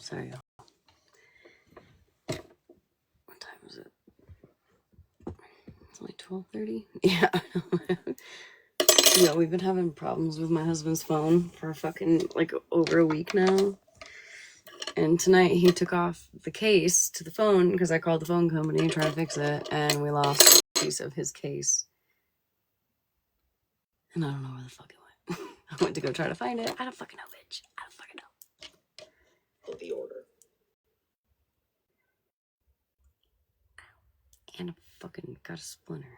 Sorry, y'all. What time is it? It's only 12:30. Yeah. Yeah, we've been having problems with my husband's phone for fucking like over a week now. And tonight he took off the case to the phone because I called the phone company and tried to fix it, and we lost a piece of his case. And I don't know where the fuck it went. I went to go try to find it. I don't fucking know, bitch. I don't fucking know. The order. And I fucking got a splinter.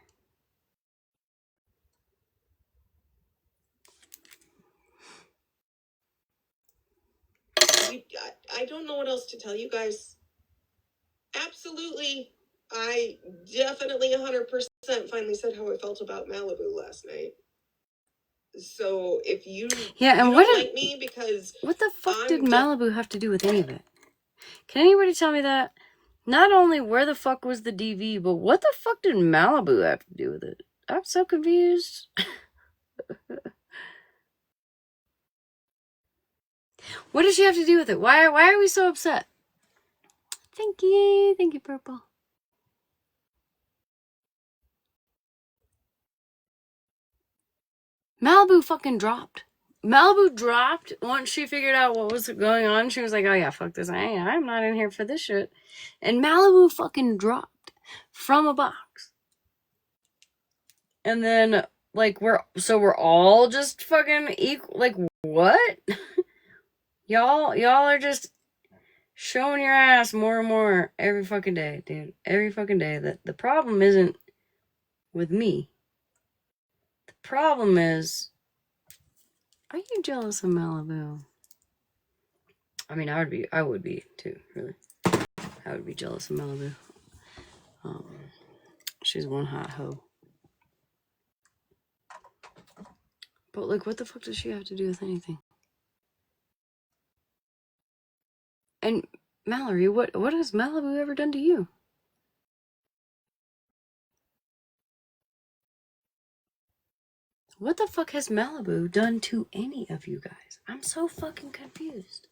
I don't know what else to tell you guys. Absolutely. I definitely 100% finally said how I felt about Malibu last night. So if you and don't like me because what the fuck did Malibu have to do with any of it? Can anybody tell me that? Not only where the fuck was the DV, but what the fuck did Malibu have to do with it? I'm so confused. What does she have to do with it? Why are we so upset? Thank you, Purple. Malibu fucking dropped. Malibu dropped once she figured out what was going on. She was like, oh yeah, fuck this. I'm not in here for this shit. And Malibu fucking dropped from a box. And then, like, we're all just fucking equal. Like, what? Y'all are just showing your ass more and more every fucking day, dude. Every fucking day. The problem isn't with me. The problem is, are you jealous of Malibu? I mean, I would be too, really. I would be jealous of Malibu. She's one hot hoe. But like, what the fuck does she have to do with anything? And Mallory, what has Malibu ever done to you? What the fuck has Malibu done to any of you guys? I'm so fucking confused.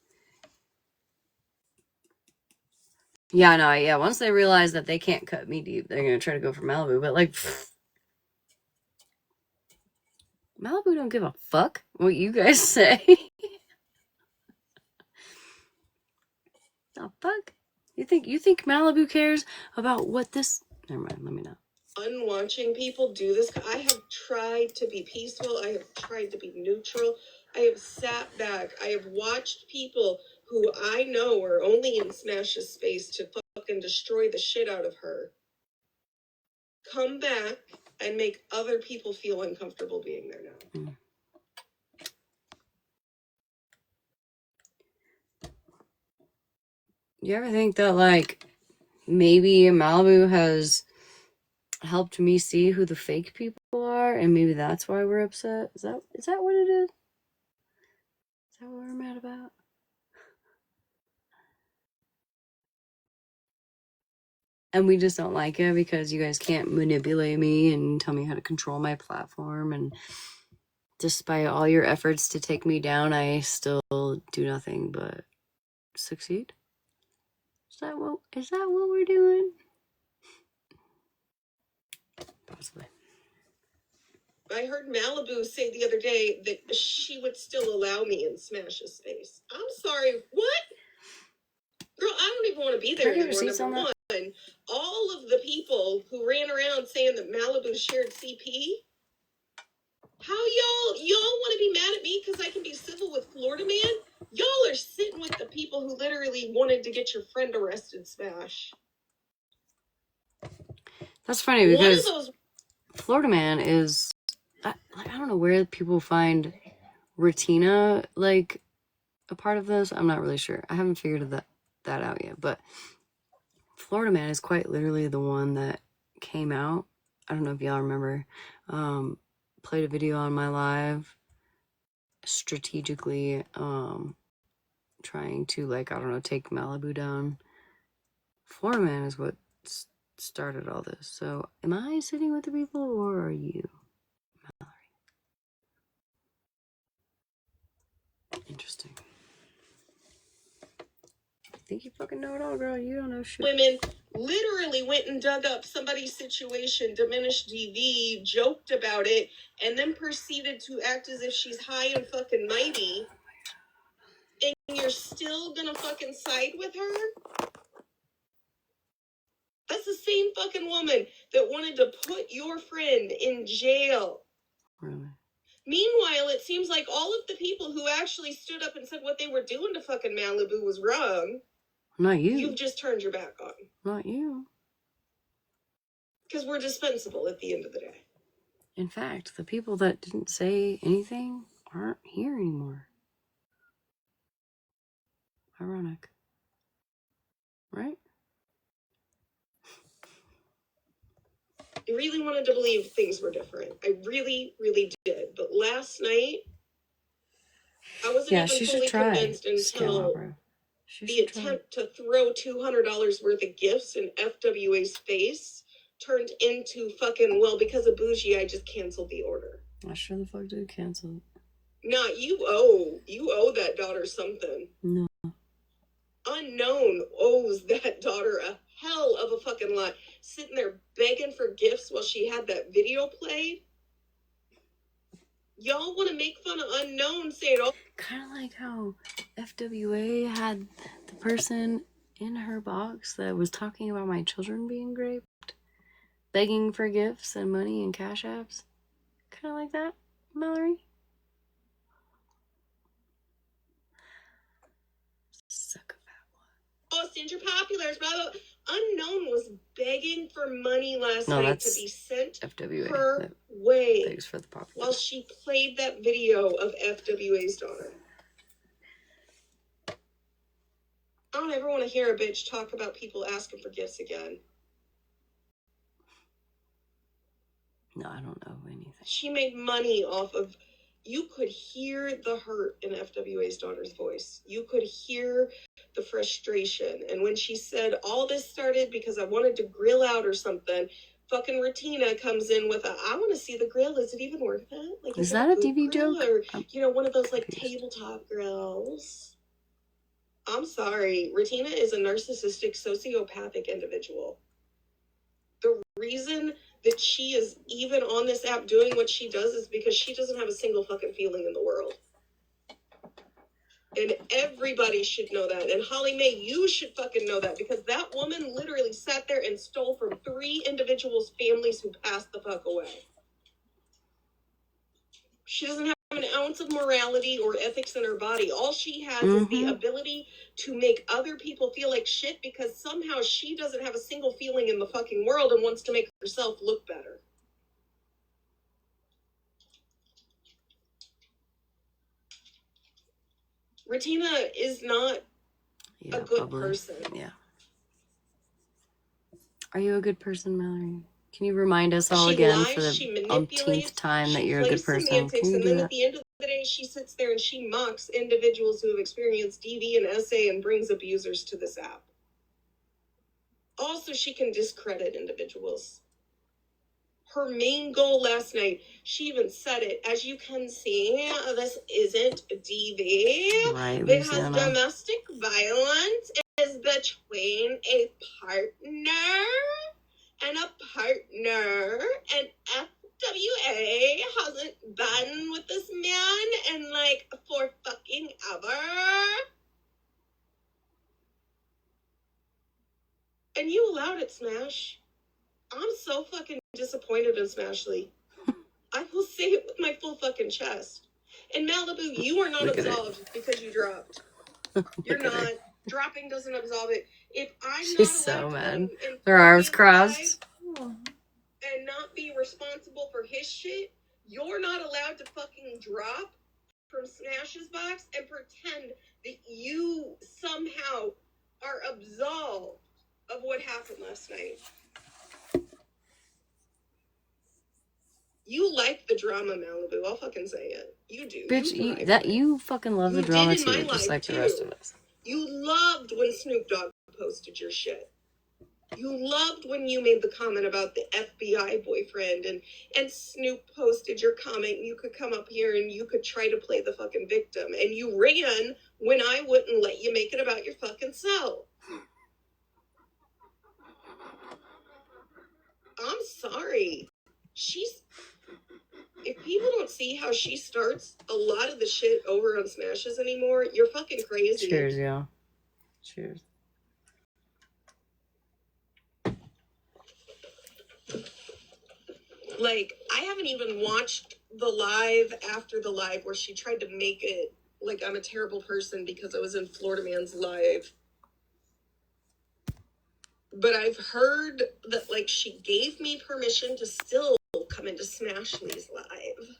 Yeah, no, yeah. Once they realize that they can't cut me deep, they're gonna try to go for Malibu. But like, Malibu don't give a fuck what you guys say. The fuck? You think Malibu cares about what this? Never mind. Let me not. Unwatching people do this. I have tried to be peaceful. I have tried to be neutral. I have sat back. I have watched people who I know are only in Smash's space to fucking destroy the shit out of her come back and make other people feel uncomfortable being there now. You ever think that, like, maybe Malibu has helped me see who the fake people are, and maybe that's why we're upset? Is that what it is? Is that what we're mad about? And we just don't like it because you guys can't manipulate me and tell me how to control my platform. And despite all your efforts to take me down, I still do nothing but succeed. Is that what we're doing? Possibly. I heard Malibu say the other day that she would still allow me in Smash's space. I'm sorry, what? Girl, I don't even want to be there anymore. Number one, all of the people who ran around saying that Malibu shared CP, how y'all want to be mad at me because I can be civil with Florida Man? Y'all are sitting with the people who literally wanted to get your friend arrested, Smash. That's funny because Florida Man is, I don't know where people find Retina, like, a part of this. I'm not really sure. I haven't figured that out yet. But Florida Man is quite literally the one that came out. I don't know if y'all remember. Played a video on my live strategically trying to, like, I don't know, take Malibu down. Florida Man is what started all this. So am I sitting with the people, or are you, Mallory? Interesting. think you fucking know it all, girl. You don't know shit. Women literally went and dug up somebody's situation, diminished DV, joked about it, and then proceeded to act as if she's high and fucking mighty. And you're still gonna fucking side with her? That's the same fucking woman that wanted to put your friend in jail. Really? Meanwhile, it seems like all of the people who actually stood up and said what they were doing to fucking Malibu was wrong. Not you. You've just turned your back on. Not you. Because we're dispensable at the end of the day. In fact, the people that didn't say anything aren't here anymore. Ironic. Right? I really wanted to believe things were different. I really, really did. But last night, I wasn't even fully convinced until the attempt to throw $200 worth of gifts in FWA's face turned into fucking, well, because of bougie, I just canceled the order. I sure the fuck did cancel it. Nah, you owe that daughter something. No. Unknown owes that daughter a hell of a fucking lot. Sitting there begging for gifts while she had that video played. Y'all want to make fun of Unknown saying, oh. Kind of like how FWA had the person in her box that was talking about my children being raped, begging for gifts and money and cash apps. Kind of like that, Mallory. Suck a fat one. Oh, send your populars, blah, blah, blah. Unknown was begging for money last night to be sent FWA her way begs for the populars while she played that video of FWA's daughter. I don't ever want to hear a bitch talk about people asking for gifts again. No, I don't know anything. She made money off of... You could hear the hurt in FWA's daughter's voice. You could hear the frustration. And when she said, all this started because I wanted to grill out or something, fucking Retina comes in with I want to see the grill. Is it even worth it? Like, is that a DV joke? Or, one of those, like, tabletop grills. I'm sorry. Retina is a narcissistic, sociopathic individual. The reason that she is even on this app doing what she does is because she doesn't have a single fucking feeling in the world. And everybody should know that. And Holly Mae, you should fucking know that, because that woman literally sat there and stole from 3 individuals' families who passed the fuck away. She doesn't have an ounce of morality or ethics in her body. All she has is the ability to make other people feel like shit because somehow she doesn't have a single feeling in the fucking world and wants to make herself look better. Retina is not a good person. Yeah. Are you a good person, Mallory? Can you remind us all again for the umpteenth time that you're a good person? Can you do that? At the end of the day, she sits there and she mocks individuals who have experienced DV and SA and brings abusers to this app. Also, she can discredit individuals. Her main goal last night, she even said it, as you can see, this isn't DV. Right, because domestic violence is between a partner and a partner, and FWA hasn't been with this man in like for fucking ever. And you allowed it, Smash. I'm so fucking disappointed in Smashly. I will say it with my full fucking chest. And Malibu, you are not absolved because you dropped. You're not. Dropping doesn't absolve it. If I'm She's so mad. Her arms crossed. And not be responsible for his shit, you're not allowed to fucking drop from Smash's box and pretend that you somehow are absolved of what happened last night. You like the drama, Malibu. I'll fucking say it. You do. Bitch, you fucking love the drama too, just like the rest of us. You loved when Snoop Dogg posted your shit. You loved when you made the comment about the FBI boyfriend and Snoop posted your comment and you could come up here and you could try to play the fucking victim. And you ran when I wouldn't let you make it about your fucking self. I'm sorry. If people don't see how she starts a lot of the shit over on Smashes anymore, you're fucking crazy. Cheers, yeah. Cheers. Like, I haven't even watched the live after the live where she tried to make it like I'm a terrible person because I was in Florida Man's live. But I've heard that, like, she gave me permission to still come into Smashley's live.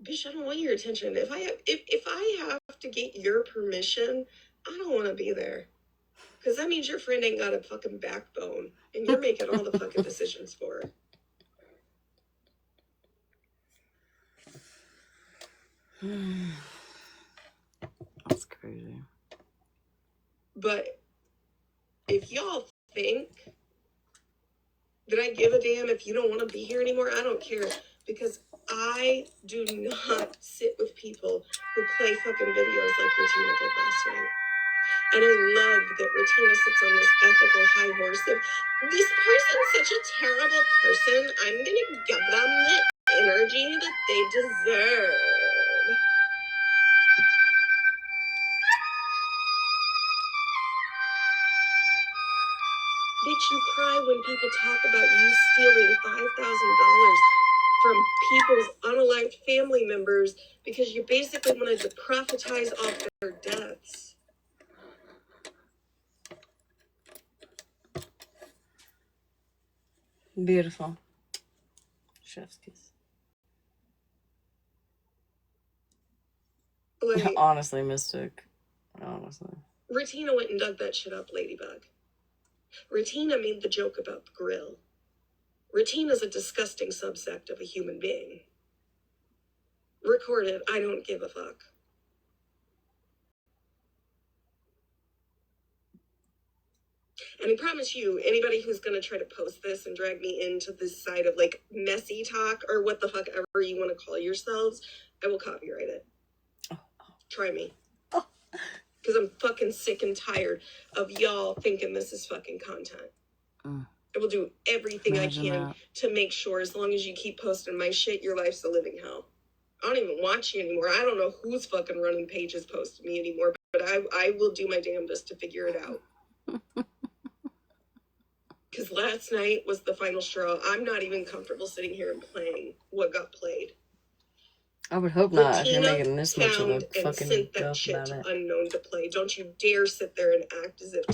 Bitch, I don't want your attention. If I have to get your permission, I don't want to be there. Because that means your friend ain't got a fucking backbone. And you're making all the fucking decisions for her. That's crazy. But if y'all think that I give a damn if you don't want to be here anymore, I don't care. Because I do not sit with people who play fucking videos like Retina did last night. And I love that Retina sits on this ethical high horse of, this person's such a terrible person, I'm gonna give them the energy that they deserve. Bitch, you cry when people talk about you stealing $5,000 from people's unalived family members because you basically wanted to profitize off their deaths. Beautiful. Chef's kiss. Like, honestly, Mystic. Honestly. Retina went and dug that shit up, Ladybug. Retina made the joke about the grill. Retina's a disgusting subsect of a human being. Recorded, I don't give a fuck. And I promise you, anybody who's gonna try to post this and drag me into this side of like messy talk or what the fuck ever you want to call yourselves, I will copyright it. Try me. Because I'm fucking sick and tired of y'all thinking this is fucking content. I will do everything I can to make sure as long as you keep posting my shit, your life's a living hell. I don't even watch you anymore. I don't know who's fucking running pages posting me anymore, but I will do my damnedest to figure it out. Because last night was the final straw. I'm not even comfortable sitting here and playing what got played. I would hope not if you're Retina making this much of a found and fucking sent that guff shit about to it. Unknown to play. Don't you dare sit there and act as if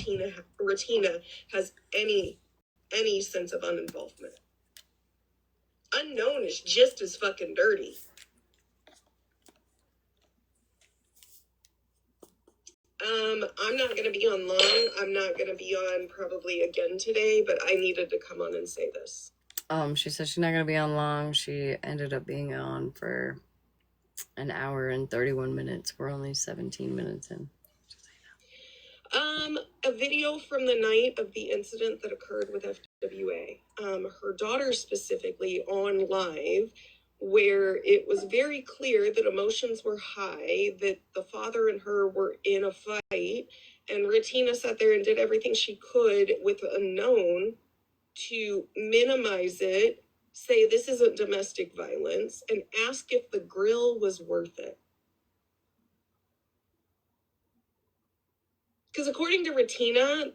Retina has any sense of uninvolvement. Unknown is just as fucking dirty. I'm not going to be on long. I'm not going to be on probably again today, but I needed to come on and say this. She said she's not going to be on long. She ended up being on for an hour and 31 minutes. We're only 17 minutes in. A video from the night of the incident that occurred with FWA. Her daughter specifically on live, where it was very clear that emotions were high, that the father and her were in a fight, and Retina sat there and did everything she could with Unknown to minimize it, say this isn't domestic violence, and ask if the grill was worth it. Because according to Retina,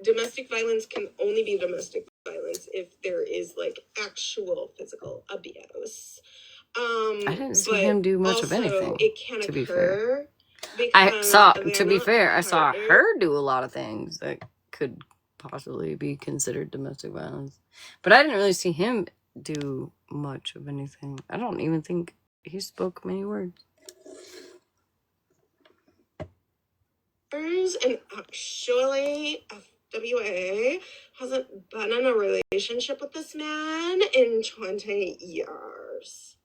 domestic violence can only be domestic violence if there is like actual physical abuse. I didn't see him do much of anything. It can to be occur. fair, I saw her do a lot of things that could possibly be considered domestic violence, but I didn't really see him do much of anything. I don't even think he spoke many words. And actually, FWA hasn't been in a relationship with this man in 20 years.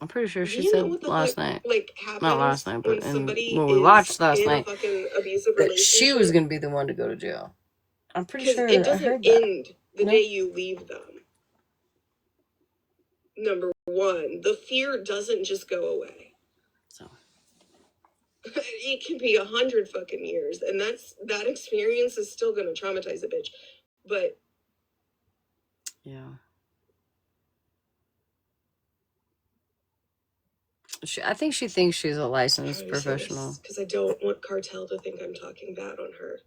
I'm pretty sure Do she you know said what the last fuck, night. like, happens Not last night, but when somebody when we is watched last in a night, fucking abusive that she was relationship? gonna be the one to go to jail. I'm pretty Because sure it I doesn't heard that. end the No? day you leave them. Number one, the fear doesn't just go away. So It can be 100 fucking years, and that experience is still gonna traumatize a bitch. But yeah. I think she thinks she's a licensed professional. Because I don't want Cartel to think I'm talking bad on her.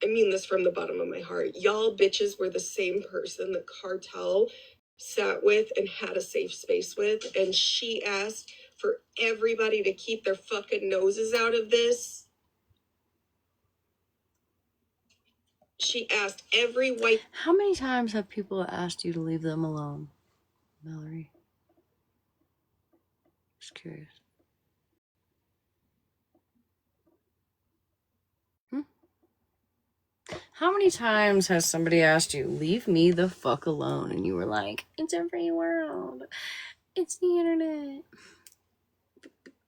I mean this from the bottom of my heart. Y'all bitches were the same person that Cartel sat with and had a safe space with, and she asked for everybody to keep their fucking noses out of this. She asked every white... How many times have people asked you to leave them alone, Mallory? Just curious. How many times has somebody asked you, leave me the fuck alone? And you were like, it's a free world. It's the internet.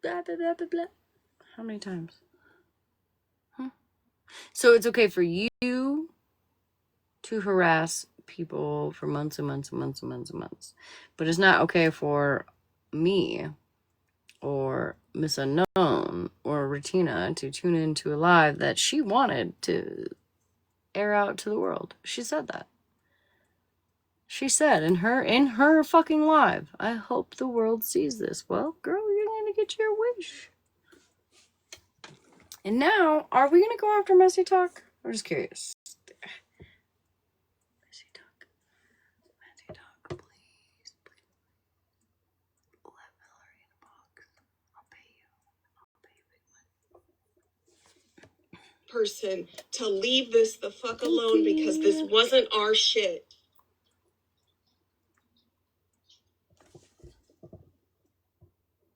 Blah, blah, blah, blah, blah. How many times? Huh? So it's okay for you to harass people for months and months and months and months and months. But it's not okay for me or Miss Unknown or Retina to tune into a live that she wanted to air out to the world. She said that. She said in her fucking live, I hope the world sees this. Well, girl, you're gonna get your wish. And now, are we gonna go after Messy Talk? I'm just curious. Messy Talk. Messy Talk, please. Let Mallory in a box. I'll pay you. I'll pay you big money. Person to leave this the fuck alone because this wasn't our shit.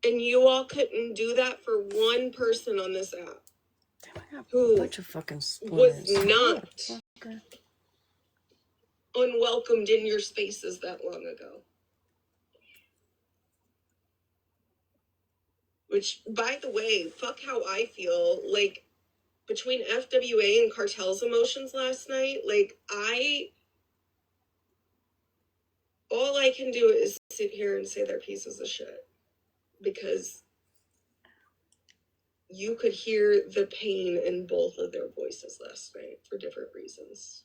And you all couldn't do that for one person on this app who a bunch of fucking was not unwelcomed in your spaces that long ago. Which, by the way, fuck how I feel. Like, between FWA and Cartel's emotions last night, like, all I can do is sit here and say they're pieces of shit. Because you could hear the pain in both of their voices last night for different reasons.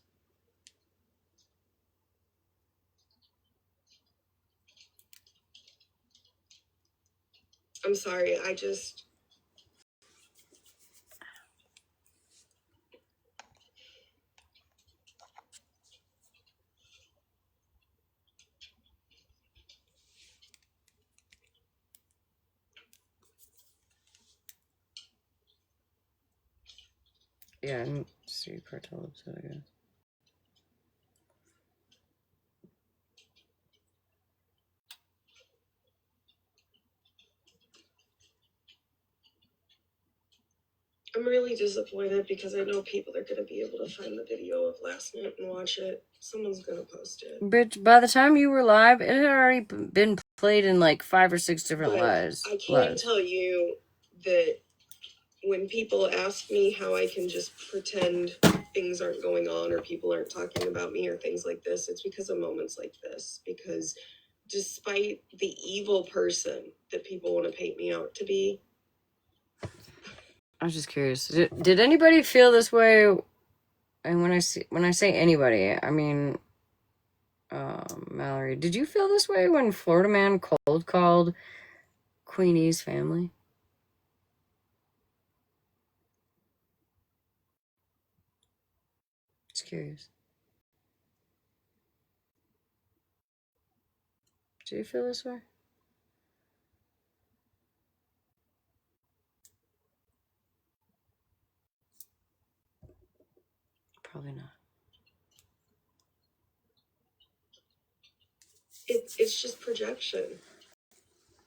I'm sorry, I just... Yeah, I didn't see Cartel upset, I guess. I'm really disappointed because I know people are going to be able to find the video of last night and watch it. Someone's going to post it. Bitch, by the time you were live, it had already been played in like 5 or 6 different lives. I can tell you that when people ask me how I can just pretend things aren't going on or people aren't talking about me or things like this, it's because of moments like this. Because despite the evil person that people want to paint me out to be, I was just curious. Did anybody feel this way? And when I say anybody, I mean Mallory. Did you feel this way when Florida Man cold called Queenie's family? Just curious. Do you feel this way? Probably not. it's just projection.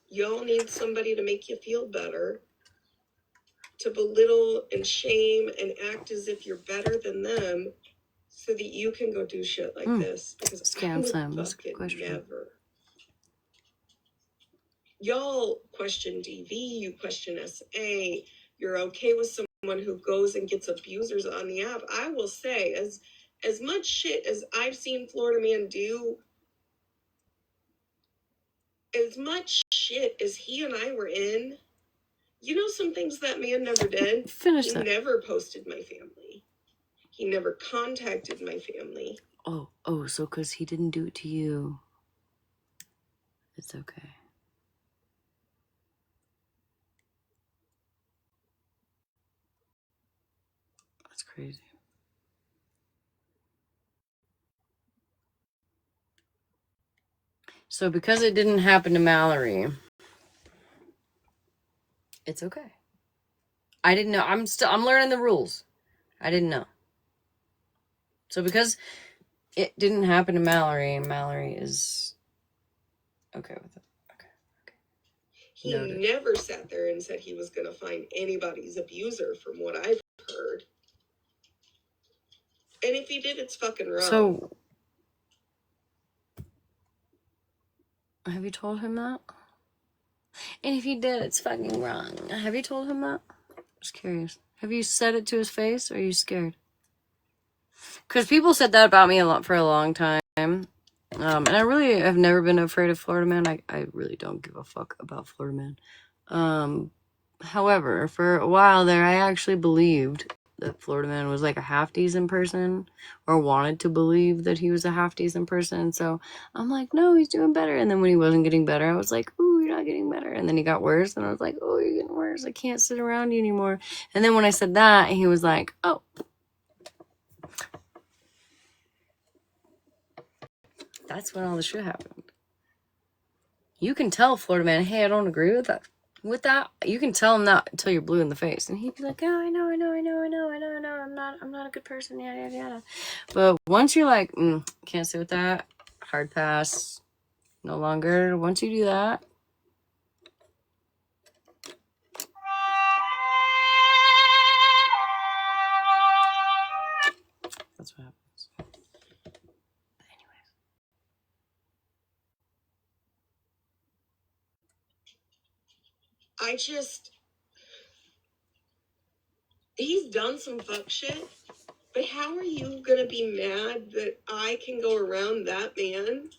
Y'all need somebody to make you feel better, to belittle and shame and act as if you're better than them so that you can go do shit like this. Because Scam Sam, that's a good question. Never. y'all question DV, you question SA, you're okay with someone who goes and gets abusers on the app. I will say, as much shit as I've seen Florida Man do, as much shit as he and I were in, you know some things that man never did? He never posted my family. He never contacted my family. Oh, so because he didn't do it to you, it's okay. That's crazy. So because it didn't happen to Mallory, it's okay. I didn't know. I'm learning the rules. I didn't know. So because it didn't happen to Mallory is okay with it. Okay. He never sat there and said he was going to find anybody's abuser from what I've heard. And if he did, it's fucking wrong. So, have you told him that? And if he did, it's fucking wrong. Have you told him that? Just curious. Have you said it to his face, or are you scared? Because people said that about me for a long time. And I really have never been afraid of Florida Man. I really don't give a fuck about Florida Man. However, for a while there, I actually believed that Florida Man was like a half-decent person, or wanted to believe that he was a half-decent person. So I'm like, no, he's doing better. And then when he wasn't getting better, I was like, ooh, you're not getting better. And then he got worse, and I was like, oh, you're getting worse. I can't sit around you anymore. And then when I said that, he was like, oh. That's when all the shit happened. You can tell Florida Man, hey, I don't agree with that. You can tell him that until you're blue in the face, and he'd be like, "Oh, I know, I'm not a good person, yada yada yada." But once you're like, can't sit with that, hard pass, no longer. Once you do that, that's what happens. But anyways, he's done some fuck shit. But how are you gonna be mad that I can go around that man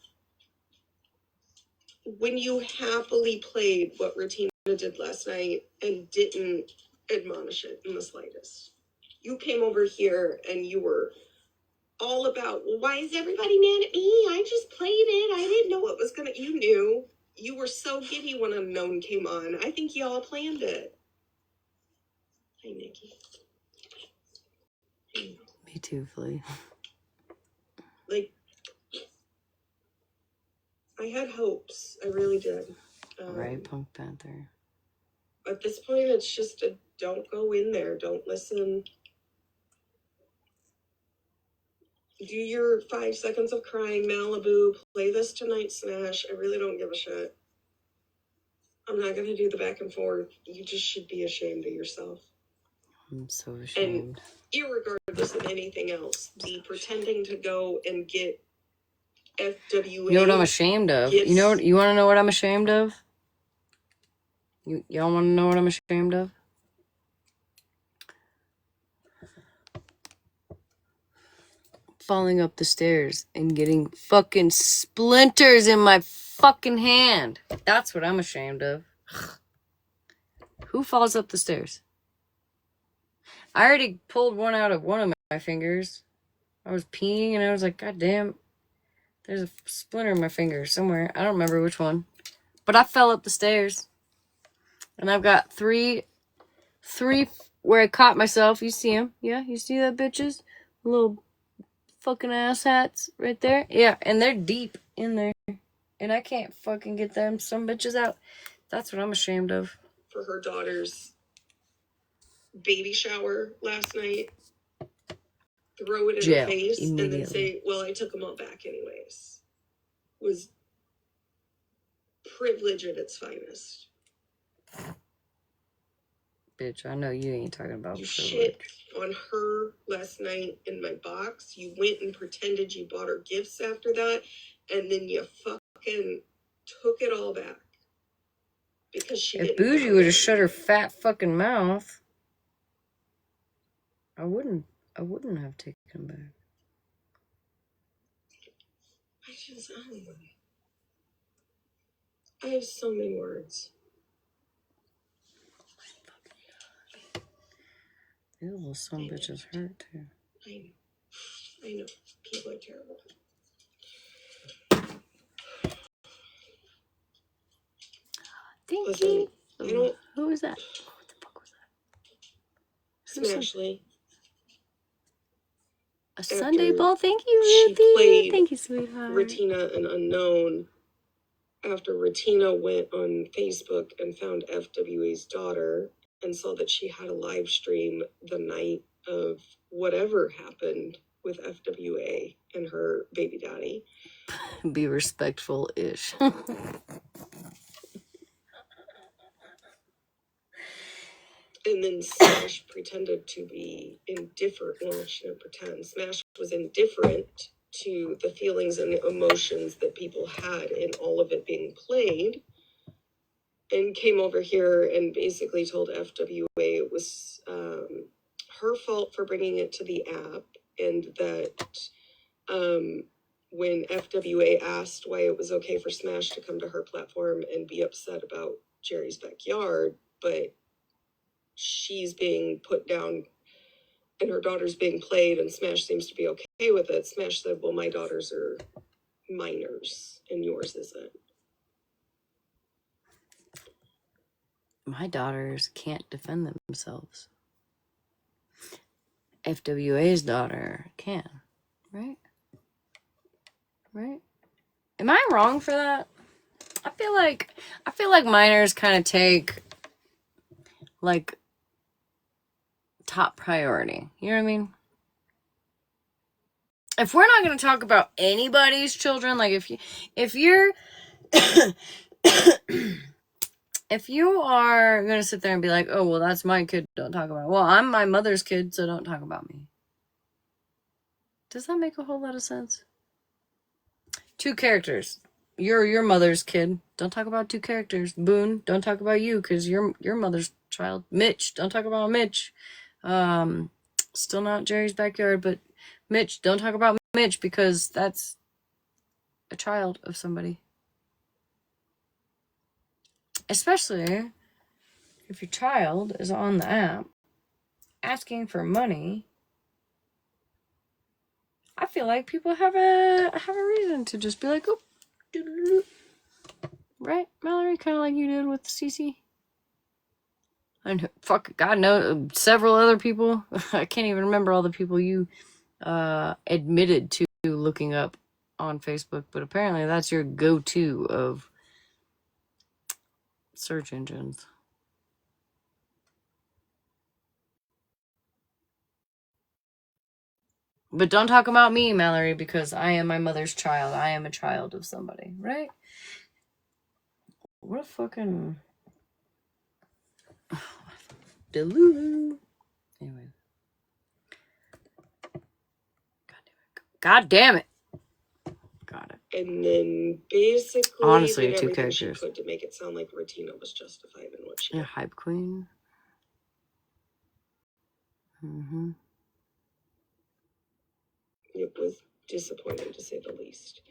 when you happily played what Retina did last night and didn't admonish it in the slightest? You came over here and you were all about, well, why is everybody mad at me? I just played it. I didn't know it was gonna. You knew. You were so giddy when Unknown came on. I think y'all planned it. Hey, Nikki. Hey. Me too, Flea. Like, I had hopes. I really did. Right, Punk Panther. At this point, it's just don't go in there. Don't listen. Do your 5 seconds of crying, Malibu. Play this tonight, Smash. I really don't give a shit. I'm not going to do the back and forth. You just should be ashamed of yourself. I'm so ashamed. And irregardless of anything else, the pretending to go and get FWA. You know what I'm ashamed of? You want to know what I'm ashamed of? Y'all want to know what I'm ashamed of? Falling up the stairs and getting fucking splinters in my fucking hand. That's what I'm ashamed of. Who falls up the stairs? I already pulled one out of one of my fingers. I was peeing and I was like, God damn, there's a splinter in my finger somewhere. I don't remember which one. But I fell up the stairs. And I've got three where I caught myself. You see them? Yeah, you see that, bitches? Little fucking ass hats right there. Yeah, and they're deep in there. And I can't fucking get them some bitches out. That's what I'm ashamed of. For her daughter's baby shower last night. Throw it in her face and then say, well, I took them all back anyways. Was privilege at its finest. Bitch, I know you ain't talking about you privilege. Shit on her last night in my box. You went and pretended you bought her gifts after that, and then you fucking took it all back. because she If didn't Bougie have would have it. shut her fat fucking mouth, I wouldn't have taken him back. I don't know. I have so many words. These little son bitches hurt too. I know. People are terrible. Thank you. Who was that? What the fuck was that? Smashley. A Sunday ball? Thank you, Ruthie. Thank you, sweetheart. Ratina an Unknown after Ratina went on Facebook and found FWA's daughter and saw that she had a live stream the night of whatever happened with FWA and her baby daddy. Be respectful-ish. And then Smash pretended to be indifferent. Well, she didn't pretend. Smash was indifferent to the feelings and the emotions that people had in all of it being played, and came over here and basically told FWA it was her fault for bringing it to the app, and that when FWA asked why it was okay for Smash to come to her platform and be upset about Jerry's backyard, but she's being put down and her daughter's being played and Smash seems to be okay with it. Smash said, well, my daughters are minors and yours isn't. My daughters can't defend themselves. FWA's daughter can, right? Right? Am I wrong for that? I feel like minors kind of take like top priority. You know what I mean? If we're not going to talk about anybody's children, like if you're if you are going to sit there and be like, oh, well, that's my kid, don't talk about it. Well, I'm my mother's kid, so don't talk about me. Does that make a whole lot of sense? Two characters. You're your mother's kid. Don't talk about two characters. Boone, don't talk about you because you're your mother's child. Mitch, don't talk about Mitch. Still not Jerry's backyard, but Mitch, don't talk about Mitch because that's a child of somebody. Especially if your child is on the app asking for money. I feel like people have a reason to just be like, oh, doo-doo-doo. Right, Mallory? Kind of like you did with Cece. And fuck, God knows, several other people. I can't even remember all the people you admitted to looking up on Facebook, but apparently that's your go-to of search engines. But don't talk about me, Mallory, because I am my mother's child. I am a child of somebody, right? What a fucking delulu. Anyway. God damn it. Got it. And then basically, honestly, did two everything characters. she could to make it sound like Ratina was justified in what she Yeah, did. hype queen. Mm-hmm. It was disappointing to say the least.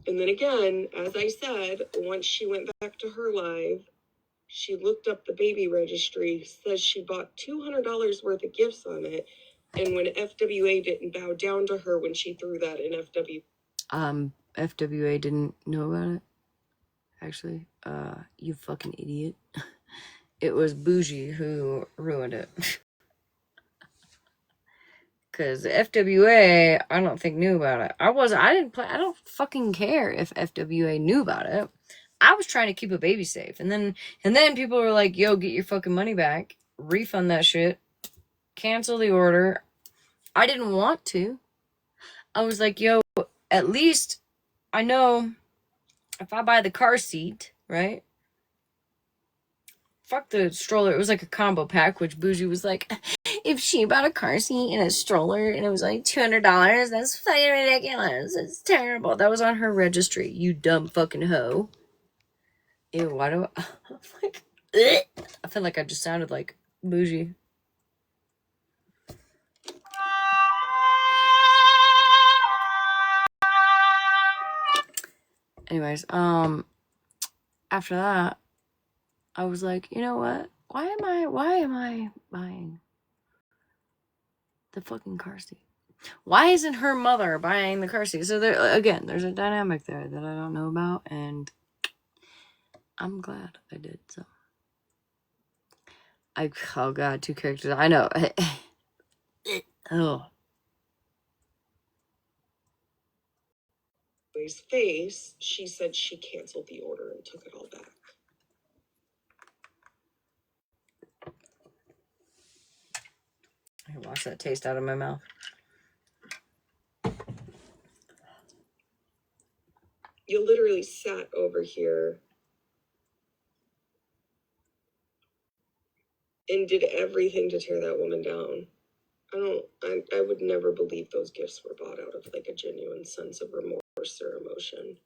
And then again, as I said, once she went back to her live, she looked up the baby registry, says she bought $200 worth of gifts on it. And when FWA didn't bow down to her when she threw that in FWA didn't know about it. Actually, you fucking idiot. It was Bougie who ruined it. Cause FWA, I don't think knew about it. I don't fucking care if FWA knew about it. I was trying to keep a baby safe. And then people were like, yo, get your fucking money back. Refund that shit. Cancel the order. I didn't want to. I was like, yo, at least I know if I buy the car seat, right? Fuck the stroller. It was like a combo pack, which Bougie was like, if she bought a car seat and a stroller and it was like $200, that's fucking ridiculous. It's terrible. That was on her registry, you dumb fucking hoe. Ew, why do I... I'm like... I feel like I just sounded like bougie. Anyways, after that, I was like, you know what? Why am I buying the fucking car seat? Why isn't her mother buying the car seat? So there, again, there's a dynamic there that I don't know about, and I'm glad I did. So, oh god, 2 characters. I know. Oh. His face, she said she canceled the order and took it all back. I can wash that taste out of my mouth. You literally sat over here and did everything to tear that woman down. I would never believe those gifts were bought out of like a genuine sense of remorse or emotion.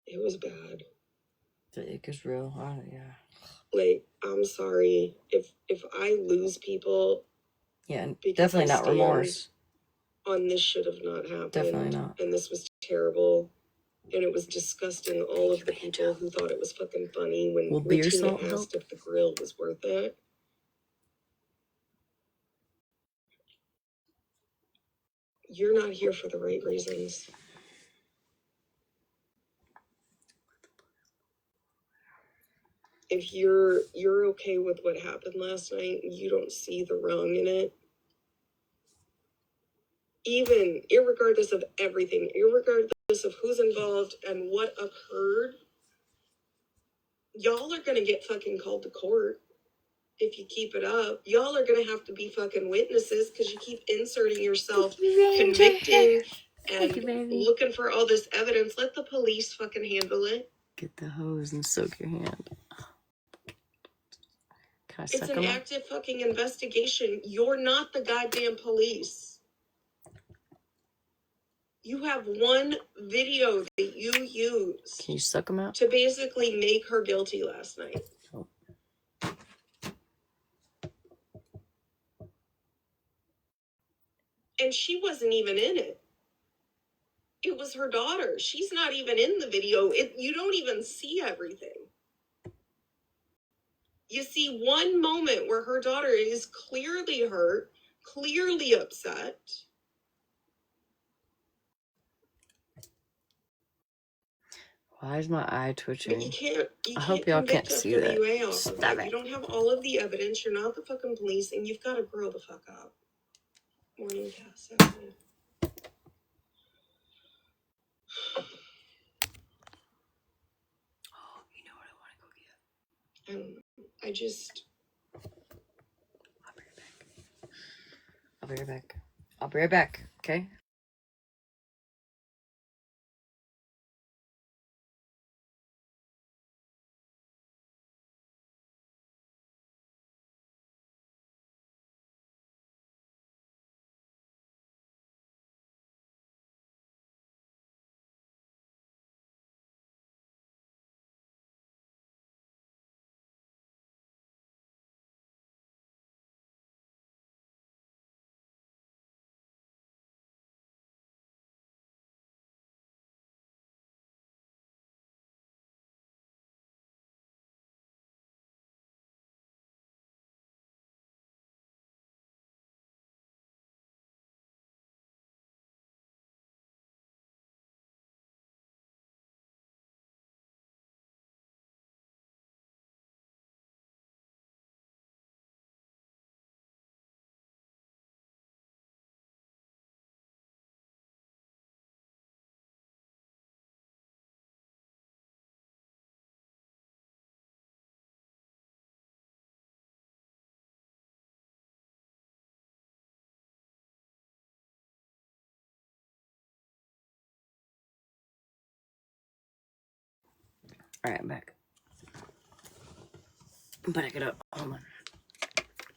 It was bad. The ick is real. Oh, yeah. Like, I'm sorry if I lose people. Yeah, definitely not remorse. On this should have not happened. Definitely not. And this was terrible. And it was disgusting. All of the people who thought it was fucking funny when Regina asked if the grill was worth it. You're not here for the right reasons. If you're okay with what happened last night, you don't see the wrong in it. Even irregardless of everything, irregardless of who's involved and what occurred, y'all are gonna get fucking called to court if you keep it up. Y'all are gonna have to be fucking witnesses because you keep inserting yourself, convicting, and looking for all this evidence. Let the police fucking handle it. Get the hose and soak your hand. Can I suck It's an active fucking investigation. You're not the goddamn police. You have one video that you used. Can you suck them out? To basically make her guilty last night. Oh. And she wasn't even in it. It was her daughter. She's not even in the video. You don't even see everything. You see one moment where her daughter is clearly hurt, clearly upset. Why is my eye twitching? But you can't I hope y'all can't see that. Stop it. You don't have all of the evidence. You're not the fucking police, and you've got to grow the fuck up. Morning, Cass. Afternoon. Oh, you know what I want to go get? I don't know. I just... I'll be right back. I'll be right back. I'll be right back, okay? Alright, I'm back. But I gotta, hold on.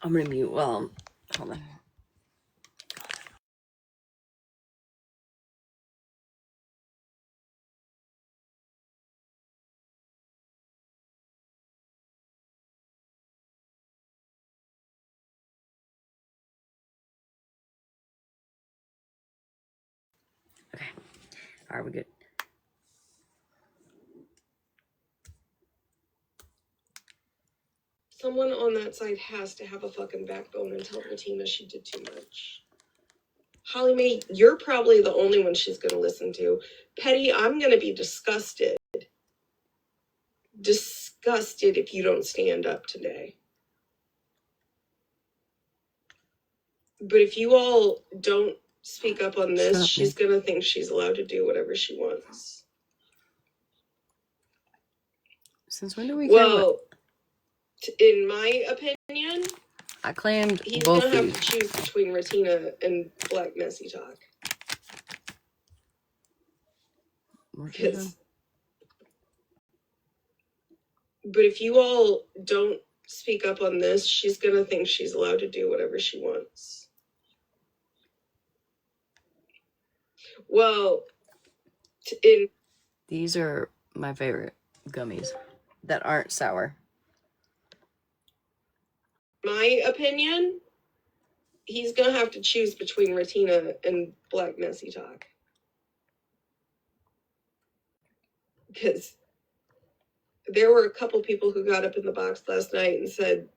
I'm gonna mute, hold on. Okay. All right, we're good. Someone on that side has to have a fucking backbone and tell Ratina she did too much. Holly Mae, you're probably the only one she's going to listen to. Petty, I'm going to be disgusted. Disgusted if you don't stand up today. But if you all don't speak up on this, she's going to think she's allowed to do whatever she wants. Since when do we Well, in my opinion, I claimed he's both going to have these. to choose between Ratina and Black Messy Talk. But if you all don't speak up on this, she's going to think she's allowed to do whatever she wants. Well, These are my favorite gummies that aren't sour. My opinion, he's going to have to choose between Ratina and Black Messy Talk. Because there were a couple people who got up in the box last night and said,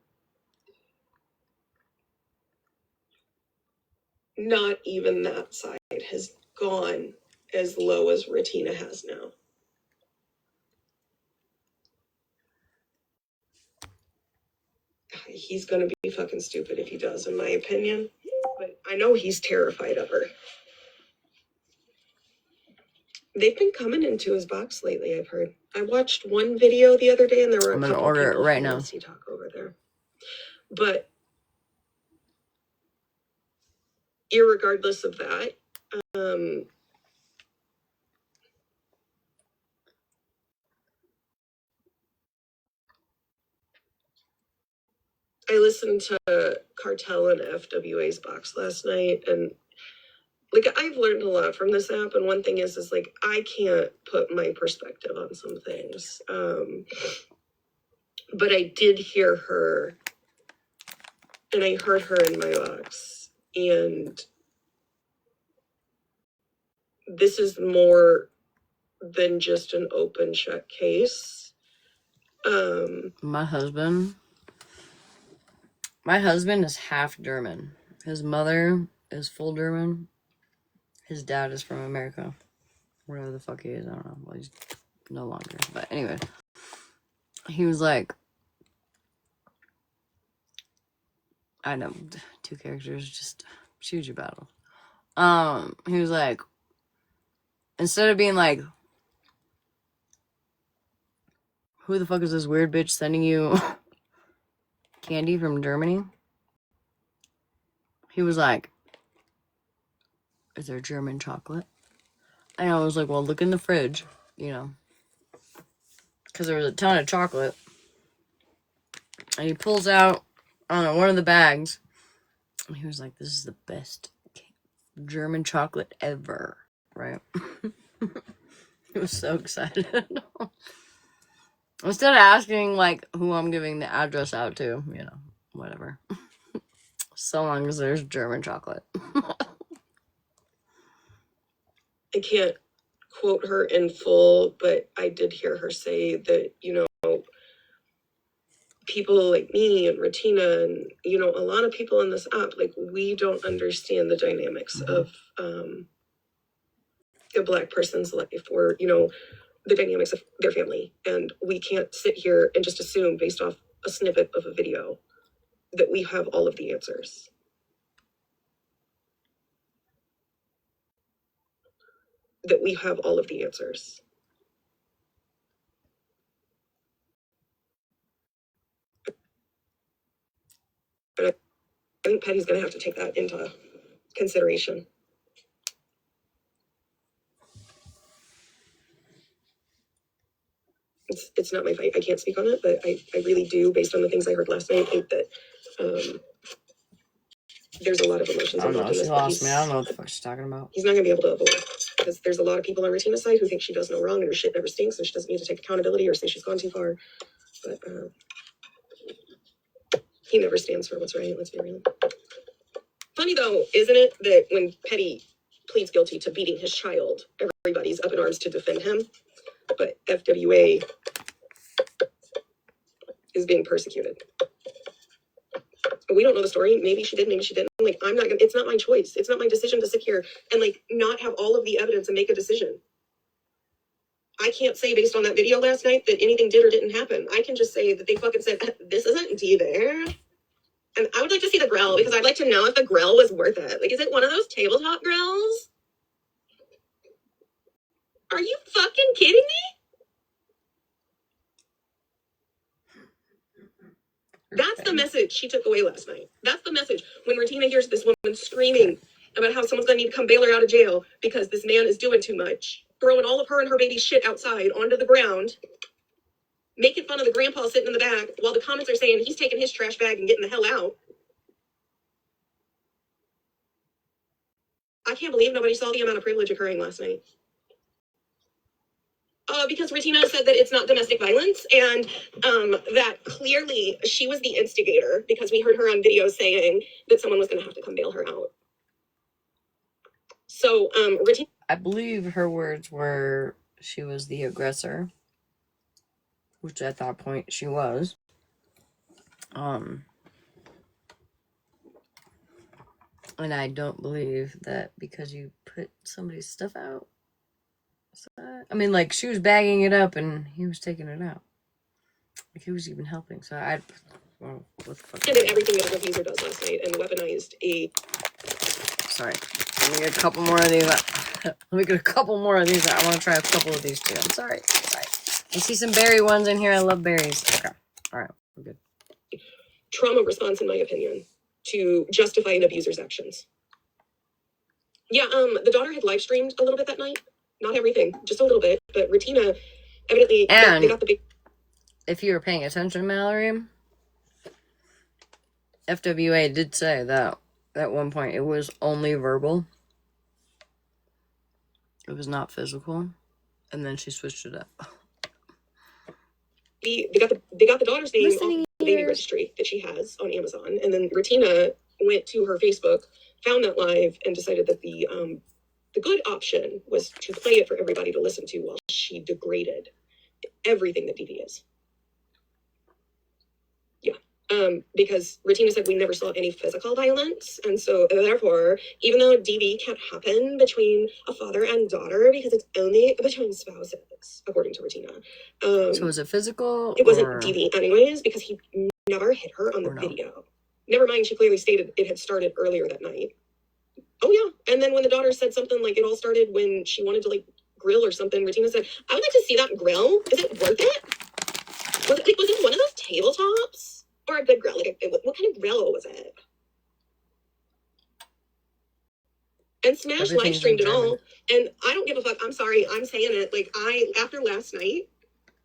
not even that side has gone as low as Ratina has now. He's going to be fucking stupid if he does, in my opinion. But I know he's terrified of her. They've been coming into his box lately, I've heard. I watched one video the other day and there were a couple people order it right now. Messy Talk over there. But irregardless of that, I listened to Cartel and FWA's box last night, and like I've learned a lot from this app. And one thing is like I can't put my perspective on some things, but I did hear her, and I heard her in my box, and this is more than just an open check case. My husband is half German. His mother is full German. His dad is from America. Whatever the fuck he is, I don't know. Well, he's no longer. But anyway, he was like, I know, 2 characters, just choose your battle. He was like, instead of being like, who the fuck is this weird bitch sending you candy from Germany? He was like, is there German chocolate? And I was like, well, look in the fridge, you know, because there was a ton of chocolate. And he pulls out, I don't know, one of the bags. And he was like, this is the best German chocolate ever, right? He was so excited. Instead of asking, like, who I'm giving the address out to, you know, whatever. So long as there's German chocolate. I can't quote her in full, but I did hear her say that, you know, people like me and Ratina and, you know, a lot of people in this app, like, we don't understand the dynamics of a Black person's life or, you know, the dynamics of their family. And we can't sit here and just assume based off a snippet of a video that we have all of the answers. That we have all of the answers. And I think Patty's going to have to take that into consideration. It's not my fight. I can't speak on it, but I really do, based on the things I heard last night, think that there's a lot of emotions involved in this. She lost me. I don't know what the fuck she's talking about. He's not going to be able to avoid because there's a lot of people on Ratina's side who think she does no wrong and her shit never stinks and she doesn't need to take accountability or say she's gone too far. But he never stands for what's right. Let's be real. Funny though, isn't it, that when Petty pleads guilty to beating his child. Everybody's up in arms to defend him, but FWA is being persecuted. We don't know the story. Maybe she did, maybe she didn't. Like, I'm not gonna, it's not my choice. It's not my decision to sit here and like not have all of the evidence and make a decision. I can't say based on that video last night that anything did or didn't happen. I can just say that they fucking said, this isn't D there. And I would like to see the grill because I'd like to know if the grill was worth it. Like, is it one of those tabletop grills? Are you fucking kidding me? That's the message she took away last night. That's the message. When Retina hears this woman screaming about how someone's gonna need to come bail her out of jail because this man is doing too much, throwing all of her and her baby's shit outside onto the ground, making fun of the grandpa sitting in the back while the comments are saying he's taking his trash bag and getting the hell out. I can't believe nobody saw the amount of privilege occurring last night. Because Retina said that it's not domestic violence and that clearly she was the instigator because we heard her on video saying that someone was going to have to come bail her out. So, Retina... I believe her words were she was the aggressor, which at that point she was. And I don't believe that because you put somebody's stuff out. I mean, like, she was bagging it up and he was taking it out. Like, he was even helping. So well, what the fuck? Did everything that an abuser does last night and weaponized a... Sorry. Let me get a couple more of these. Let me get a couple more of these. I want to try a couple of these too. I'm sorry. I see some berry ones in here. I love berries. Okay. All right. We're good. Trauma response, in my opinion, to justify an abuser's actions. Yeah, the daughter had live streamed a little bit that night. Not everything, just a little bit. But Retina, evidently, and they got the big... If you were paying attention, Mallory, FWA did say that at one point it was only verbal. It was not physical. And then she switched it up. They got the daughter's name on the baby registry that she has on Amazon. And then Retina went to her Facebook, found that live, and decided that the good option was to play it for everybody to listen to while she degraded everything that DV is. Yeah. Because Retina said we never saw any physical violence. And so therefore, even though DV can't happen between a father and daughter because it's only between spouses, according to Retina. So was it physical? It wasn't DV anyways because he never hit her on the video. Never mind, she clearly stated it had started earlier that night. Oh, yeah. And then when the daughter said something like it all started when she wanted to, like, grill or something, Retina said, I would like to see that grill. Is it worth it? Was it one of those tabletops? Or a good grill? Like, what kind of grill was it? And Smash live streamed it all. And I don't give a fuck. I'm sorry. I'm saying it. Like, after last night,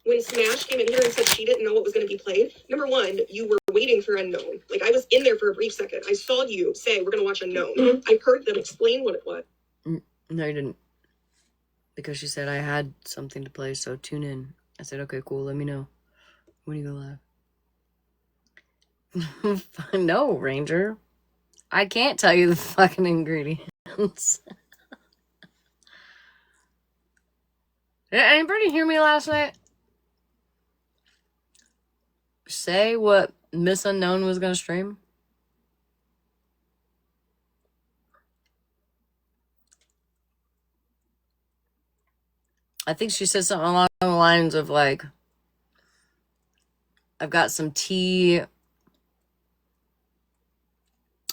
when Smash came in here and said she didn't know what was going to be played, number one, you were waiting for Unknown. Like, I was in there for a brief second. I saw you say, we're going to watch Unknown. Mm-hmm. I heard them explain what it was. No, you didn't. Because she said I had something to play, so tune in. I said, okay, cool, let me know when you go live. No, Ranger. I can't tell you the fucking ingredients. Did anybody hear me last night? Say what Miss Unknown was gonna stream? I think she said something along the lines of like, I've got some tea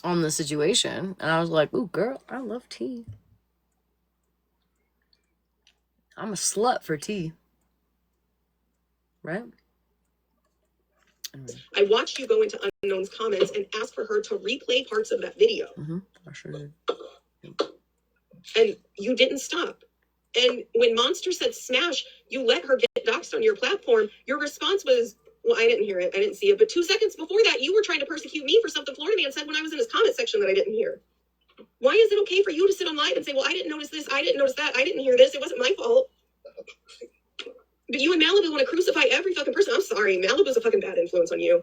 on the situation. And I was like, ooh, girl, I love tea. I'm a slut for tea. Right? I watched you go into Unknown's comments and ask for her to replay parts of that video. Mm-hmm. I sure did. And you didn't stop. And when Monster said Smash, you let her get doxxed on your platform. Your response was, well, I didn't hear it. I didn't see it. But 2 seconds before that, you were trying to persecute me for something Florida Man said when I was in his comment section that I didn't hear. Why is it okay for you to sit on live and say, well, I didn't notice this, I didn't notice that, I didn't hear this, it wasn't my fault? But you and Malibu want to crucify every fucking person. I'm sorry, Malibu's a fucking bad influence on you.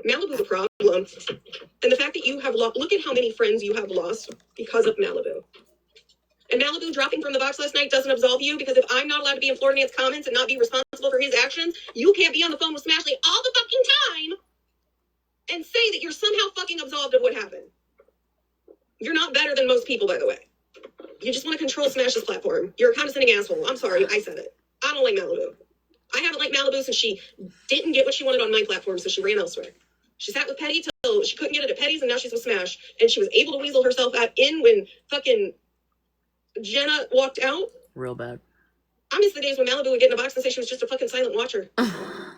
Malibu's a problem. And the fact that you have look at how many friends you have lost because of Malibu. And Malibu dropping from the box last night doesn't absolve you, because if I'm not allowed to be in Florida Man's comments and not be responsible for his actions, you can't be on the phone with Smashley all the fucking time and say that you're somehow fucking absolved of what happened. You're not better than most people, by the way. You just want to control Smash's platform. You're a condescending asshole. I'm sorry, I said it. I don't like Malibu. I haven't liked Malibu since she didn't get what she wanted on my platform, so she ran elsewhere. She sat with Petty till she couldn't get it at Petty's, and now she's with Smash. And she was able to weasel herself in when fucking Jenna walked out. Real bad. I miss the days when Malibu would get in a box and say she was just a fucking silent watcher. And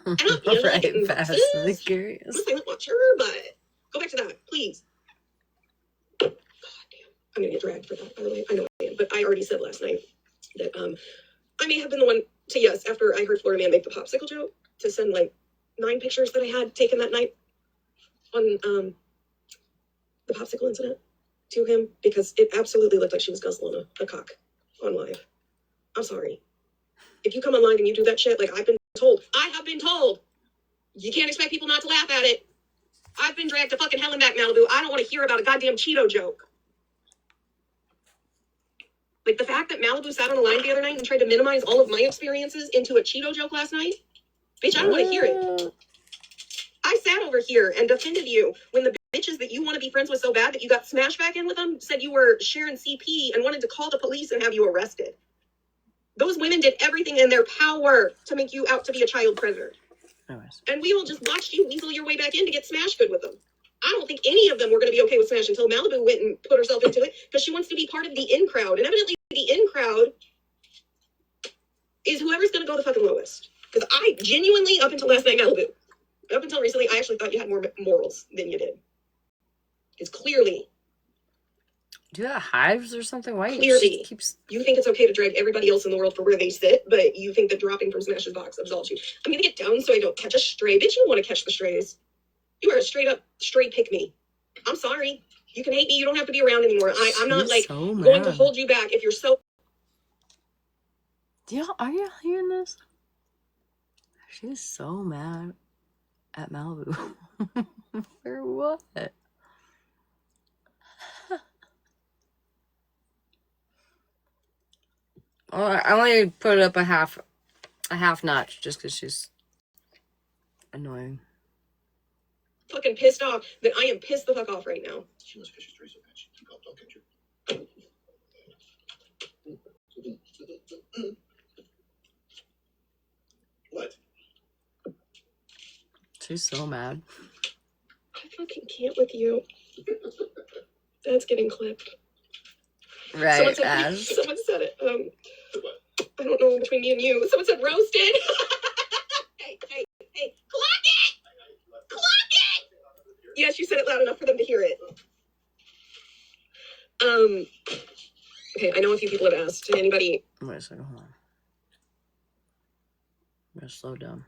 I'm Right, fast and curious. I'm a silent watcher, but go back to that, please. God damn. I'm gonna get dragged for that, by the way. I know I am, but I already said last night that I may have been the one to, yes, after I heard Florida Man make the popsicle joke, to send like 9 pictures that I had taken that night on the popsicle incident to him, because it absolutely looked like she was guzzling a cock on live. I'm sorry. If you come online and you do that shit, like I have been told, you can't expect people not to laugh at it. I've been dragged to fucking hell and back, Malibu. I don't want to hear about a goddamn Cheeto joke. Like the fact that Malibu sat on the line the other night and tried to minimize all of my experiences into a Cheeto joke last night. Bitch, I don't want to hear it. I sat over here and defended you when the bitches that you want to be friends with so bad that you got smashed back in with them said you were sharing CP and wanted to call the police and have you arrested. Those women did everything in their power to make you out to be a child predator. Anyways. And we all just watched you weasel your way back in to get Smash good with them. I don't think any of them were going to be okay with Smash until Malibu went and put herself into it, because she wants to be part of the in crowd. And evidently the in crowd is whoever's going to go the fucking lowest. Because I genuinely, up until last night, Malibu, up until recently, I actually thought you had more morals than you did. Because clearly... Do you have hives or something? Why Clearly, keeps... you think it's okay to drag everybody else in the world for where they sit, but you think that dropping from Smash's box absolves you. I'm going to get down so I don't catch a stray. Bitch, you don't want to catch the strays. You are a straight up stray pick me. I'm sorry. You can hate me. You don't have to be around anymore. I'm not like so going to hold you back if you're so... Are you hearing this? She's so mad at Malibu. For what? Well, I only put it up a half notch just because she's annoying. Fucking pissed off that I am pissed the fuck off right now. She must catch a stray so bad she keep up, don't catch you. What? She's so mad. I fucking can't with you. That's getting clipped. Right, someone said it. I don't know, between me and you. Someone said roasted. Hey, clock it! Clock it! Yes, you said it loud enough for them to hear it. Okay, I know a few people have asked. Anybody? Wait a second, hold on. I'm gonna slow down.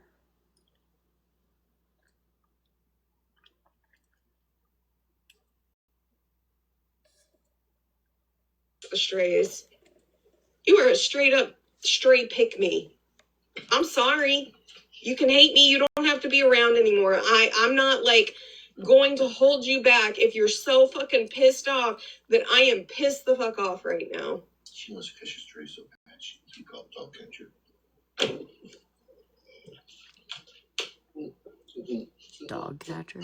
The strays. You are a straight up stray pick me. I'm sorry. You can hate me. You don't have to be around anymore. I'm not like going to hold you back if you're so fucking pissed off that I am pissed the fuck off right now. She wants to catch a stray so bad she can keep up, don't catch her. Dog catcher?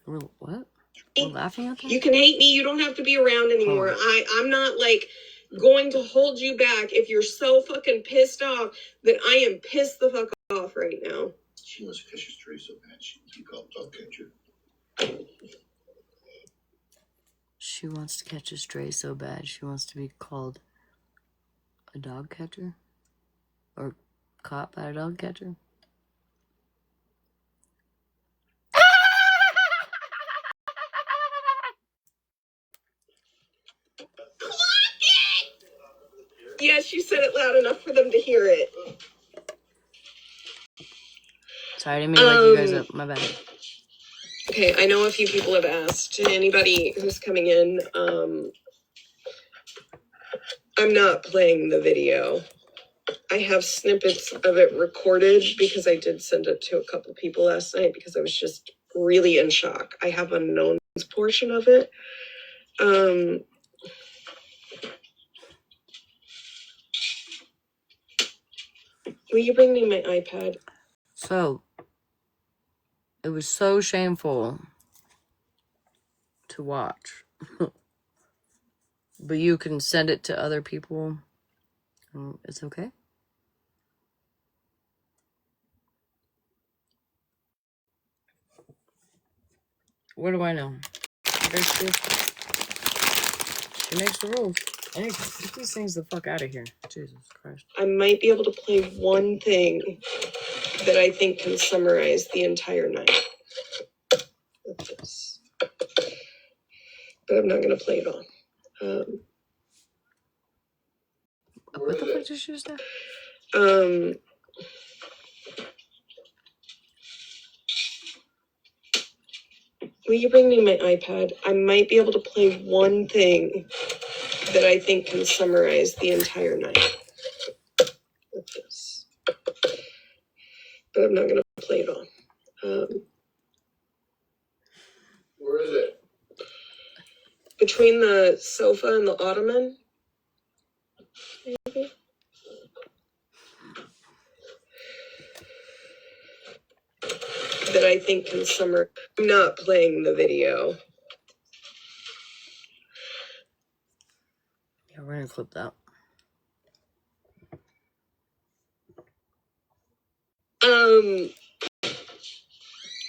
What? We're laughing at that? You can hate me. You don't have to be around anymore. I'm not like going to hold you back if you're so fucking pissed off that I am pissed the fuck off right now. She wants to catch a stray so bad she can keep up, don't catch her. She wants to catch a stray so bad. She wants to be called a dog catcher? Or caught by a dog catcher? Yes, you said it loud enough for them to hear it. Sorry, I didn't mean to wake you guys up. My bad. Okay, I know a few people have asked. Anybody who's coming in, I'm not playing the video. I have snippets of it recorded because I did send it to a couple people last night because I was just really in shock. I have a knowns portion of it. Will you bring me my iPad? So, it was so shameful to watch. But you can send it to other people. It's okay. What do I know? She makes the rules. Hey, get these things the fuck out of here. Jesus Christ. I might be able to play one thing that I think can summarize the entire night with this. But I'm not going to play it all. What the fuck did she say? Will you bring me my iPad? I might be able to play one thing that I think can summarize the entire night with this. But I'm not going to play it all. Where is it? Between the sofa and the ottoman. Maybe. That I think can summarize. I'm not playing the video. Yeah, we're gonna clip that.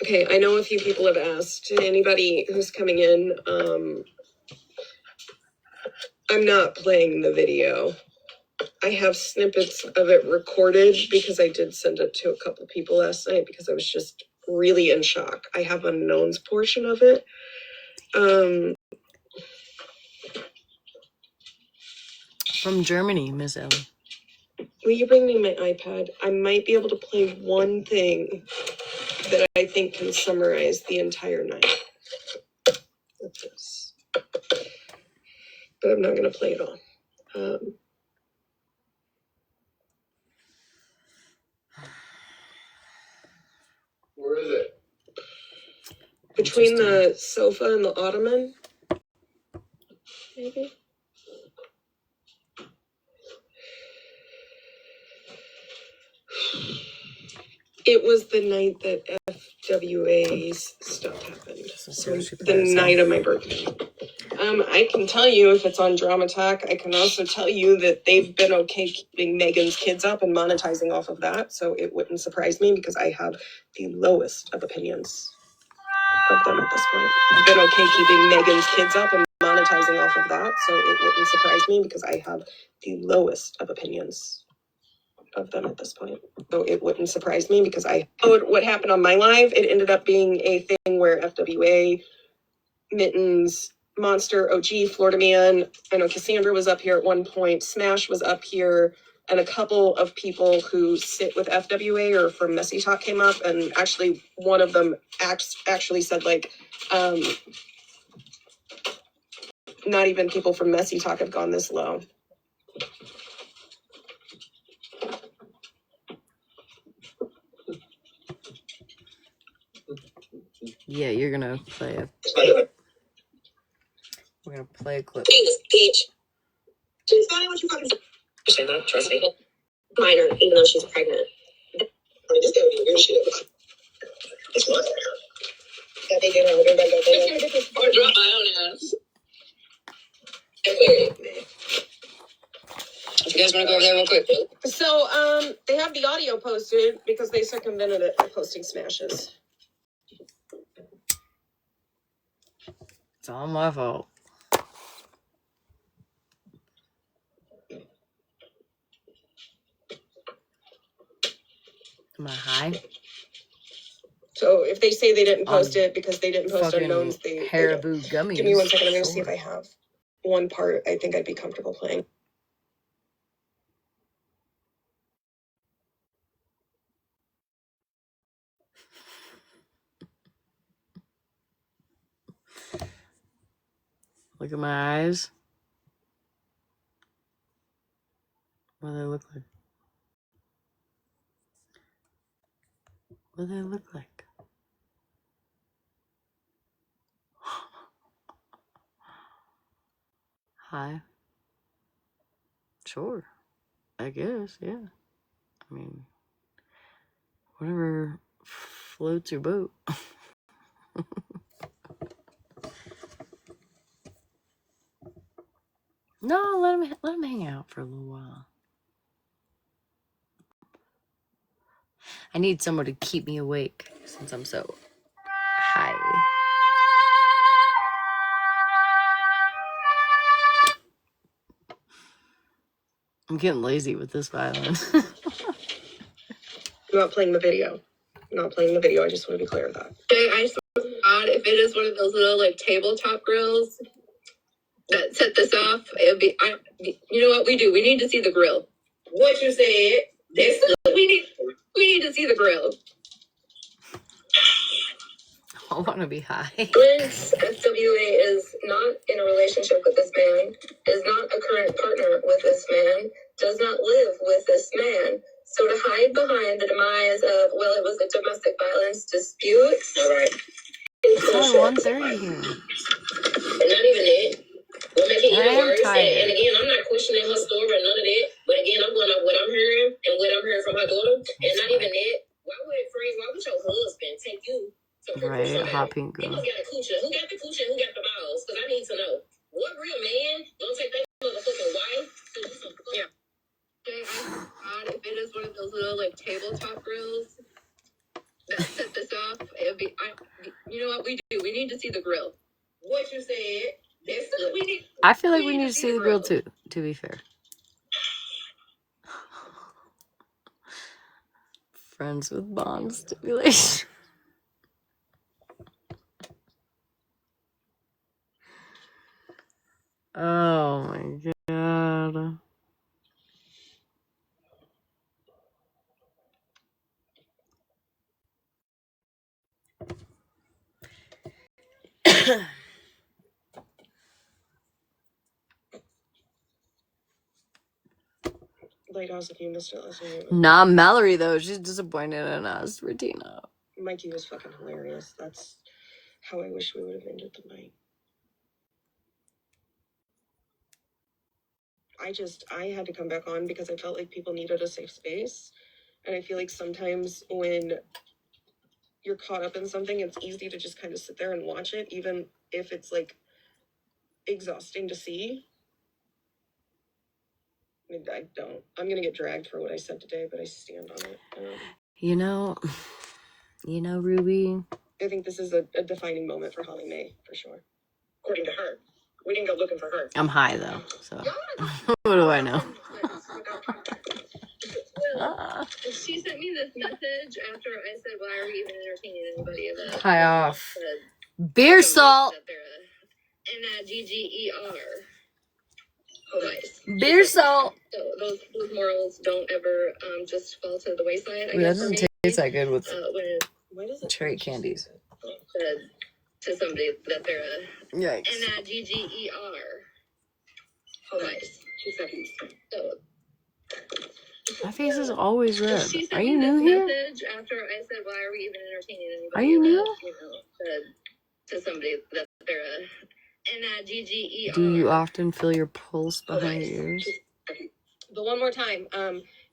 Okay, I know a few people have asked. Anybody who's coming in, I'm not playing the video. I have snippets of it recorded because I did send it to a couple people last night because I was just really in shock. I have a knowns portion of it. From Germany, Miss Ellie. Will you bring me my iPad? I might be able to play one thing that I think can summarize the entire night with this. But I'm not going to play it all. Where is it? Between the sofa and the ottoman. Maybe. It was the night that FWA's stuff happened. So the night of my birthday. I can tell you if it's on Drama Talk. I can also tell you that they've been okay keeping Megan's kids up and monetizing off of that. So it wouldn't surprise me because I have the lowest of opinions of them at this point. I've been okay keeping Megan's kids up and monetizing off of that. So it wouldn't surprise me because I have the lowest of opinions of them at this point. So it wouldn't surprise me because what happened on my live, it ended up being a thing where FWA, Mittens, Monster, OG, Florida Man, I know Cassandra was up here at one point, Smash was up here, and a couple of people who sit with FWA or from Messy Talk came up, and actually one of them actually said like, not even people from Messy Talk have gone this low. Yeah, you're gonna play it. We're gonna play a clip. Peach. She's funny when she fucking say that, trust me. Minor, even though she's pregnant. I mean, this gotta be weird shit. It's what? That they did her older than or drop my own ass. If you guys want to go over there real quick. So, they have the audio posted because they circumvented it by posting smashes. It's all my fault. Am I high? So if they say they didn't post it because they didn't post unknowns, they Haribo gummies. Give me 1 second. I'm going to see if I have one part I think I'd be comfortable playing. Look at my eyes. What do they look like? What do they look like? Hi. Sure. I guess, yeah. I mean... whatever floats your boat. No, let him hang out for a little while. I need someone to keep me awake since I'm so high. I'm getting lazy with this violin. I'm not playing the video. I'm not playing the video. I just want to be clear with that. I just want to add, if it is one of those little like tabletop grills that set this off, it would be. You know what we do? We need to see the grill. What you said? We need to see the grill. I want to be high. Liz FWA is not in a relationship with this man, is not a current partner with this man, does not live with this man. So to hide behind the demise of, well, it was a domestic violence dispute. All right. It's only 1:30 here. And not even it. We'll make it even worse. And again, I'm not questioning her story or none of that. But again, I'm going off what I'm hearing and what I'm hearing from her daughter. And not even that. Why would your husband take you? Right, hot pink girl. Who got the coochie? Who got the coochie? Who got the balls? Because I need to know. What real man don't take that motherfucking wife to do some fuck? Yeah. Okay, if it is one of those little like tabletop grills that set this off, it would be. You know what we do? We need to see the grill. What you said? I feel like we need to see the grill too. To be fair. Friends with bond stipulation. Oh my god. Like, also, if you missed it last night. Nah, Mallory though, she's disappointed in us, Regina. Mikey was fucking hilarious. That's how I wish we would have ended the night. I had to come back on because I felt like people needed a safe space. And I feel like sometimes when you're caught up in something, it's easy to just kind of sit there and watch it, even if it's like exhausting to see. I mean, I'm going to get dragged for what I said today, but I stand on it. You know, Ruby. I think this is a defining moment for Holly Mae, for sure. According to her. We didn't go looking for her. I'm high though, so what do I know? She sent me this message after I said, why are we even entertaining anybody about High off. Beer salt. NIGGER. Beer salt. So those morals don't ever just fall to the wayside. Ooh, that doesn't taste that good with cherry it candies. to somebody that they're Yikes. NIGGER. Hold on, 2 seconds. So, My face is always red. she sent Are me you this new here? message after I said, why are we even entertaining anybody? Are you new? To somebody that they're NIGGER. Do you often feel your pulse behind your ears? But one more time,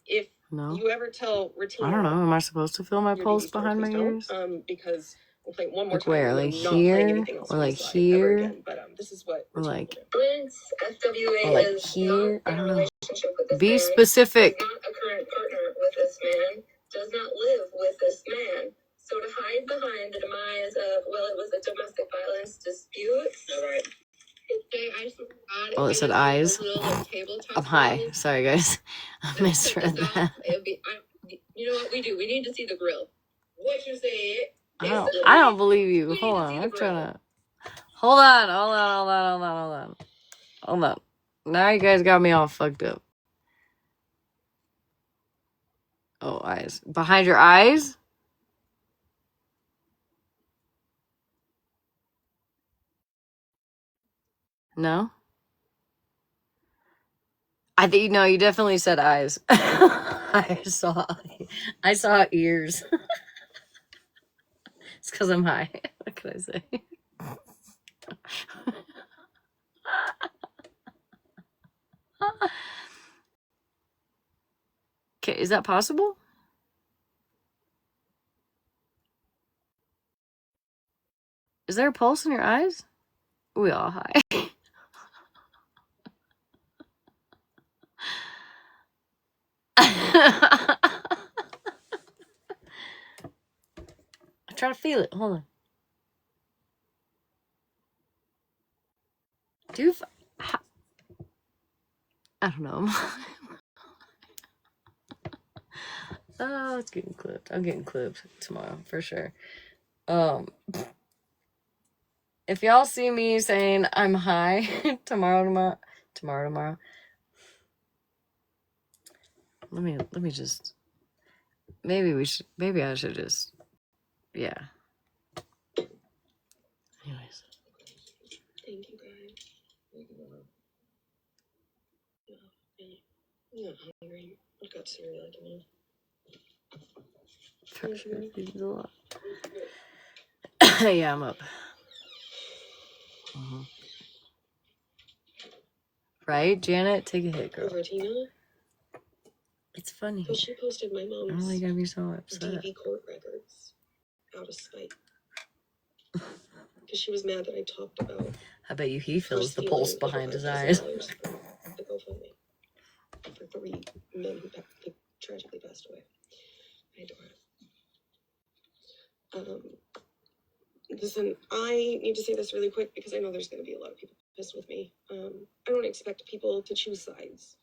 if No. you ever tell Retina, I don't know. Am I supposed to feel my your pulse DD behind my please don't, ears? because we'll play it one more Like time. where? We're Like not playing here? anything else Or on like this live ever here? again, but this is what Or like Liz FWA or like is here? not I in a don't know. relationship with this Be man, specific. is not a current partner with this man, does not live with this man. So to hide behind the demise of, well, it was a domestic violence dispute. All right. Oh, it said eyes. I'm high. Sorry, guys. I misread that. You know what we do? We need to see the grill. What you said? I don't believe you. Hold on. I'm trying to. Hold on. Now you guys got me all fucked up. Oh, eyes. Behind your eyes? No? I think no, you definitely said eyes. I saw ears. It's because I'm high. What can I say? Okay, is that possible? Is there a pulse in your eyes? We all high. I try to feel it. Hold on. I don't know. Oh, it's getting clipped. I'm getting clipped tomorrow for sure. If y'all see me saying I'm high tomorrow. Let me just. Maybe I should just. Yeah. Anyways. Thank you, guys. I'm not hungry. I've got cereal I can have. Yeah, I'm up. Right, Janet? Take a hit, girl. Over Tina? It's funny. Because she posted my mom's I'm only gonna be so upset. DV court records out of spite. Because she was mad that I talked about. I bet you he feels the pulse behind his eyes. The GoFundMe for 3 men who tragically passed away. I adore it. Listen, I need to say this really quick because I know there's going to be a lot of people pissed with me. I don't expect people to choose sides.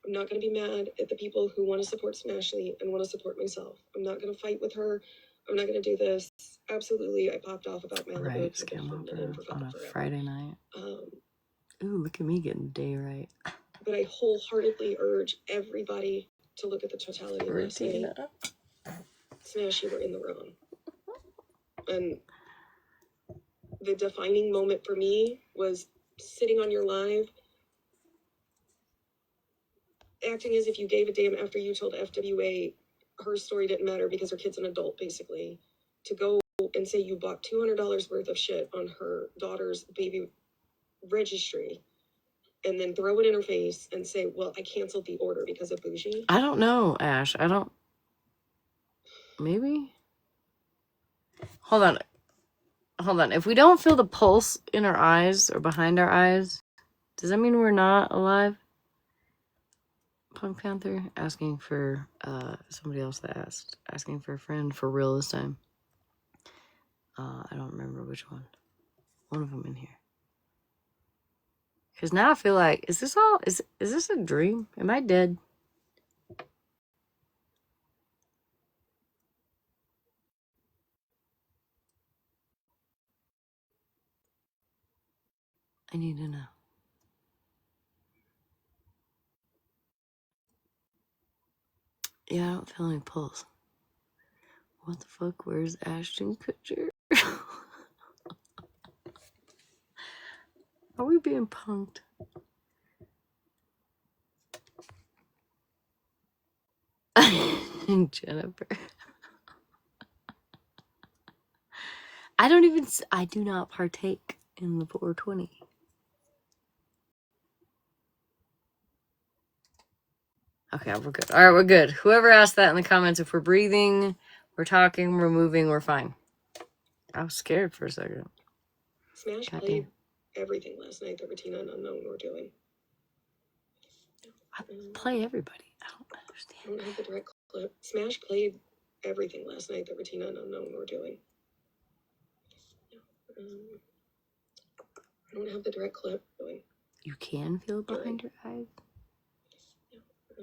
I'm not going to be mad at the people who want to support Smashley and want to support myself. I'm not going to fight with her. I'm not going to do this. Absolutely, I popped off about Malibu. Right, scam over on a Friday night. Ooh, look at me getting the day right. But I wholeheartedly urge everybody to look at the totality of last night. Smash, you were in the wrong. And the defining moment for me was sitting on your live, acting as if you gave a damn after you told FWA her story didn't matter because her kid's an adult, basically, to go and say you bought $200 worth of shit on her daughter's baby registry and then throw it in her face and say, well, I canceled the order because of Bougie. I don't know, Ash. Maybe? Hold on. If we don't feel the pulse in our eyes or behind our eyes, does that mean we're not alive? Punk Panther asking for somebody else that asked. Asking for a friend for real this time. I don't remember which one. One of them in here. Because now I feel like, is this a dream? Am I dead? I need to know. Yeah, I don't feel any pulse. What the fuck? Where's Ashton Kutcher? Are we being punked? Jennifer. I do not partake in the 420. Okay, we're good. All right, we're good. Whoever asked that in the comments, if we're breathing, we're talking, we're moving, we're fine. I was scared for a second. Smash played everything last night that Bettina and Unknown were doing. I play everybody. I don't understand. I don't have the direct clip. Smash played everything last night that Bettina and Unknown were doing. I don't have the direct clip. You can feel it behind your eyes? I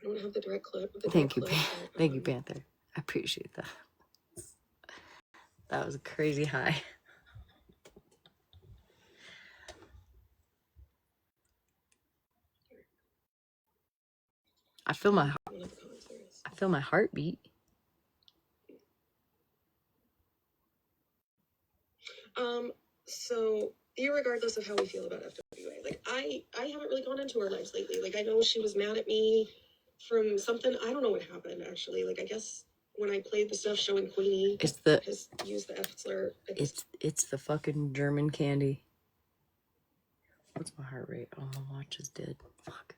don't have the direct clip. Thank you, Panther. I appreciate that. That was a crazy high. I feel my heartbeat. So irregardless of how we feel about FWA, like I haven't really gone into our lives lately. Like I know she was mad at me from something. I don't know what happened actually. Like I guess when I played the stuff showing Queenie has used the F slur. It's the fucking German candy. What's my heart rate? Oh, my watch is dead. Fuck.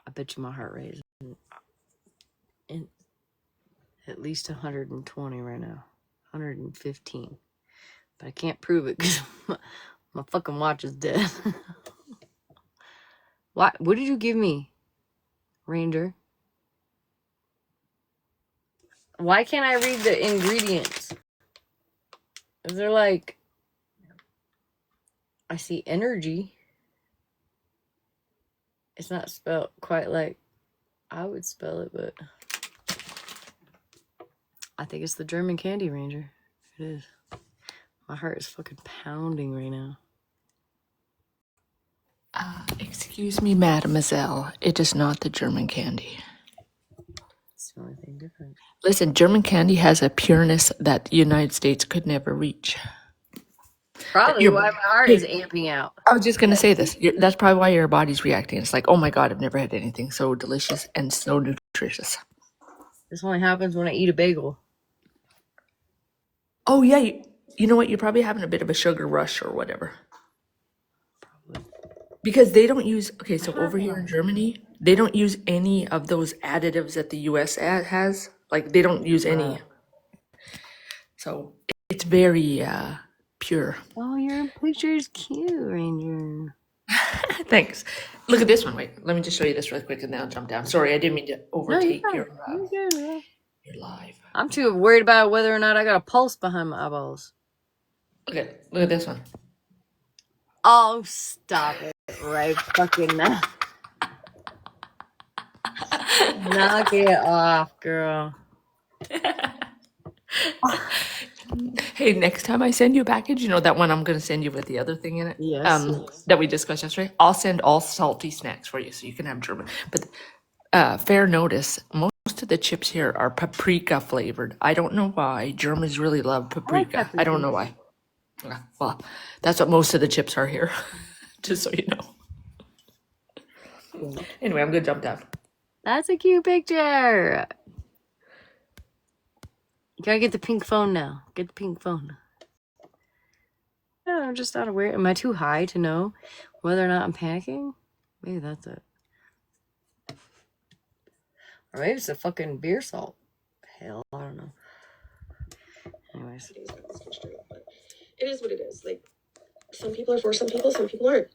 I bet you my heart rate is in at least 120 right now. 115. But I can't prove it because my fucking watch is dead. What did you give me, Ranger? Why can't I read the ingredients? Is there like... I see energy. It's not spelled quite like I would spell it, but... I think it's the German Candy, Ranger. It is. My heart is fucking pounding right now. Excuse me, mademoiselle. It is not the German candy. It's the only thing different. Listen, German candy has a pureness that the United States could never reach. Probably Your- why my heart is amping out. I was just going to say this. That's probably why your body's reacting. It's like, oh my God, I've never had anything so delicious and so nutritious. This only happens when I eat a bagel. Oh, yeah. You know what? You're probably having a bit of a sugar rush or whatever. Because they don't use, okay, so over here in Germany, they don't use any of those additives that the US has. Like, they don't use any. So it's very pure. Oh, your picture is cute, Ranger. Thanks. Look at this one. Wait, let me just show you this real quick and then I'll jump down. Sorry, I didn't mean to overtake your live. I'm too worried about whether or not I got a pulse behind my eyeballs. Okay, look at this one. Oh, stop it right fucking now. Knock it off, girl. Hey, next time I send you a package, you know that one I'm going to send you with the other thing in it? Yes. That we discussed yesterday? I'll send all salty snacks for you so you can have German. But fair notice, most of the chips here are paprika flavored. I don't know why. Germans really love paprika. I don't know why. Yeah, well, that's what most of the chips are here, just so you know. Anyway, I'm going to jump down. That's a cute picture. You gotta get the pink phone now. Get the pink phone. Yeah, I'm just not aware. Am I too high to know whether or not I'm panicking? Maybe that's it. Or maybe it's a fucking beer salt. Hell, I don't know. Anyways. It is what it is. Like, some people are for some people aren't.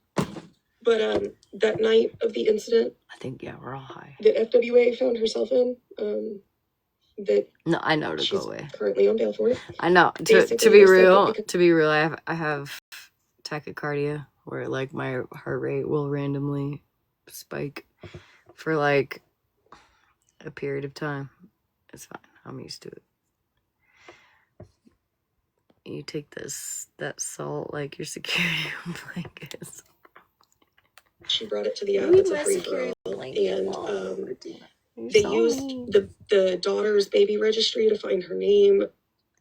But that night of the incident, I think, yeah, we're all high. that FWA found herself in, that No, I know to she's go away. currently on bail for it. I know. To Basically, be they said real, that to be real, I have tachycardia where like my heart rate will randomly spike for like a period of time. It's fine. I'm used to it. You take that salt like your security blankets. She brought it to the it's a free for all, and they used the daughter's baby registry to find her name.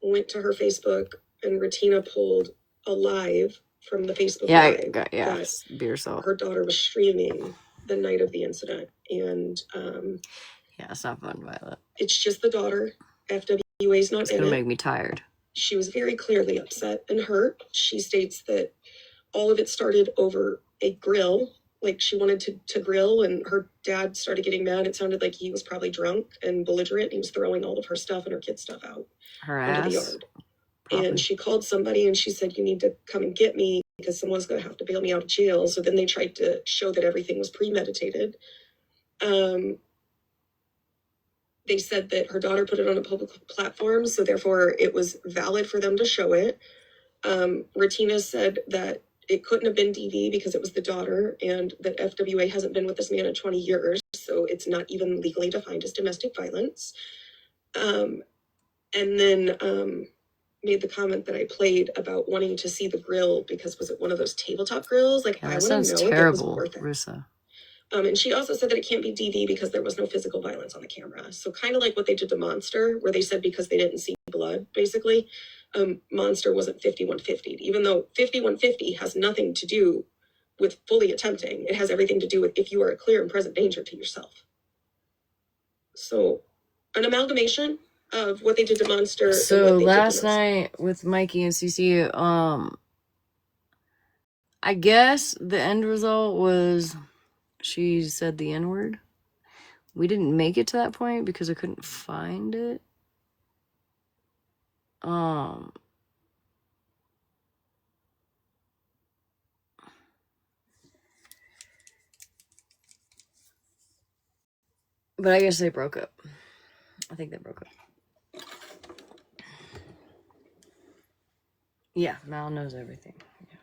Went to her Facebook, and Ratina pulled a live from the Facebook live that beer salt. her daughter was streaming the night of the incident, and yeah, it's not fun, Violet. It's just the daughter. FWA's not It's in gonna it. make me tired. She was very clearly upset and hurt. She states that all of it started over a grill. Like, she wanted to grill, and her dad started getting mad. It sounded like he was probably drunk and belligerent. He was throwing all of her stuff and her kids' stuff out into the yard. Probably. And she called somebody and she said, you need to come and get me because someone's going to have to bail me out of jail. So then they tried to show that everything was premeditated. They said that her daughter put it on a public platform, so therefore it was valid for them to show it. Ratina said that it couldn't have been DV because it was the daughter, and that FWA hasn't been with this man in 20 years, so it's not even legally defined as domestic violence. And then made the comment that I played about wanting to see the grill because was it one of those tabletop grills? Like, I want to know if it was worth it. Rusa. And she also said that it can't be DV because there was no physical violence on the camera. So kind of like what they did to Monster, where they said because they didn't see blood, basically, Monster wasn't 5150. Even though 5150 has nothing to do with fully attempting. It has everything to do with if you are a clear and present danger to yourself. So an amalgamation of what they did to Monster. So last night with Mikey and CC, I guess the end result was she said the N-word. We didn't make it to that point because I couldn't find it. Um, but I guess they broke up. I think they broke up. Yeah, Mal knows everything. Yeah.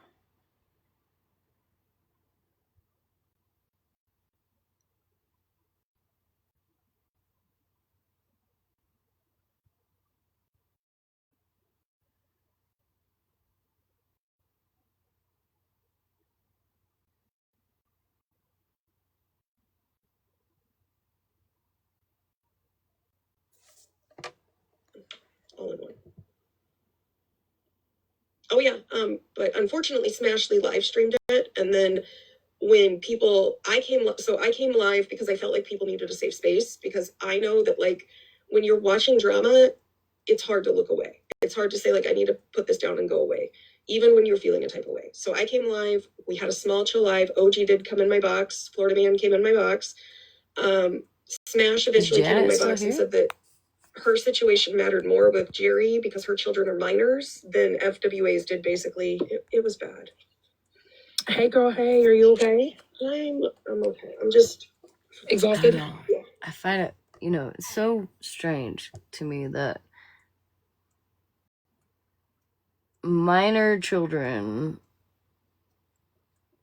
All in one. Oh yeah, but unfortunately Smashly live streamed it, and then when I came live because I felt like people needed a safe space, because I know that like when you're watching drama, it's hard to look away. It's hard to say like I need to put this down and go away, even when you're feeling a type of way. So I came live. We had a small chill live. OG did come in my box. Florida Man came in my box. Smash eventually came in my box and said that her situation mattered more with Jerry because her children are minors than FWA's did. Basically, it was bad. Hey girl, hey, are you okay? I'm okay. I'm just exhausted. I know. I find it, it's so strange to me that minor children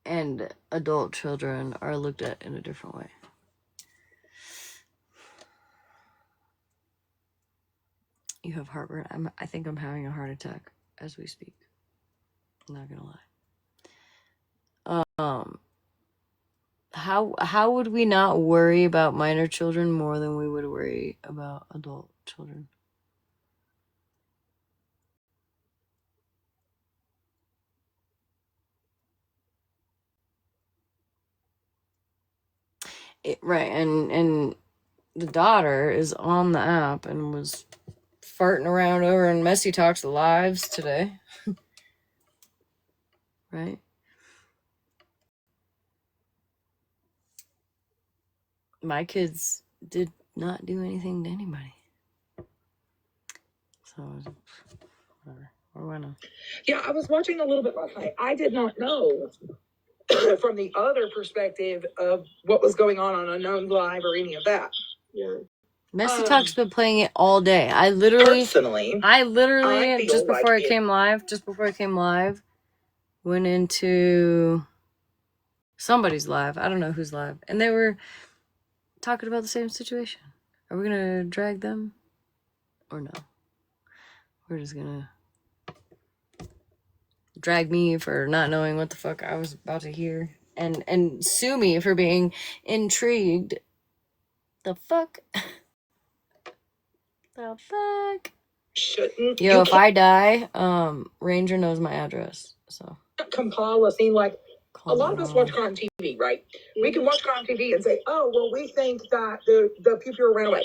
and adult children are looked at in a different way. You have heartburn. I think I'm having a heart attack as we speak. I'm not gonna lie. How would we not worry about minor children more than we would worry about adult children? Right, and the daughter is on the app and was farting around over in Messy Talks lives today. Right? My kids did not do anything to anybody. So, whatever. What do I know? Yeah, I was watching a little bit last night. I did not know from the other perspective of what was going on Unknown Live or any of that. Yeah. Messy Talk's been playing it all day. I literally just before I came live, went into somebody's live. I don't know who's live. And they were talking about the same situation. Are we gonna drag them? Or no? We're just gonna drag me for not knowing what the fuck I was about to hear. And sue me for being intrigued. The fuck? The fuck? Shouldn't Yo, if I die, Ranger knows my address. So compile a scene like a lot of us watch crime TV, right? We can watch crime TV and say, oh, well, we think that the people ran away.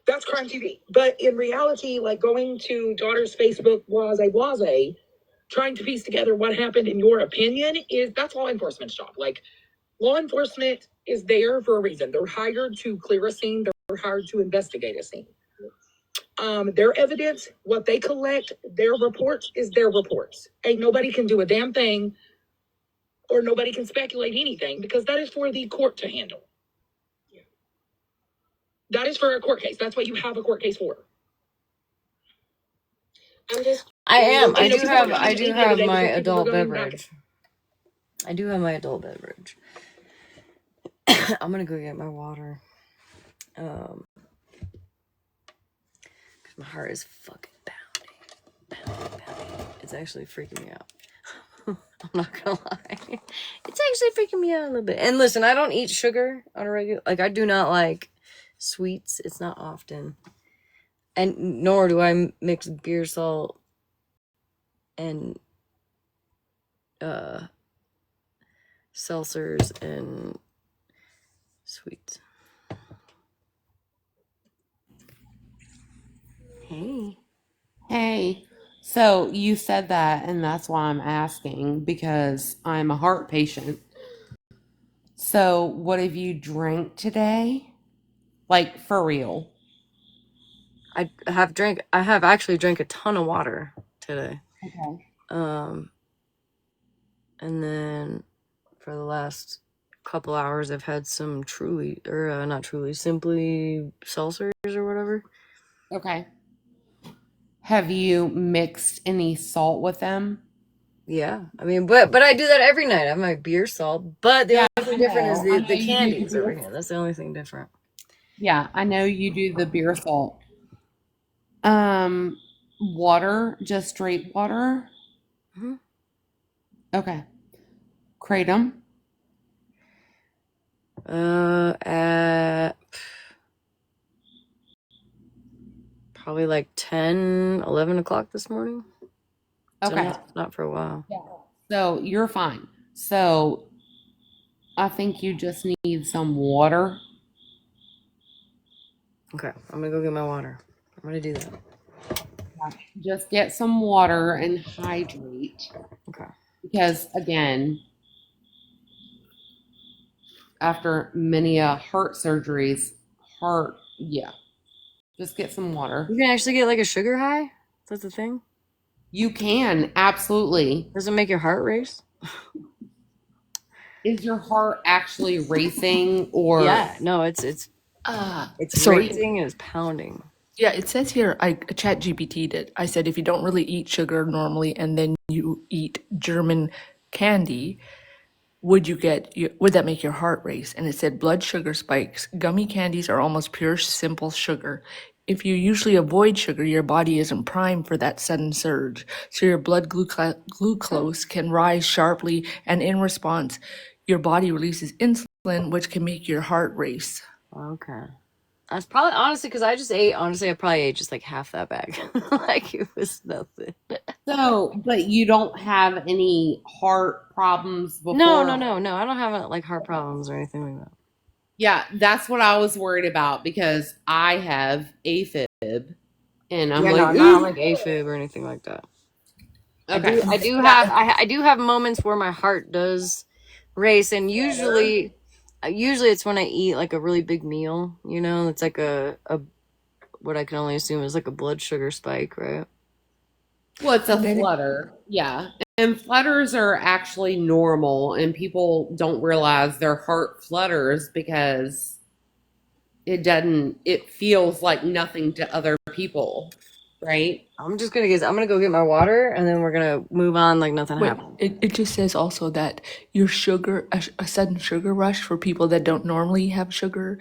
That's crime TV. But in reality, like going to daughter's Facebook blase, trying to piece together what happened in your opinion that's law enforcement's job. Like law enforcement is there for a reason. They're hired to clear a scene. They're hired to investigate a scene. Their evidence, what they collect, their reports is their reports. Ain't nobody can do a damn thing or nobody can speculate anything because that is for the court to handle. Yeah. That is for a court case. That's what you have a court case for. I do have my adult beverage. I do have my adult beverage. I'm gonna go get my water. Cause my heart is fucking pounding. It's actually freaking me out. I'm not gonna lie. It's actually freaking me out a little bit. And listen, I don't eat sugar on a regular. Like I do not like sweets. It's not often. And nor do I mix beer salt and seltzers and sweets. Hey. So you said that, and that's why I'm asking, because I'm a heart patient. So what have you drank today? Like, for real? I have actually drank a ton of water today. Okay. And then for the last couple hours, I've had some Simply seltzers or whatever. Okay. Have you mixed any salt with them? Yeah, I mean, but I do that every night. I have my beer salt, but the only thing different is I know the you do candies the over beer here. That's the only thing different. Yeah, I know you do the beer salt. Water, just straight water? Mm-hmm. Okay. Kratom? At probably like 10, 11 o'clock this morning. So Okay. not for a while. Yeah. So you're fine. So I think you just need some water. Okay, I'm gonna go get my water. I'm gonna do that. Yeah. Just get some water and hydrate. Okay. Because again, after many heart surgeries, just get some water. You can actually get like a sugar high? That's the thing? You can, absolutely. Does it make your heart race? Is your heart actually racing or? Yeah, no, it's So racing and it's pounding. Yeah, it says here, I ChatGPT'd it. I said, if you don't really eat sugar normally and then you eat German candy, would that make your heart race? And it said blood sugar spikes. Gummy candies are almost pure simple sugar. If you usually avoid sugar, your body isn't primed for that sudden surge. So your blood glucose can rise sharply, and in response, your body releases insulin, which can make your heart race. Okay. That's probably, honestly, because I probably ate just like half that bag. Like it was nothing. So, but you don't have any heart problems before? No. I don't have like heart problems or anything like that. Yeah, that's what I was worried about because I have AFib, and I'm not like AFib or anything like that. Okay. I do have moments where my heart does race, and usually it's when I eat like a really big meal. You know, it's like a what I can only assume is like a blood sugar spike, right? Well, it's a flutter, yeah. And flutters are actually normal, and people don't realize their heart flutters because it feels like nothing to other people, right? I'm gonna go get my water, and then we're gonna move on like nothing happened. It just says also that your a sudden sugar rush for people that don't normally have sugar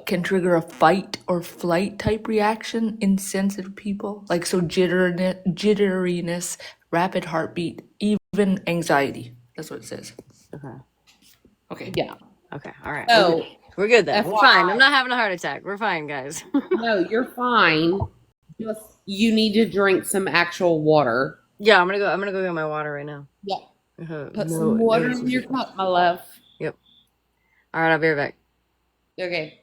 can trigger a fight or flight type reaction in sensitive people, like jitteriness, rapid heartbeat, even anxiety. That's what it says. Okay. Yeah. Okay. All right. So we're good then. We're fine. I'm not having a heart attack. We're fine, guys. No, you're fine. You need to drink some actual water. Yeah, I'm gonna go get my water right now. Yeah. Put some water in your cup, my love. Yep. All right, I'll be right back. Okay.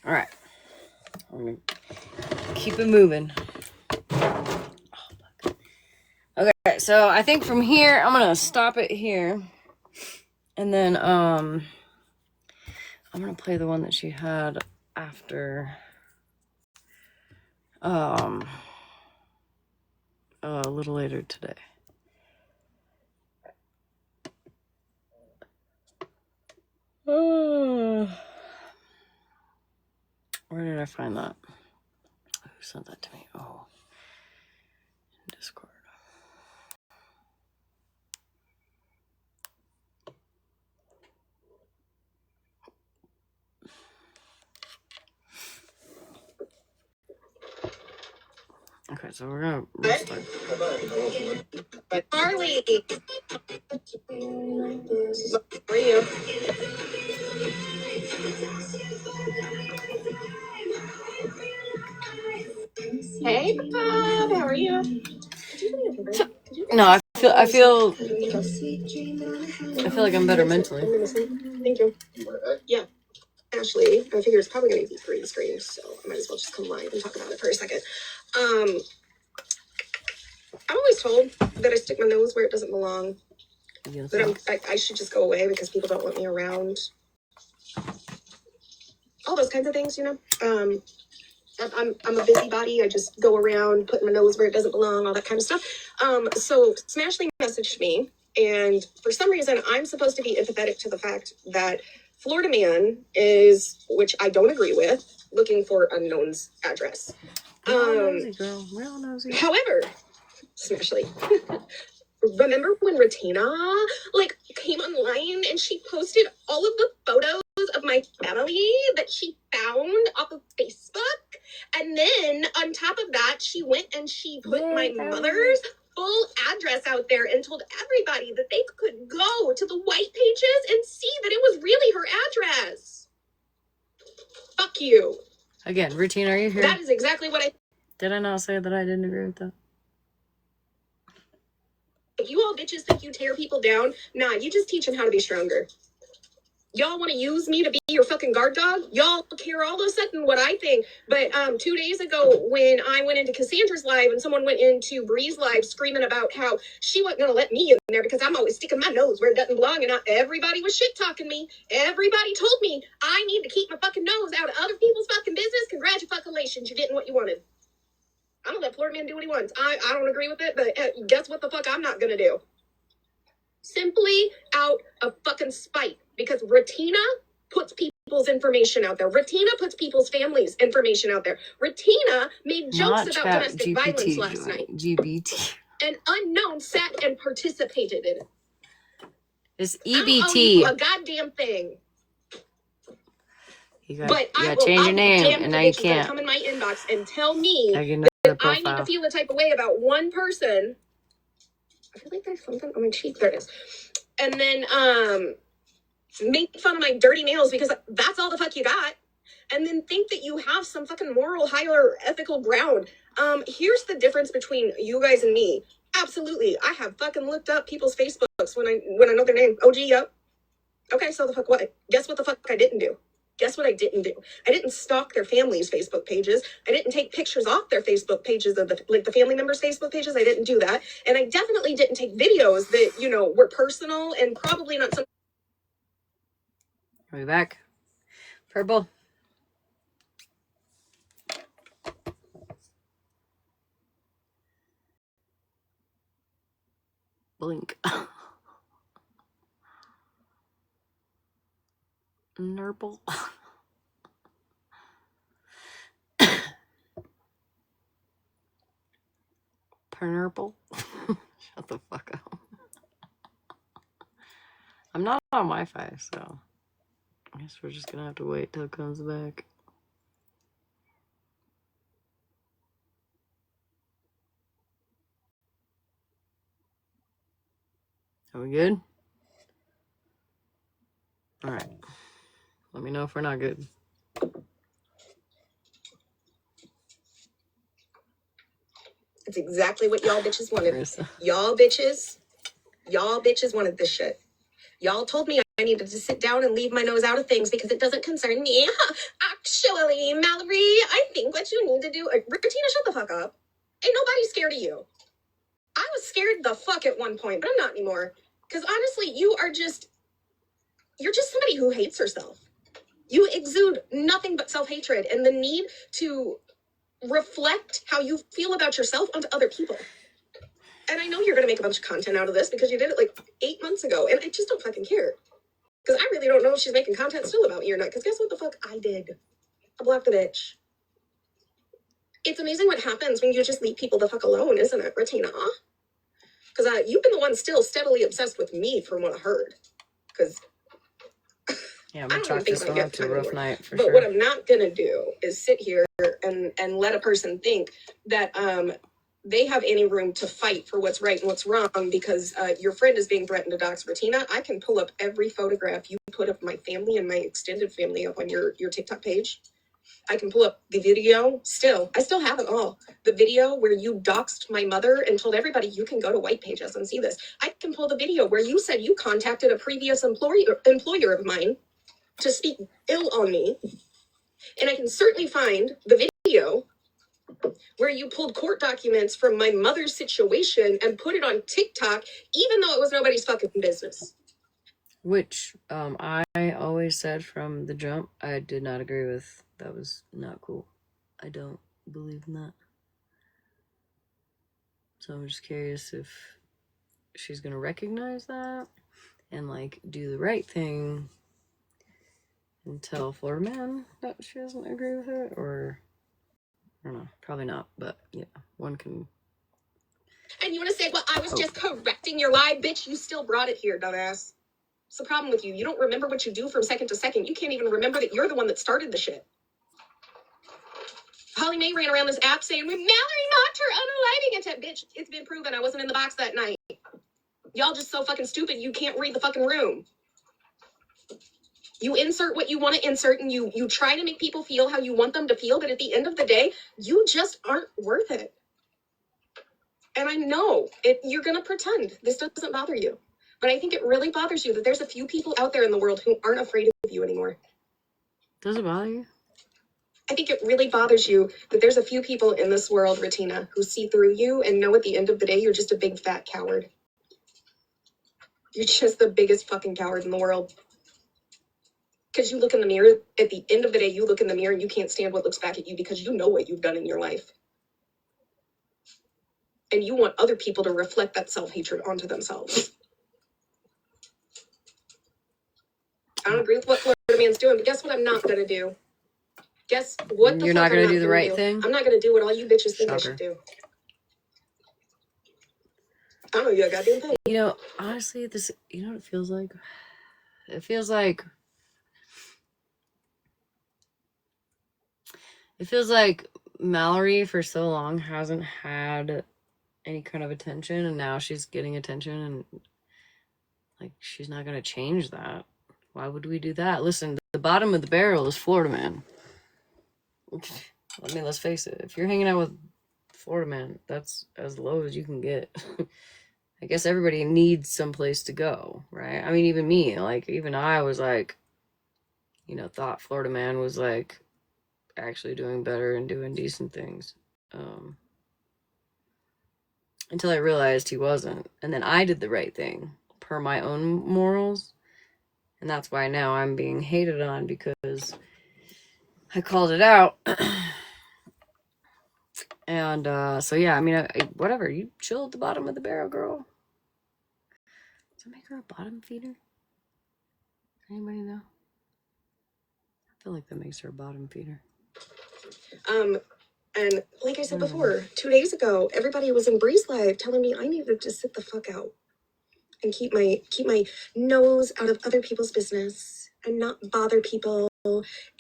All right. I'm gonna keep it moving. Okay, so I think from here I'm gonna stop it here, and then I'm gonna play the one that she had after a little later today. Where did I find that? Who sent that to me? Oh, in Discord. Okay, so we're gonna restart. Harley, how are you? Hey, Bob, how are you? No, I feel like I'm better mentally. Thank you. Yeah, Ashley, I figure it's probably gonna be green screen, so I might as well just come live and talk about it for a second. I'm always told that I stick my nose where it doesn't belong. Yes. That I should just go away because people don't want me around. All those kinds of things, you know. I'm a busybody. I just go around putting my nose where it doesn't belong, all that kind of stuff. So Smashley messaged me, and for some reason, I'm supposed to be empathetic to the fact that Florida man is, which I don't agree with, looking for unknown's address. Real nosy, girl. Real nosy. However, Smashley, remember when Ratina came online and she posted all of the photos of my family that she found off of Facebook? And then on top of that, she went and she put my mother's full address out there and told everybody that they could go to the white pages and see that it was really her address. Fuck you. Again, Routine, are you here? That is exactly what I... Did I not say that I didn't agree with that? You all bitches think you tear people down. Nah, you just teach them how to be stronger. Y'all want to use me to be your fucking guard dog? Y'all care all of a sudden what I think. But 2 days ago when I went into Cassandra's live and someone went into Bree's live screaming about how she wasn't going to let me in there because I'm always sticking my nose where it doesn't belong, and everybody was shit talking me. Everybody told me I need to keep my fucking nose out of other people's fucking business. Congratulations, you're getting what you wanted. I'm going to let Florida man do what he wants. I don't agree with it, but guess what the fuck I'm not going to do? Simply out of fucking spite. Because Ratina puts people's information out there. Ratina puts people's families' information out there. Ratina made jokes about domestic violence last night. GBT. An unknown sat and participated in it. It's I don't owe EBT. you a goddamn thing. You gotta change your name, and now you can't. Come in my inbox and tell me that I need to feel the type of way about one person. I feel like there's something on my cheek. There it is. And then make fun of my dirty nails because that's all the fuck you got. And then think that you have some fucking moral, higher ethical ground. Here's the difference between you guys and me. Absolutely. I have fucking looked up people's Facebooks when I know their name. OG, yep. Okay, so the fuck what? Guess what the fuck I didn't do? Guess what I didn't do? I didn't stalk their families' Facebook pages. I didn't take pictures off their Facebook pages of the family members' Facebook pages. I didn't do that. And I definitely didn't take videos that, were personal and probably not some. Are we back? Purple. Blink. Nurple. Pernurple. Shut the fuck up. I'm not on Wi-Fi, so I guess we're just gonna have to wait till it comes back. Are we good? All right. Let me know if we're not good. It's exactly what y'all bitches wanted. Y'all bitches wanted this shit. Y'all told me I needed to sit down and leave my nose out of things because it doesn't concern me. Actually, Mallory, I think what you need to do... Ratina, shut the fuck up. Ain't nobody scared of you. I was scared the fuck at one point, but I'm not anymore. Because honestly, you're just somebody who hates herself. You exude nothing but self-hatred and the need to reflect how you feel about yourself onto other people. And I know you're going to make a bunch of content out of this because you did it like 8 months ago. And I just don't fucking care. Because I really don't know if she's making content still about me or not. Because guess what the fuck I did? I blocked the bitch. It's amazing what happens when you just leave people the fuck alone, isn't it, Ratina? Because you've been the one still steadily obsessed with me from what I heard. Because Yeah, I we don't even chalked think this about one up gift to a time rough anymore. night for But sure. what I'm not gonna do is sit here and let a person think that they have any room to fight for what's right and what's wrong because your friend is being threatened to dox Ratina. I can pull up every photograph you put of my family and my extended family up on your TikTok page. I can pull up the video. I still have it all. The video where you doxed my mother and told everybody you can go to White Pages and see this. I can pull the video where you said you contacted a previous employer of mine to speak ill on me. And I can certainly find the video where you pulled court documents from my mother's situation and put it on TikTok, even though it was nobody's fucking business. Which I always said from the jump I did not agree with. That was not cool. I don't believe in that. So I'm just curious if she's gonna recognize that and like do the right thing and tell Florida Man that she doesn't agree with it, or I don't know, probably not, but yeah, one can. And you want to say, well, I was just correcting your lie, bitch. You still brought it here, dumbass. What's the problem with you? You don't remember what you do from second to second. You can't even remember that you're the one that started the shit. Holly Mae ran around this app saying, when Mallory knocked her unaliving attempt, bitch, it's been proven I wasn't in the box that night. Y'all just so fucking stupid you can't read the fucking room. You insert what you want to insert and you try to make people feel how you want them to feel, but at the end of the day, you just aren't worth it. And I know you're going to pretend this doesn't bother you. But I think it really bothers you that there's a few people out there in the world who aren't afraid of you anymore. Does it bother you? I think it really bothers you that there's a few people in this world, Ratina, who see through you and know at the end of the day you're just a big fat coward. You're just the biggest fucking coward in the world. Because you look in the mirror, at the end of the day, you look in the mirror and you can't stand what looks back at you because you know what you've done in your life. And you want other people to reflect that self-hatred onto themselves. I don't agree with what Florida Man's doing, but guess what I'm not going to do? Guess what the You're fuck not gonna I'm do not the gonna right do? thing? I'm not going to do what all you bitches think I Shocker. should do. I don't know, you goddamn thing. You know, honestly, this, you know what it feels like? It feels like Mallory for so long hasn't had any kind of attention, and now she's getting attention, and like she's not gonna change that. Why would we do that? Listen, the bottom of the barrel is Florida Man. I mean, let's face it. If you're hanging out with Florida Man, that's as low as you can get. I guess everybody needs some place to go, right? I mean, even me, like, even I was like, you know, thought Florida Man was like actually doing better and doing decent things. Until I realized he wasn't. And then I did the right thing per my own morals. And that's why now I'm being hated on, because I called it out. And so, yeah, I mean, whatever. You chill at the bottom of the barrel, girl. Does that make her a bottom feeder? Anybody know? I feel like that makes her a bottom feeder. And like I said before, 2 days ago, everybody was in Bree's live telling me I needed to sit the fuck out and keep my nose out of other people's business and not bother people.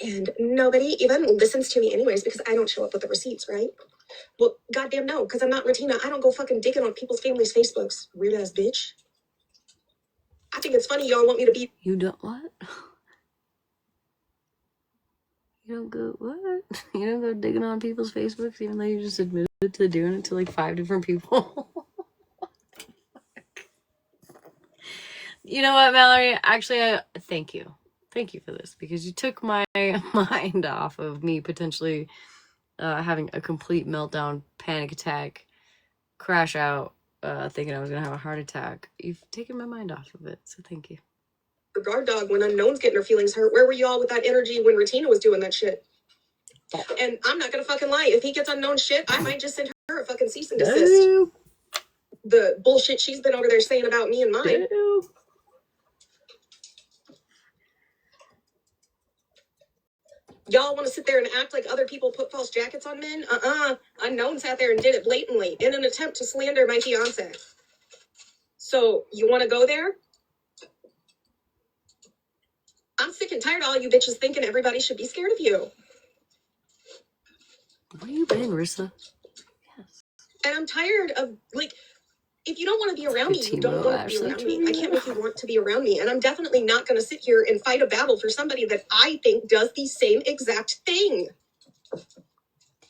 And nobody even listens to me anyways because I don't show up with the receipts, right? Well, goddamn no, because I'm not Ratina. I don't go fucking digging on people's families' Facebooks. Weird ass bitch. I think it's funny y'all want me to be. You don't what? You don't go what? You don't go digging on people's Facebooks even though you just admitted to doing it to like 5 different people? You know what, Mallory? Actually, thank you. Thank you for this, because you took my mind off of me potentially having a complete meltdown, panic attack, crash out, thinking I was gonna have a heart attack. You've taken my mind off of it, so thank you. Her guard dog when Unknown's getting her feelings hurt. Where were you all with that energy when Retina was doing that shit? And I'm not gonna fucking lie. If he gets Unknown shit, I might just send her a fucking cease and desist. No. The bullshit she's been over there saying about me and mine. No. Y'all want to sit there and act like other people put false jackets on men? Unknown sat there and did it blatantly in an attempt to slander my fiance. So you want to go there? I'm sick and tired of all you bitches thinking everybody should be scared of you. Where you been, Rissa? Yes. And I'm tired of, like, if you don't want to be around me, you don't want to be around me. I can't make you want to be around me. And I'm definitely not going to sit here and fight a battle for somebody that I think does the same exact thing.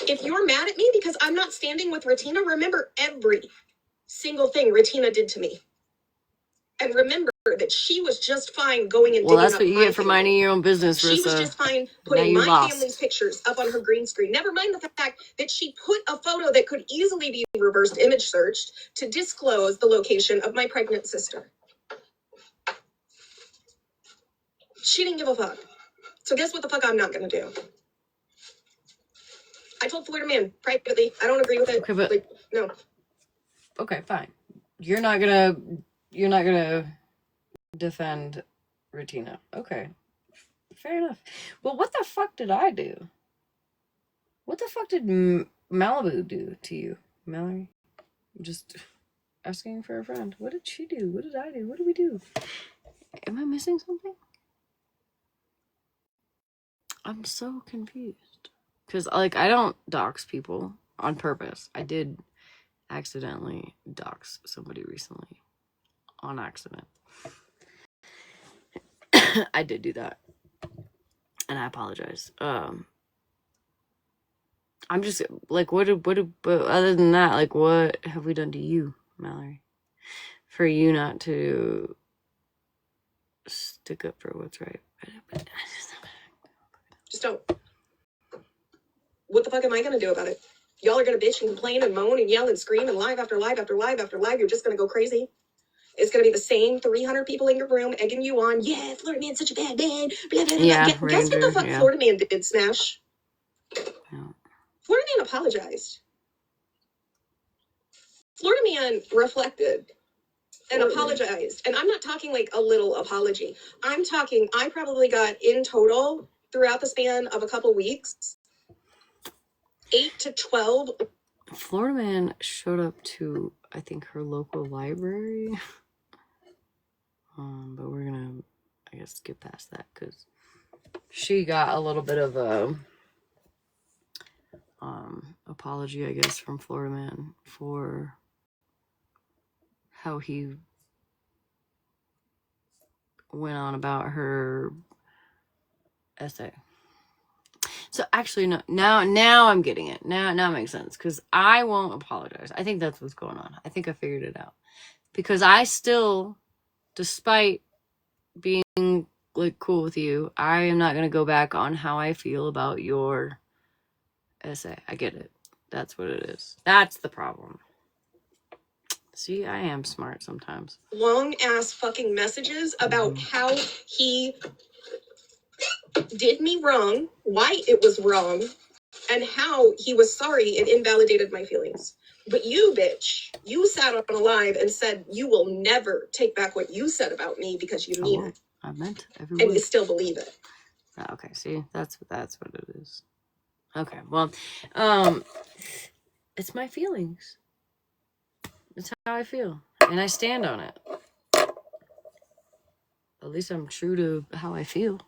If you're mad at me because I'm not standing with Retina, remember every single thing Retina did to me. And remember that she was just fine going and Well, digging that's up what you my get for family. minding your own business, Rissa. She was just fine Now putting you my lost. family's pictures up on her green screen. Never mind the fact that she put a photo that could easily be reversed image searched to disclose the location of my pregnant sister. She didn't give a fuck. So guess what the fuck I'm not gonna do? I told Florida Man privately, I don't agree with it. Okay, but like, no. okay, fine. You're not gonna defend Retina. Okay. Fair enough. Well, what the fuck did I do? What the fuck did Malibu do to you, Mallory? I'm just asking for a friend. What did she do? What did I do? What did we do? Am I missing something? I'm so confused. Because, like, I don't dox people on purpose. I did accidentally dox somebody recently. On accident. I did do that. And I apologize. I'm just, like, but other than that, like, what have we done to you, Mallory? For you not to stick up for what's right. Just don't. What the fuck am I gonna do about it? Y'all are gonna bitch and complain and moan and yell and scream and live after live after live after live. You're just gonna go crazy. It's gonna be the same 300 people in your room egging you on. Yeah, Florida Man's such a bad man. Blah, blah, blah. Yeah, Guess what the fuck Florida Man did, Smash? Yeah. Florida Man apologized. Florida Man reflected and apologized. And I'm not talking like a little apology. I'm talking, I probably got in total throughout the span of a couple weeks, 8 to 12. Florida Man showed up to, I think, her local library. But we're gonna, I guess, skip past that because she got a little bit of a apology, I guess, from Florida Man for how he went on about her essay. So actually, no. Now I'm getting it. Now it makes sense because I won't apologize. I think that's what's going on. I think I figured it out because I still, despite being like cool with you, I am not gonna go back on how I feel about your essay. I get it. That's what it is. That's the problem. See, I am smart sometimes. Long ass fucking messages about how he did me wrong, why it was wrong, and how he was sorry it invalidated my feelings. But you, bitch, you sat on a live and said you will never take back what you said about me because you mean it. I meant every And word. you still believe it. Okay, see, that's what it is. Okay, well, it's my feelings. It's how I feel, and I stand on it. At least I'm true to how I feel.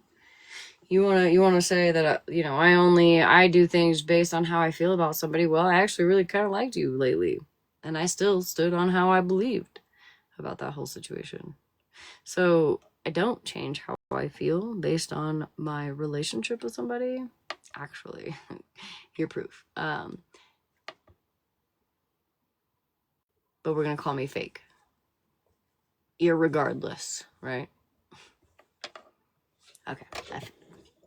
You wanna say that I do things based on how I feel about somebody. Well, I actually really kind of liked you lately, and I still stood on how I believed about that whole situation. So I don't change how I feel based on my relationship with somebody. Actually, you're proof. But we're gonna call me fake. Irregardless, right? Okay.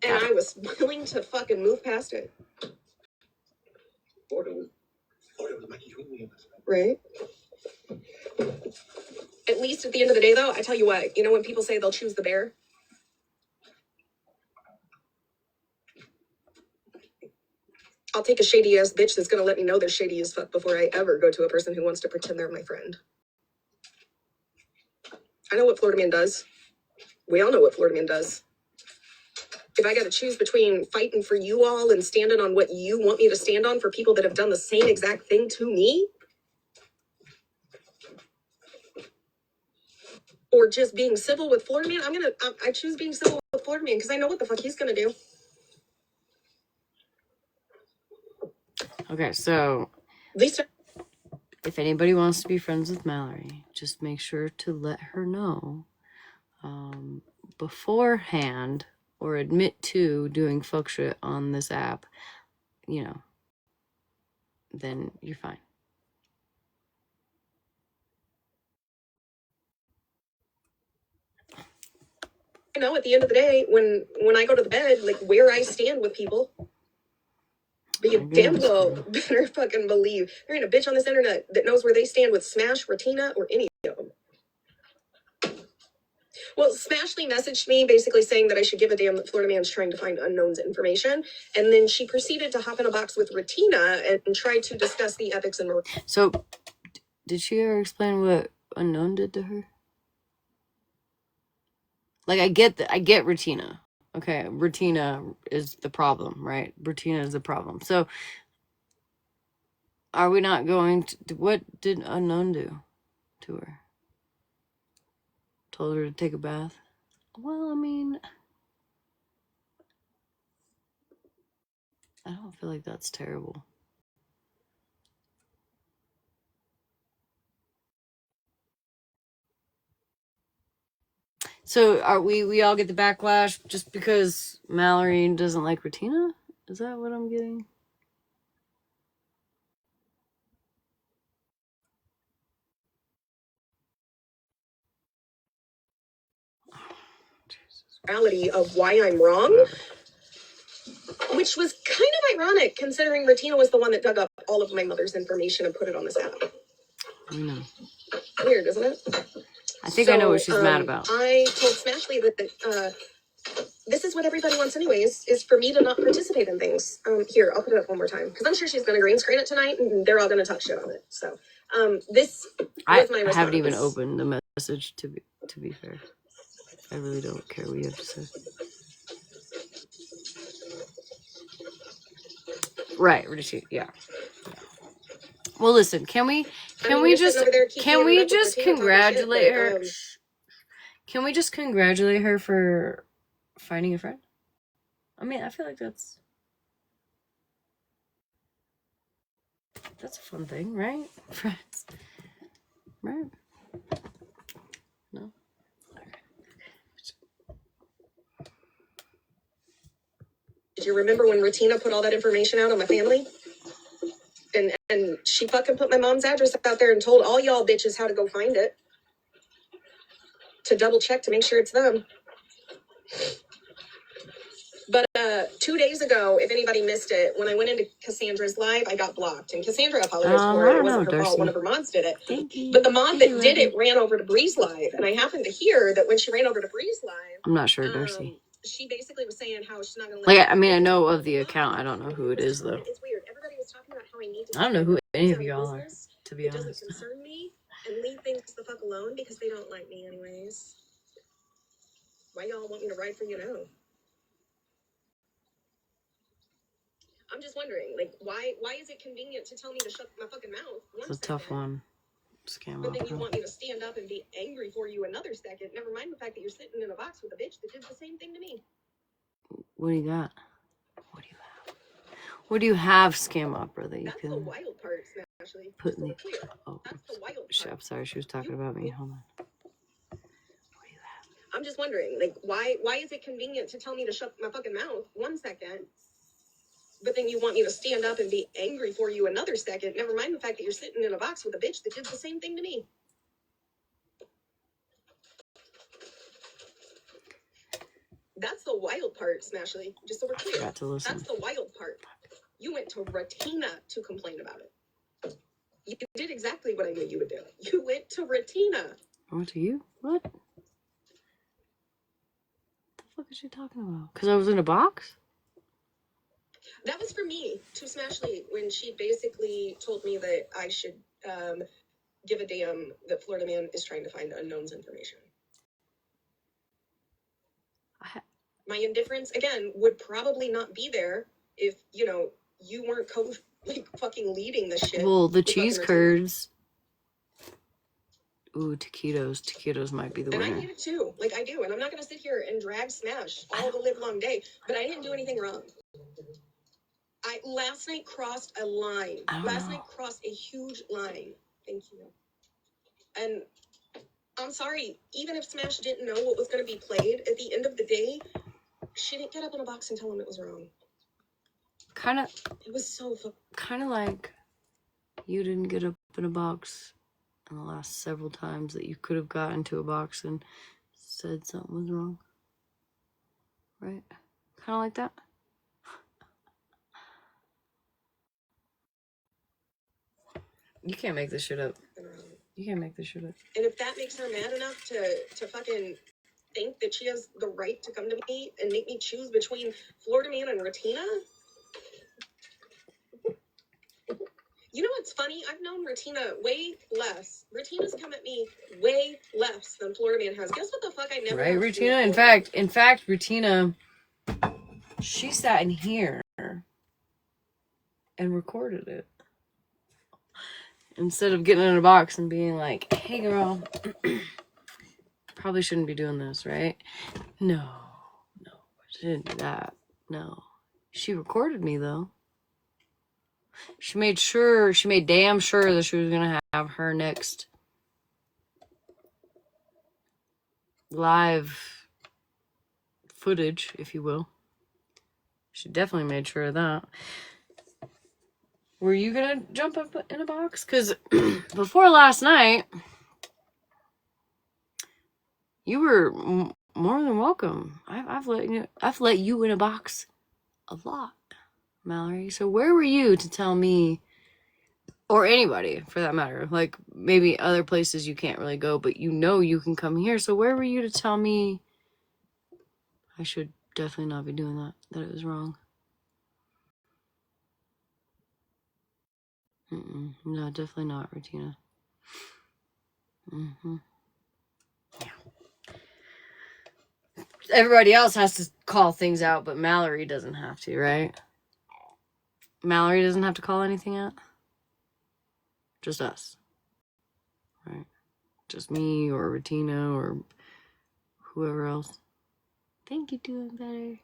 And I was willing to fucking move past it. Right? At least at the end of the day, though, I tell you what, you know when people say they'll choose the bear? I'll take a shady ass bitch that's gonna let me know they're shady as fuck before I ever go to a person who wants to pretend they're my friend. I know what Florida Man does. We all know what Florida Man does. If I gotta choose between fighting for you all and standing on what you want me to stand on for people that have done the same exact thing to me, or just being civil with Florida Man, I choose being civil with Florida Man because I know what the fuck he's gonna do. Okay, so At least if anybody wants to be friends with Mallory, just make sure to let her know beforehand or admit to doing fuck shit on this app, you know, then you're fine. I know at the end of the day, when I go to the bed, like where I stand with people. But you damn well better fucking believe there ain't a bitch on this internet that knows where they stand with Smash, Ratina, or any of them. Well, Smashly messaged me basically saying that I should give a damn that Florida Man's trying to find unknown's information. And then she proceeded to hop in a box with Ratina and try to discuss the ethics and morals. So, did she ever explain what Unknown did to her? Like, I get Ratina. Okay, Ratina is the problem, right? Ratina is the problem. So, are we not going to... What did Unknown do to her? Told her to take a bath? Well, I mean... I don't feel like that's terrible. So are we all get the backlash just because Mallory doesn't like Ratina? Is that what I'm getting? Reality of why I'm wrong, which was kind of ironic considering Ratina was the one that dug up all of my mother's information and put it on this app. I know. Weird, isn't it? I think I know what she's mad about. I told Smashly that this is what everybody wants anyways, is for me to not participate in things. Here, I'll put it up one more time, because I'm sure she's going to green screen it tonight, and they're all going to talk shit on it. So, this was my response. I haven't even opened the message, to be fair. I really don't care what you have to say. Right, yeah. Well, listen, can we just congratulate her? Can we just congratulate her for finding a friend? I mean, I feel like that's a fun thing, right? Friends, right? No. Did you remember when Ratina put all that information out on my family? And she fucking put my mom's address out there and told all y'all bitches how to go find it. To double check to make sure it's them. But 2 days ago, if anybody missed it, when I went into Cassandra's live, I got blocked. And Cassandra apologized for it. It wasn't her fault. One of her mods did it. But the mod that did it ran over to Bree's live. And I happened to hear that when she ran over to Bree's live... I'm not sure, Darcy. She basically was saying how she's not going to let... Like, I mean, I know of the account. I don't know who it is, though. It's weird. Everybody was talking about how I need to... I don't know who any of y'all are, to be honest. It doesn't concern me. And leave things the fuck alone because they don't like me anyways. Why y'all want me to ride for you now? I'm just wondering, like, why is it convenient to tell me to shut my fucking mouth? It's a tough one. Scam but then you want me to stand up and be angry for you another second. Never mind the fact that you're sitting in a box with a bitch that did the same thing to me. What do you got? What do you have? What do you have, Scam Opera, that you That's can the wild part, Ashley. put in the... Oh, that's the wild part. I'm sorry, she was talking about me. Hold on. I'm just wondering, like, why is it convenient to tell me to shut my fucking mouth 1 second, but then you want me to stand up and be angry for you another second? Never mind the fact that you're sitting in a box with a bitch that did the same thing to me. That's the wild part, Smashly. Just so we're clear. Forgot to listen. That's the wild part. You went to Ratina to complain about it. You did exactly what I knew you would do. You went to Retina. I went to you? What? The fuck is she talking about? Because I was in a box? That was for me to Smashly when she basically told me that I should give a damn that Florida Man is trying to find unknown's information. My indifference, again, would probably not be there if, you know, you weren't fucking leading the shit. Well, the cheese curds. Ooh, taquitos. Taquitos might be the winner. And I need it too. Like, I do. And I'm not going to sit here and drag Smash all the live long day. But I didn't do anything wrong. I last night crossed a line. Last night crossed a huge line. Thank you. And I'm sorry, even if Smash didn't know what was going to be played, at the end of the day, she didn't get up in a box and tell him it was wrong. Kind of. It was so kind of like you didn't get up in a box in the last several times that you could have got into a box and said something was wrong. Right? Kind of like that. You can't make this shit up. You can't make this shit up. And if that makes her mad enough to fucking think that she has the right to come to me and make me choose between Florida Man and Retina? You know what's funny? I've known Retina way less. Retina's come at me way less than Florida Man has. Guess what the fuck I never Right, Retina? In fact, Retina, she sat in here and recorded it. Instead of getting in a box and being like, hey girl, probably shouldn't be doing this, right? No, she didn't do that. No. She recorded me though. She made damn sure that she was gonna have her next live footage, if you will. She definitely made sure of that. Were you gonna jump up in a box? Because before last night, you were more than welcome. I've let you in a box a lot, Mallory. So where were you to tell me, or anybody for that matter, like maybe other places you can't really go, but you know you can come here. So where were you to tell me I should definitely not be doing that it was wrong? No, definitely not, Retina. Yeah. Everybody else has to call things out, but Mallory doesn't have to, right? Mallory doesn't have to call anything out? Just us. Right? Just me or Retina or whoever else. Think you're doing better.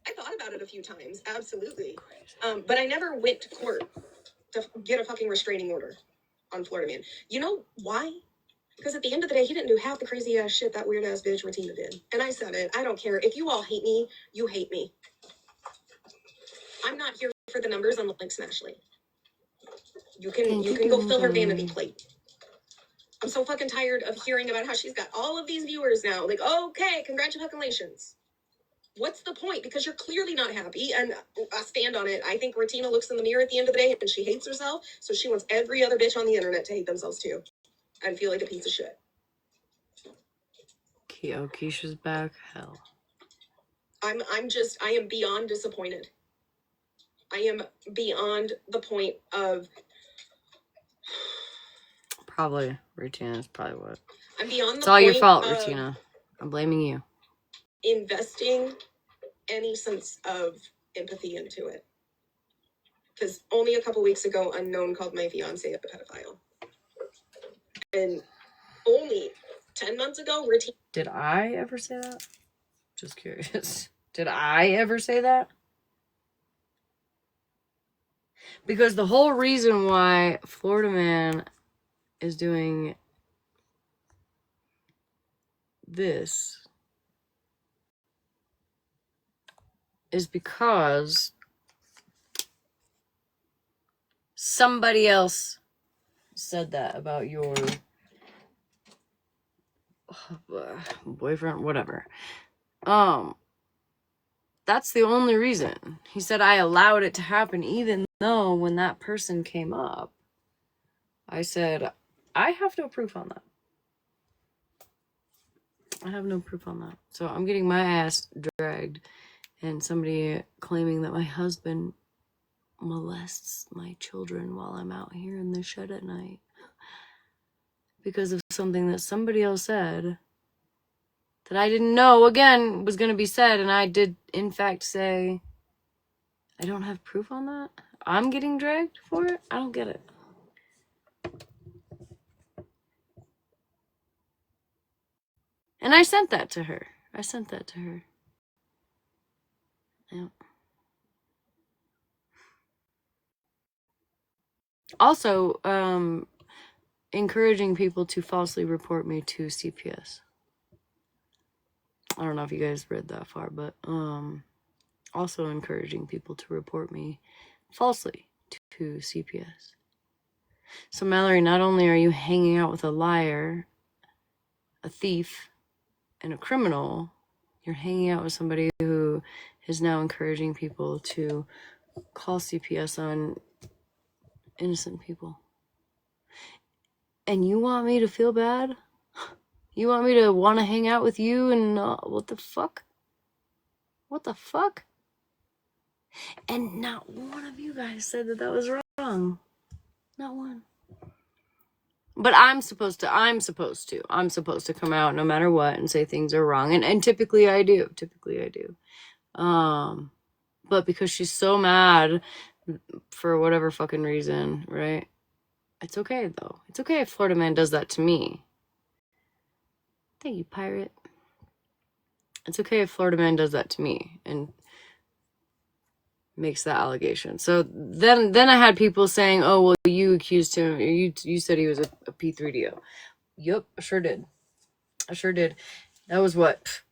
I thought about it a few times, absolutely. But I never went to court to get a fucking restraining order on Florida Man. You know why? Because at the end of the day, he didn't do half the crazy ass shit that weird ass bitch Retina did. And I said it. I don't care. If you all hate me, you hate me. I'm not here for the numbers on the Link Smashly. You can go fill her vanity plate. I'm so fucking tired of hearing about how she's got all of these viewers now. Like, okay, congratulations. What's the point? Because you're clearly not happy, and I stand on it. I think Retina looks in the mirror at the end of the day and she hates herself, so she wants every other bitch on the internet to hate themselves too and feel like a piece of shit. Keisha's back. Hell. I am beyond disappointed. I am beyond the point of Probably Retina is probably what. I'm beyond the It's all your point fault, of Retina. I'm blaming you. investing any sense of empathy into it. Because only a couple weeks ago, Unknown called my fiance a pedophile. And only 10 months ago, Retina. Did I ever say that? Just curious. Did I ever say that? Because the whole reason why Florida Man is doing this is because somebody else said that about your boyfriend, whatever. That's the only reason. He said I allowed it to happen, even though when that person came up, I said, I have no proof on that. I have no proof on that. So I'm getting my ass dragged, and somebody claiming that my husband molests my children while I'm out here in the shed at night because of something that somebody else said that I didn't know, again, was going to be said, and I did, in fact, say, I don't have proof on that? I'm getting dragged for it? I don't get it. And I sent that to her. Yeah. Also, encouraging people to falsely report me to CPS. I don't know if you guys read that far, but also encouraging people to report me falsely to CPS. So Mallory, not only are you hanging out with a liar, a thief, and a criminal, you're hanging out with somebody who is now encouraging people to call CPS on innocent people. And you want me to feel bad? You want me to want to hang out with you and what the fuck? What the fuck? And not one of you guys said that that was wrong. Not one. But I'm supposed to come out no matter what and say things are wrong. And typically I do. But because she's so mad for whatever fucking reason, right? It's okay though. It's okay if Florida Man does that to me. Thank you, Pirate. It's okay if Florida Man does that to me and makes that allegation. So then I had people saying, oh, well, you accused him, you said he was a P3DO. Yep, I sure did. That was what,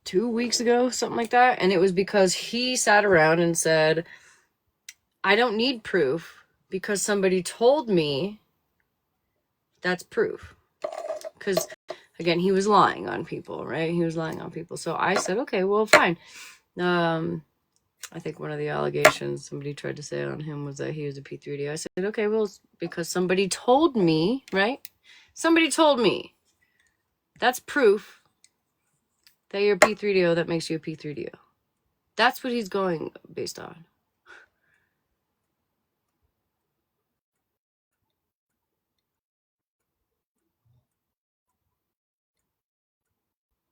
2 weeks ago, something like that. And it was because he sat around and said, I don't need proof because somebody told me that's proof. Because, again, he was lying on people, right? So I said, okay, well, fine. I think one of the allegations somebody tried to say on him was that he was a P3D. I said, okay, well, it's because somebody told me, right? Somebody told me. That's proof that you're a P3DO that makes you a P3DO. That's what he's going based on.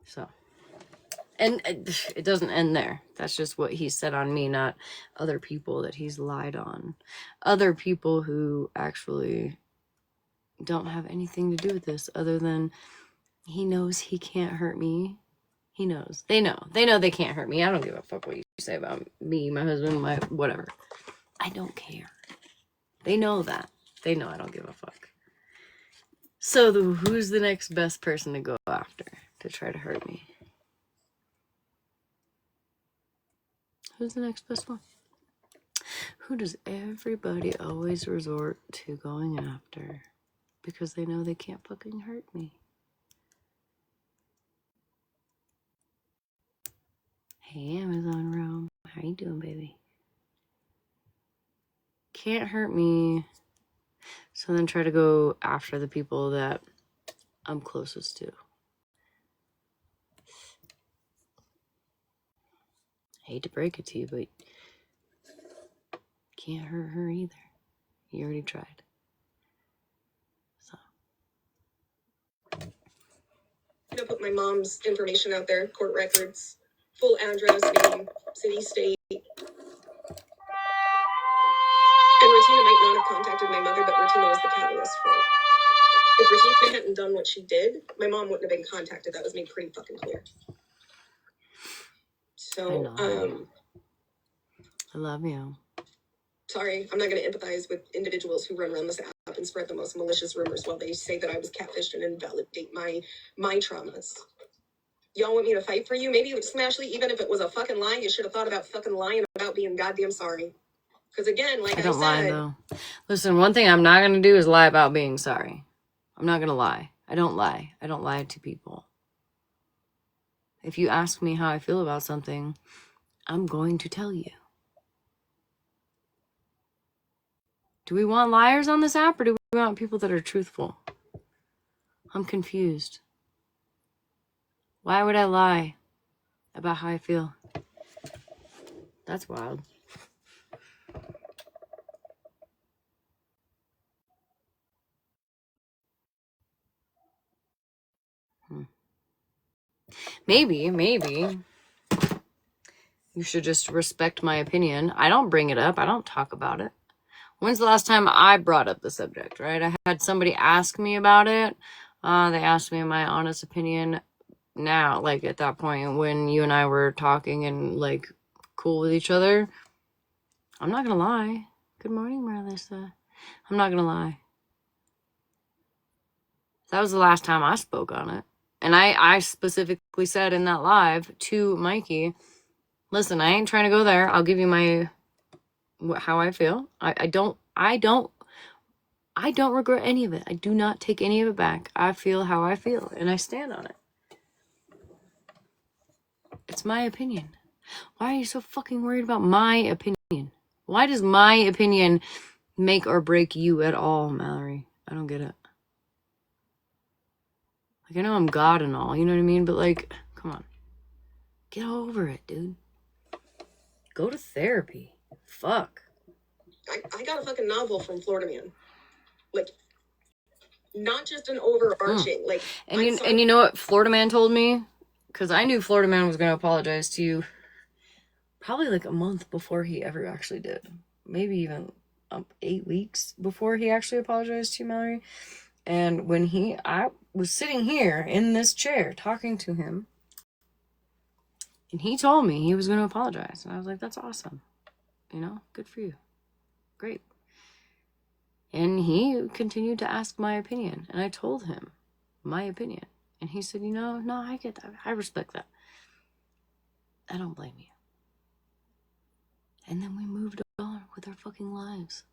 So, and it doesn't end there. That's just what he said on me, not other people that he's lied on. Other people who actually don't have anything to do with this other than he knows he can't hurt me. He knows. They know they can't hurt me. I don't give a fuck what you say about me, my husband, my whatever. I don't care. They know that. They know I don't give a fuck. So who's the next best person to go after to try to hurt me? Who's the next best one? Who does everybody always resort to going after because they know they can't fucking hurt me? Hey, Amazon Rome. How you doing, baby? Can't hurt me. So then try to go after the people that I'm closest to. Hate to break it to you, but can't hurt her either. You already tried. So. I'm gonna put my mom's information out there, court records, full address, name, city, state. And Regina might not have contacted my mother, but Regina was the catalyst for it. If Regina hadn't done what she did, my mom wouldn't have been contacted. That was made pretty fucking clear. So, I love you. Sorry, I'm not going to empathize with individuals who run around this app and spread the most malicious rumors while they say that I was catfished and invalidate my traumas. Y'all want me to fight for you? Maybe Smashley, even if it was a fucking lie, you should have thought about fucking lying about being goddamn sorry. Because again, like I don't said, lie though. Listen, one thing I'm not going to do is lie about being sorry. I'm not going to lie. I don't lie. I don't lie to people. If you ask me how I feel about something, I'm going to tell you. Do we want liars on this app, or do we want people that are truthful? I'm confused. Why would I lie about how I feel? That's wild. Maybe you should just respect my opinion. I don't bring it up. I don't talk about it. When's the last time I brought up the subject, right? I had somebody ask me about it. They asked me my honest opinion now, like at that point when you and I were talking and like cool with each other. I'm not going to lie. Good morning, Marissa. I'm not going to lie. That was the last time I spoke on it. And I specifically said in that live to Mikey, listen, I ain't trying to go there. I'll give you my how I feel. I don't regret any of it. I do not take any of it back. I feel how I feel, and I stand on it. It's my opinion. Why are you so fucking worried about my opinion? Why does my opinion make or break you at all, Mallory? I don't get it. Like, I know I'm God and all, you know what I mean? But like, come on. Get over it, dude. Go to therapy. Fuck. I got a fucking novel from Florida Man. Like, not just an overarching, like... And you know what Florida Man told me? Because I knew Florida Man was going to apologize to you probably like a month before he ever actually did. Maybe even 8 weeks before he actually apologized to you, Mallory. And when I was sitting here in this chair talking to him, and he told me he was going to apologize. And I was like, that's awesome. You know, good for you. Great. And he continued to ask my opinion. And I told him my opinion. And he said, no, I get that. I respect that. I don't blame you. And then we moved on with our fucking lives.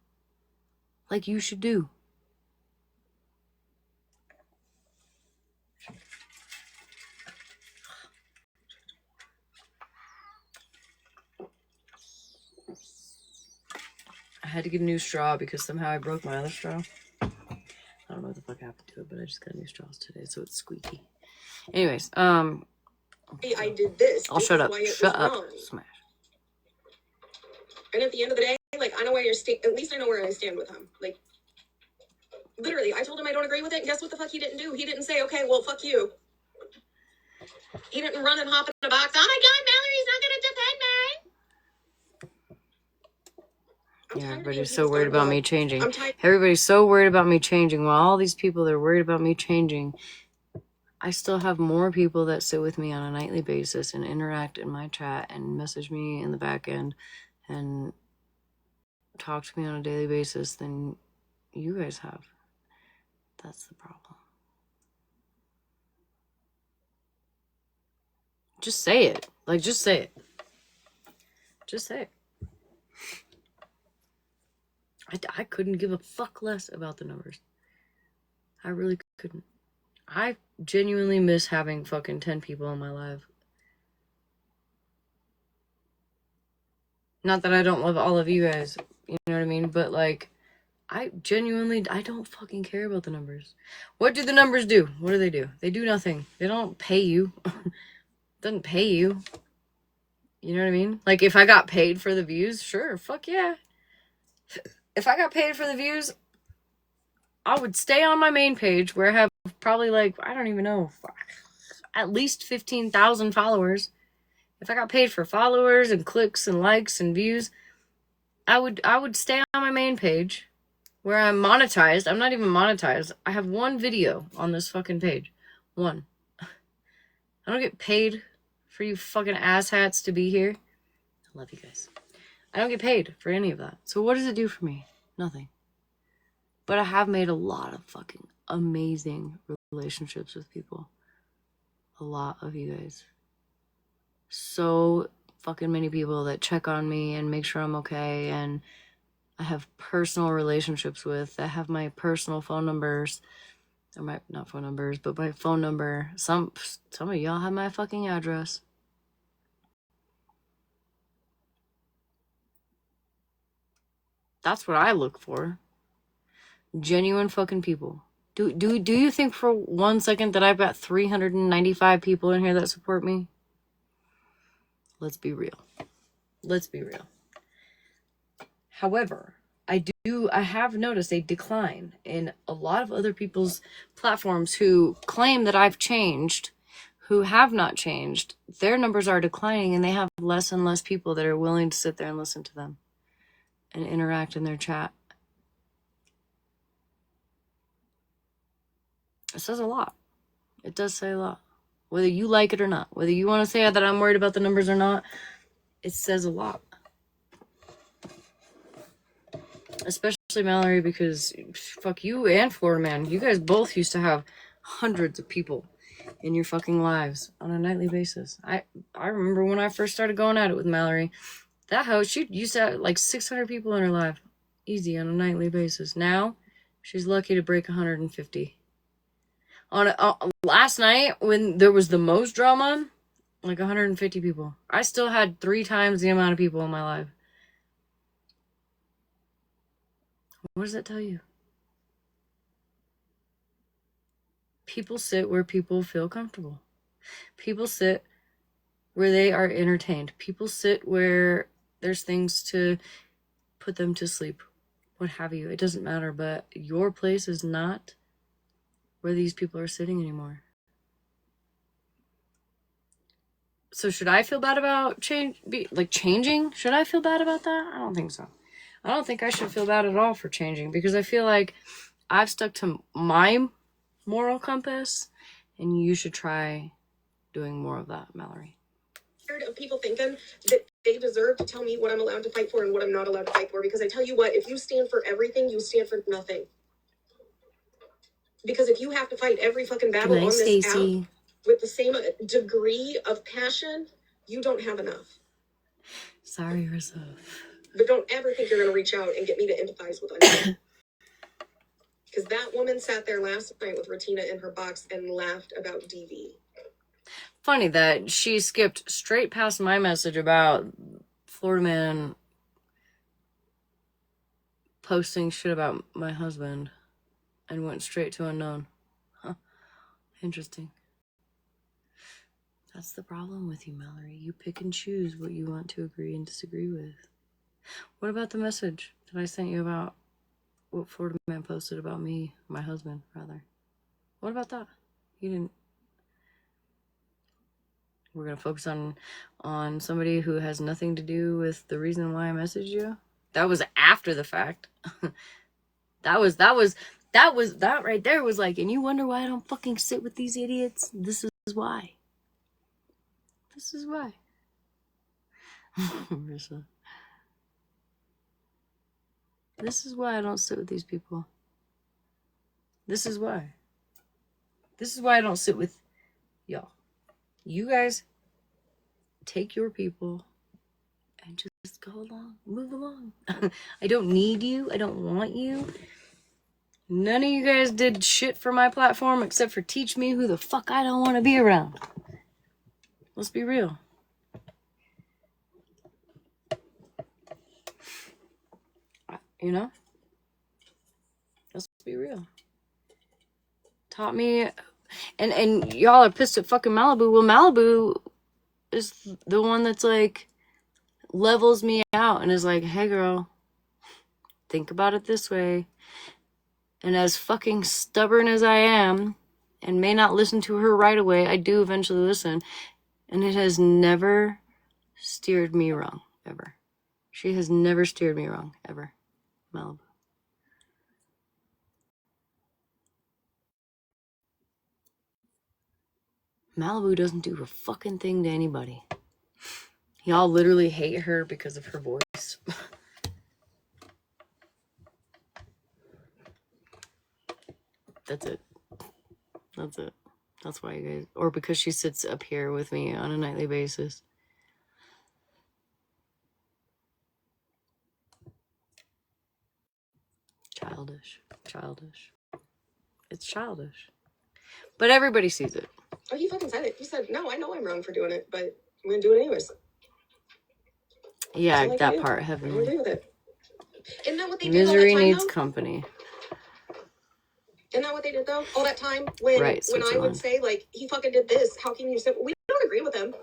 Like you should do. I had to get a new straw because somehow I broke my other straw. I don't know what the fuck happened to it, but I just got new straws today, so it's squeaky. Anyways, I did this. I'll shut up. Shut up. Smash. And at the end of the day, like, I know where you're at least I know where I stand with him. Like, literally, I told him I don't agree with it, and guess what the fuck he didn't do? He didn't say, okay, well, fuck you. He didn't run and hop in a box. Oh my God, Mallory's not gonna defend me. Yeah, everybody's so worried about me changing. Everybody's so worried about me changing. While all these people, they're worried about me changing. I still have more people that sit with me on a nightly basis and interact in my chat and message me in the back end and talk to me on a daily basis than you guys have. That's the problem. Just say it. Like, just say it. Just say it. I couldn't give a fuck less about the numbers. I really couldn't. I genuinely miss having fucking 10 people in my life. Not that I don't love all of you guys, you know what I mean? But like, I don't fucking care about the numbers. What do the numbers do? What do? They do nothing. They don't pay you. Doesn't pay you. You know what I mean? Like, if I got paid for the views, sure, fuck yeah. If I got paid for the views, I would stay on my main page where I have probably like, I don't even know, at least 15,000 followers. If I got paid for followers and clicks and likes and views, I would stay on my main page where I'm monetized. I'm not even monetized. I have one video on this fucking page. One. I don't get paid for you fucking asshats to be here. I love you guys. I don't get paid for any of that. So what does it do for me? Nothing. But I have made a lot of fucking amazing relationships with people. A lot of you guys. So fucking many people that check on me and make sure I'm okay, and I have personal relationships with, that have my personal phone numbers, or my, not phone numbers, but my phone number. Some of y'all have my fucking address. That's what I look for. Genuine fucking people. Do you think for 1 second that I've got 395 people in here that support me? Let's be real. Let's be real. However, I have noticed a decline in a lot of other people's platforms who claim that I've changed, who have not changed. Their numbers are declining, and they have less and less people that are willing to sit there and listen to them and interact in their chat. It says a lot. It does say a lot. Whether you like it or not, whether you want to say that I'm worried about the numbers or not, it says a lot. Especially Mallory, because fuck you and Florida Man. You guys both used to have hundreds of people in your fucking lives on a nightly basis. I remember when I first started going at it with Mallory. That house, she used to have like 600 people in her life. Easy on a nightly basis. Now, she's lucky to break 150. Last night, when there was the most drama, like 150 people. I still had 3 times the amount of people in my life. What does that tell you? People sit where people feel comfortable. People sit where they are entertained. People sit where there's things to put them to sleep. What have you. It doesn't matter, but your place is not where these people are sitting anymore. So should I feel bad about changing? Should I feel bad about that? I don't think so. I don't think I should feel bad at all for changing, because I feel like I've stuck to my moral compass, and you should try doing more of that, Mallory. Of people thinking that they deserve to tell me what I'm allowed to fight for and what I'm not allowed to fight for, because I tell you what, if you stand for everything, you stand for nothing. Because if you have to fight every fucking battle on this app with the same degree of passion, you don't have enough. Sorry, Rizzo. But don't ever think you're going to reach out and get me to empathize with anyone. Because that woman sat there last night with Ratina in her box and laughed about DV. Funny that she skipped straight past my message about Florida Man posting shit about my husband and went straight to unknown. Huh. Interesting. That's the problem with you, Mallory. You pick and choose what you want to agree and disagree with. What about the message that I sent you about what Florida Man posted about me, my husband, rather? What about that? You didn't... We're going to focus on somebody who has nothing to do with the reason why I messaged you? That was after the fact. That right there was like, and you wonder why I don't fucking sit with these idiots? This is why. This is why. Marissa. This is why I don't sit with these people. This is why. This is why I don't sit with y'all. You guys take your people and just go along, move along. I don't need you. I don't want you. None of you guys did shit for my platform except for teach me who the fuck I don't want to be around. Let's be real. You know? Let's be real. Taught me, and y'all are pissed at fucking Malibu. Well, Malibu is the one that's like, levels me out and is like, hey girl, think about it this way. And as fucking stubborn as I am, and may not listen to her right away, I do eventually listen. And it has never steered me wrong, ever. She has never steered me wrong, ever. Malibu. Malibu doesn't do a fucking thing to anybody. Y'all literally hate her because of her voice. That's it. That's it. That's why you guys... Or because she sits up here with me on a nightly basis. Childish. Childish. It's childish. But everybody sees it. Oh, you fucking said it. You said, no, I know I'm wrong for doing it, but I'm going to do it anyways. Yeah, like that part, heavily. I agree with it. Isn't that what they did all that Misery time, needs though? company. Isn't that what they did, though? All that time when Right, when I would Switzerland. say, like, he fucking did this. How can you say... We don't agree with him.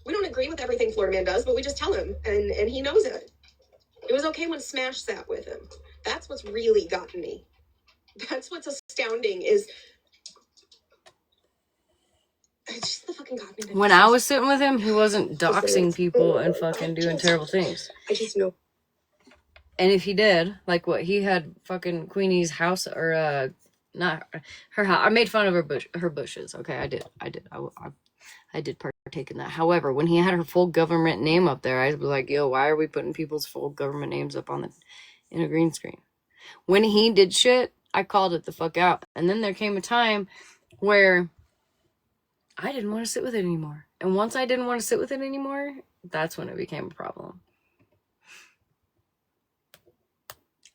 We don't agree with everything Florida Man does, but we just tell him, and he knows it. It was okay when Smash sat with him. That's what's really gotten me. That's what's astounding is... It's just the fucking God. When I was sitting with him, he wasn't doxing people and fucking doing terrible things. I just know. And if he did, like what he had fucking Queenie's house, or not her house. I made fun of her bushes. Okay, I did. I did partake in that. However, when he had her full government name up there, I was like, yo, why are we putting people's full government names up in a green screen? When he did shit, I called it the fuck out. And then there came a time where I didn't want to sit with it anymore. And once I didn't want to sit with it anymore, that's when it became a problem.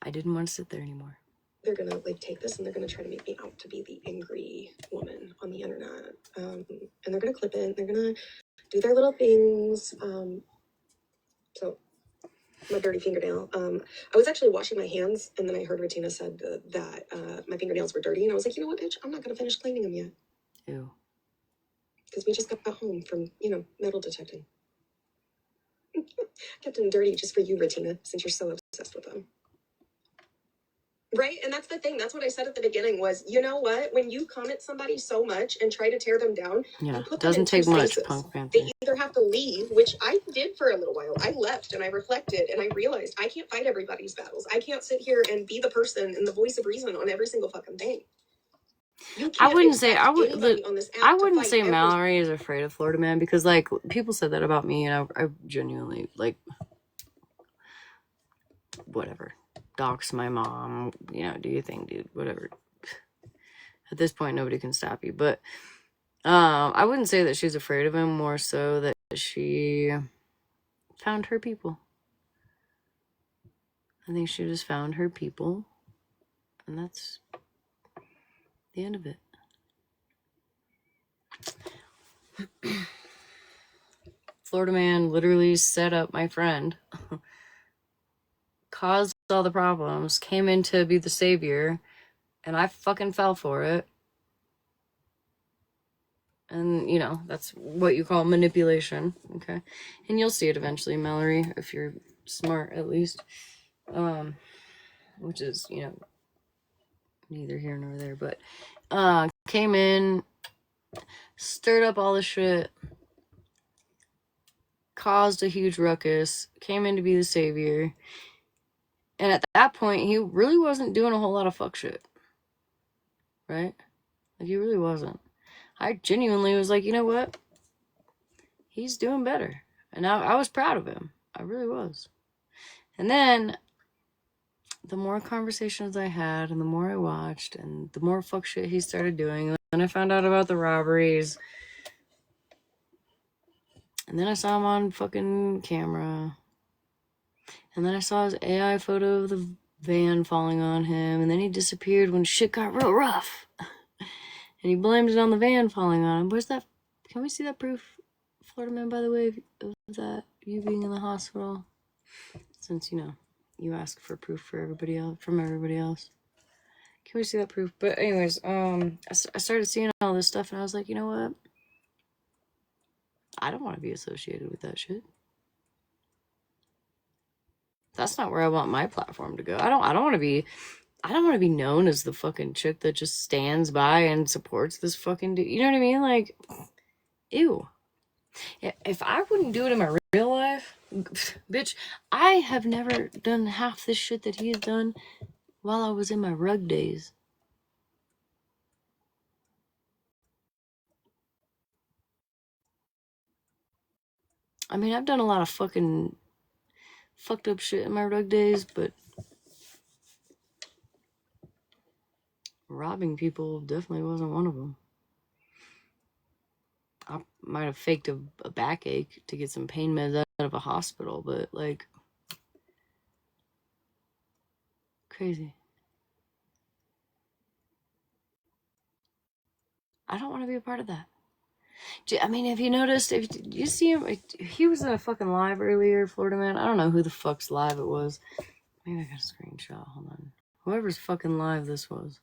I didn't want to sit there anymore. They're gonna like take this and they're gonna try to make me out to be the angry woman on the internet. And they're gonna clip it. They're gonna do their little things. So my dirty fingernail. I was actually washing my hands, and then I heard Regina said that my fingernails were dirty, and I was like, you know what, bitch? I'm not gonna finish cleaning them yet. Ew. Because we just got home from, metal detecting. Kept them dirty just for you, Regina, since you're so obsessed with them. Right? And that's the thing. That's what I said at the beginning was, you know what? When you comment somebody so much and try to tear them down, Yeah, you put doesn't them in take two much, spaces. Punk Panther. They either have to leave, which I did for a little while. I left and I reflected and I realized I can't fight everybody's battles. I can't sit here and be the person and the voice of reason on every single fucking thing. I wouldn't say Mallory is afraid of Florida Man, because like people said that about me, and I genuinely like whatever, dox my mom, do your thing, dude, whatever. At this point, nobody can stop you. But I wouldn't say that she's afraid of him, more so that she found her people. I think she just found her people, and that's the end of it. Florida Man literally set up my friend, caused all the problems, came in to be the savior, and I fucking fell for it. And, that's what you call manipulation, okay? And you'll see it eventually, Mallory, if you're smart, at least. Which is, neither here nor there, but came in, stirred up all the shit, caused a huge ruckus, came in to be the savior, and at that point, he really wasn't doing a whole lot of fuck shit, right? Like, he really wasn't. I genuinely was like, you know what? He's doing better. And I was proud of him. I really was. And then the more conversations I had and the more I watched and the more fuck shit he started doing, and then I found out about the robberies. And then I saw him on fucking camera. And then I saw his AI photo of the van falling on him. And then he disappeared when shit got real rough. And he blamed it on the van falling on him. Where's that? Can we see that proof, Florida Man, by the way, of that, you being in the hospital? Since, you asked for proof for everybody else, from everybody else. Can we see that proof? But anyways, I started seeing all this stuff, and I was like, you know what? I don't want to be associated with that shit. That's not where I want my platform to go. I don't want to be known as the fucking chick that just stands by and supports this fucking dude. You know what I mean? Like, ew. If I wouldn't do it in my real life, bitch, I have never done half this shit that he has done while I was in my rug days. I mean, I've done a lot of fucking fucked up shit in my rug days, but robbing people definitely wasn't one of them. I might have faked a backache to get some pain meds out of a hospital, but like, crazy. I don't want to be a part of that. I mean, have you noticed, if you see him, he was in a fucking live earlier, Florida Man. I don't know who the fuck's live it was, Maybe I got a screenshot. Hold on. Whoever's fucking live this was.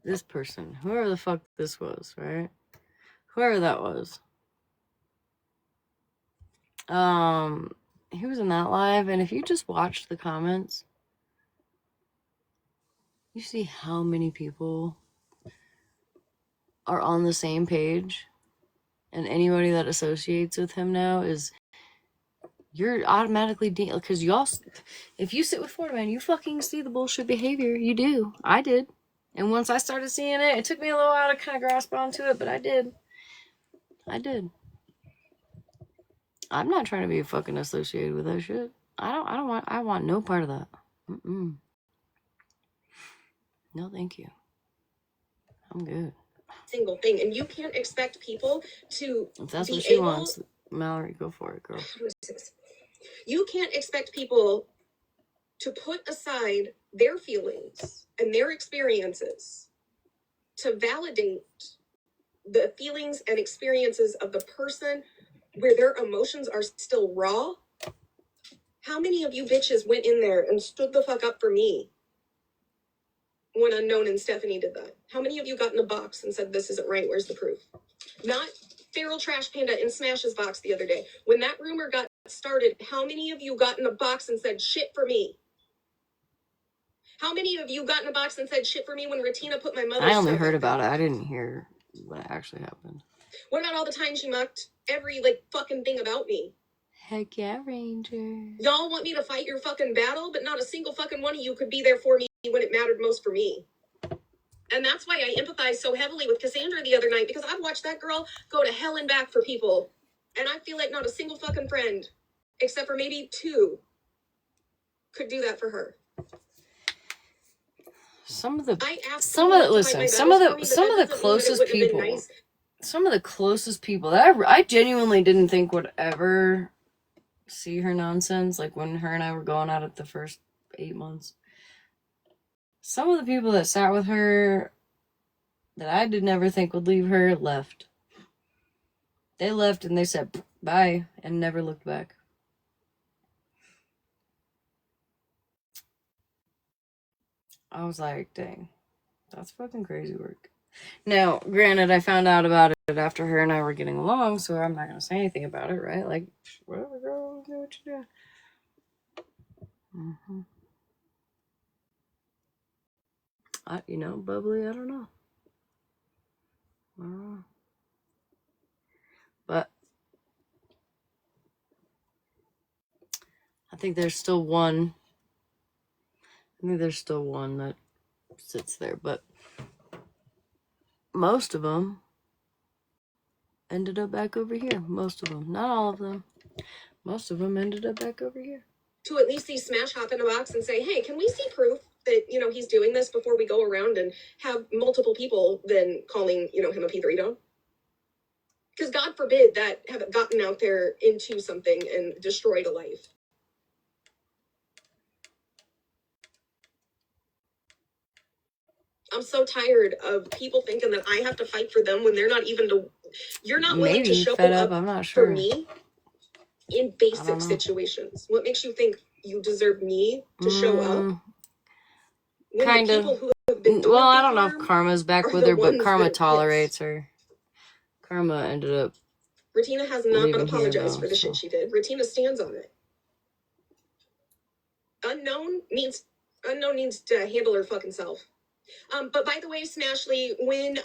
This person. Whoever the fuck this was, right? Whoever that was. He was in that live, and if you just watch the comments, you see how many people are on the same page, and anybody that associates with him now is, you're automatically because y'all, if you sit with Florida Man, you fucking see the bullshit behavior. You do. I did. And once I started seeing it, it took me a little while to kind of grasp onto it, but I did. I'm not trying to be fucking associated with that shit. I want no part of that. No, thank you. I'm good. Single thing, and you can't expect people to. If that's what she wants, Mallory, go for it, girl. You can't expect people to put aside their feelings and their experiences to validate the feelings and experiences of the person where their emotions are still raw. How many of you bitches went in there and stood the fuck up for me when Unknown and Stephanie did that? How many of you got in a box and said, this isn't right, where's the proof? Not Feral Trash Panda in Smash's box the other day. When that rumor got started, how many of you got in a box and said, shit for me? How many of you got in a box and said, shit for me when Ratina put my mother's I only heard about it. I didn't hear what actually happened. What about all the times you mocked every, fucking thing about me? Heck yeah, Ranger. Y'all want me to fight your fucking battle, but not a single fucking one of you could be there for me when it mattered most for me. And that's why I empathize so heavily with Cassandra the other night, because I've watched that girl go to hell and back for people. And I feel like not a single fucking friend, except for maybe 2, could do that for her. Some of the closest people, some of the closest people that I genuinely didn't think would ever see her nonsense, like when her and I were going at it the first 8 months. Some of the people that sat with her that I did never think would leave her left. They left and they said bye and never looked back. I was like, dang, that's fucking crazy work. Now, granted, I found out about it after her and I were getting along, so I'm not going to say anything about it, right? Like, whatever, girl, do what you do. Bubbly, I don't know. But I think there's still one. That sits there, but most of them ended up back over here. Most of them, not all of them. Most of them ended up back over here. To at least see Smash hop in a box and say, hey, can we see proof that, he's doing this before we go around and have multiple people then calling, him a P3 Because God forbid that have gotten out there into something and destroyed a life. I'm so tired of people thinking that I have to fight for them when they're not even you're not willing to show up I'm not sure. for me in basic situations. What makes you think you deserve me to show up? Kind of. Well, I don't know if Karma's back with her, but Karma tolerates her. Karma ended up. Ratina has not apologized for the shit she did. Ratina stands on it. Unknown needs to handle her fucking self. But by the way, Smashley, when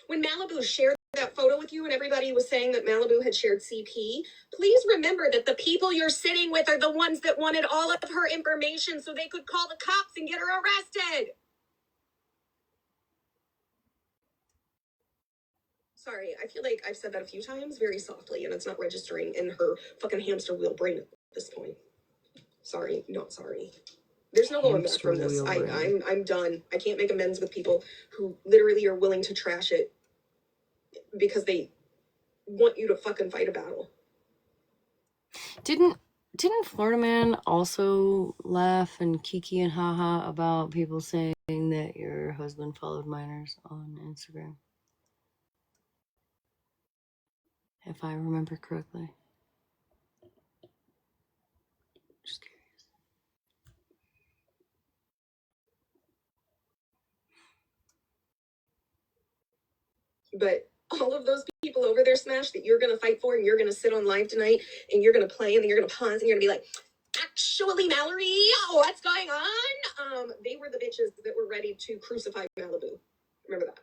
Malibu shared that photo with you and everybody was saying that Malibu had shared CP, please remember that the people you're sitting with are the ones that wanted all of her information so they could call the cops and get her arrested. Sorry, I feel like I've said that a few times very softly and it's not registering in her fucking hamster wheel brain at this point. Sorry, not sorry. There's no going back from this. I'm done. I can't make amends with people who literally are willing to trash it because they want you to fucking fight a battle. Didn't Florida Man also laugh and kiki and haha about people saying that your husband followed minors on Instagram? if I remember correctly. Just curious. But all of those people over there, Smash, that you're gonna fight for, and you're gonna sit on live tonight, and you're gonna play, and then you're gonna pause, and you're gonna be like, actually, Mallory, what's going on? They were the bitches that were ready to crucify Malibu. Remember that?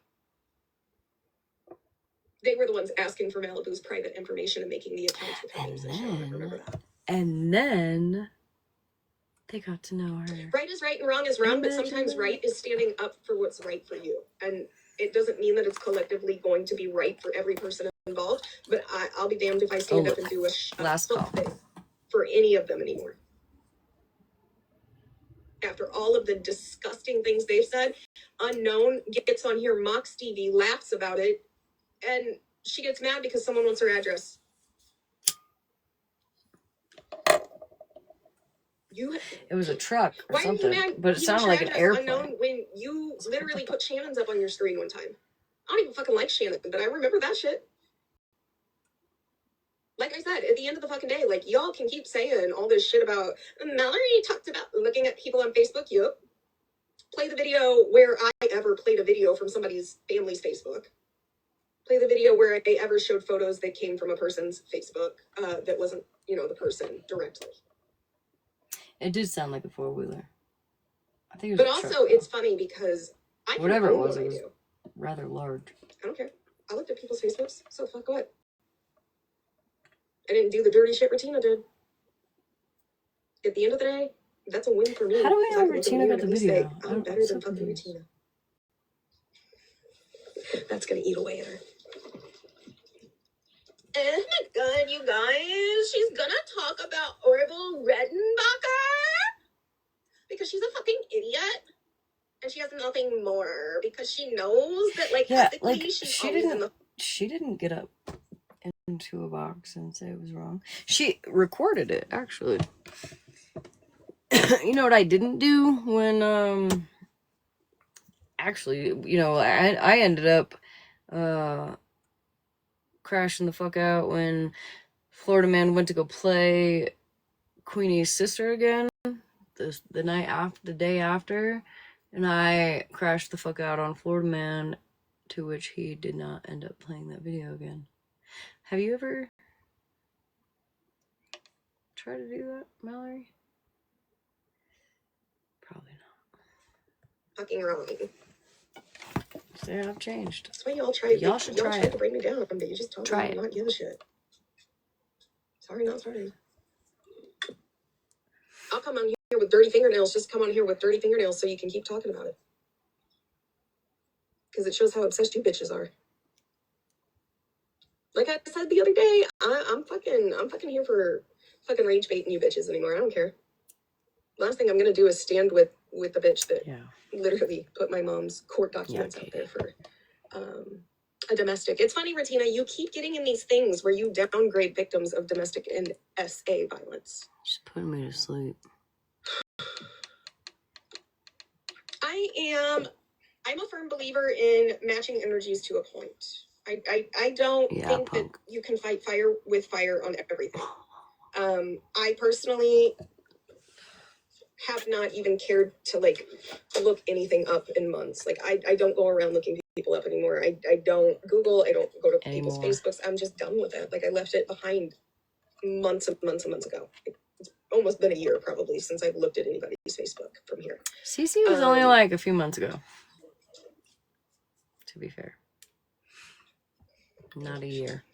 They were the ones asking for Malibu's private information and making the accounts with her names and shit. Remember that? And then they got to know her. Right is right and wrong is wrong, but sometimes right is standing up for what's right for you. And it doesn't mean that it's collectively going to be right for every person involved, but I'll be damned if I stand up and do a last call for any of them anymore. After all of the disgusting things they've said, Unknown gets on here, mocks Stevie, laughs about it, and she gets mad because someone wants her address. It was a truck or Why something, are you mad? but it sounded like an airplane. Unknown, when you literally put Shannon's up on your screen one time. I don't even fucking like Shannon, but I remember that shit. Like I said, at the end of the fucking day, like, y'all can keep saying all this shit about Mallory talked about looking at people on Facebook. Yup. Play the video where I ever played a video from somebody's family's Facebook. Play the video where I ever showed photos that came from a person's Facebook that wasn't, the person directly. It did sound like a four-wheeler. I think it was But a also, truck, it's funny because I can whatever it own was, what it I was do. rather large. I don't care. I looked at people's Facebooks, so fuck what? I didn't do the dirty shit Retina did. At the end of the day, that's a win for me. How do we know Because I can Retina look in got the and video? say, I'm better than fucking Retina. That's gonna eat away at her. Oh my god, you guys. She's gonna talk about Orville Redenbacher because she's a fucking idiot. And she has nothing more because she knows that, ethically, she's always in the... She didn't get up into a box and say it was wrong. She recorded it, actually. You know what I didn't do when, actually, I ended up, crashing the fuck out when Florida Man went to go play Queenie's sister again the day after, and I crashed the fuck out on Florida Man, to which he did not end up playing that video again. Have you ever tried to do that, Mallory? Probably not. Fucking wrong. Yeah, I've changed. That's why y'all should try tried it. to bring me down, but you just told Try me it. to not give a shit. Sorry, not sorry. I'll come on here with dirty fingernails. Just come on here with dirty fingernails so you can keep talking about it. Because it shows how obsessed you bitches are. Like I said the other day, I'm fucking here for fucking rage baiting you bitches anymore. I don't care. Last thing I'm gonna do is stand with the bitch that literally put my mom's court documents out there for a domestic. It's funny, Retina, you keep getting in these things where you downgrade victims of domestic and SA violence. Just putting me to sleep. I'm a firm believer in matching energies to a point. I don't think that you can fight fire with fire on everything. I personally have not even cared to look anything up in months. I don't go around looking people up anymore. I don't Google. I don't go to people's Facebooks. I'm just done with it. I left it behind months and months and months ago. It's almost been a year probably since I've looked at anybody's Facebook from here. Cece was only a few months ago. To be fair. Not a year.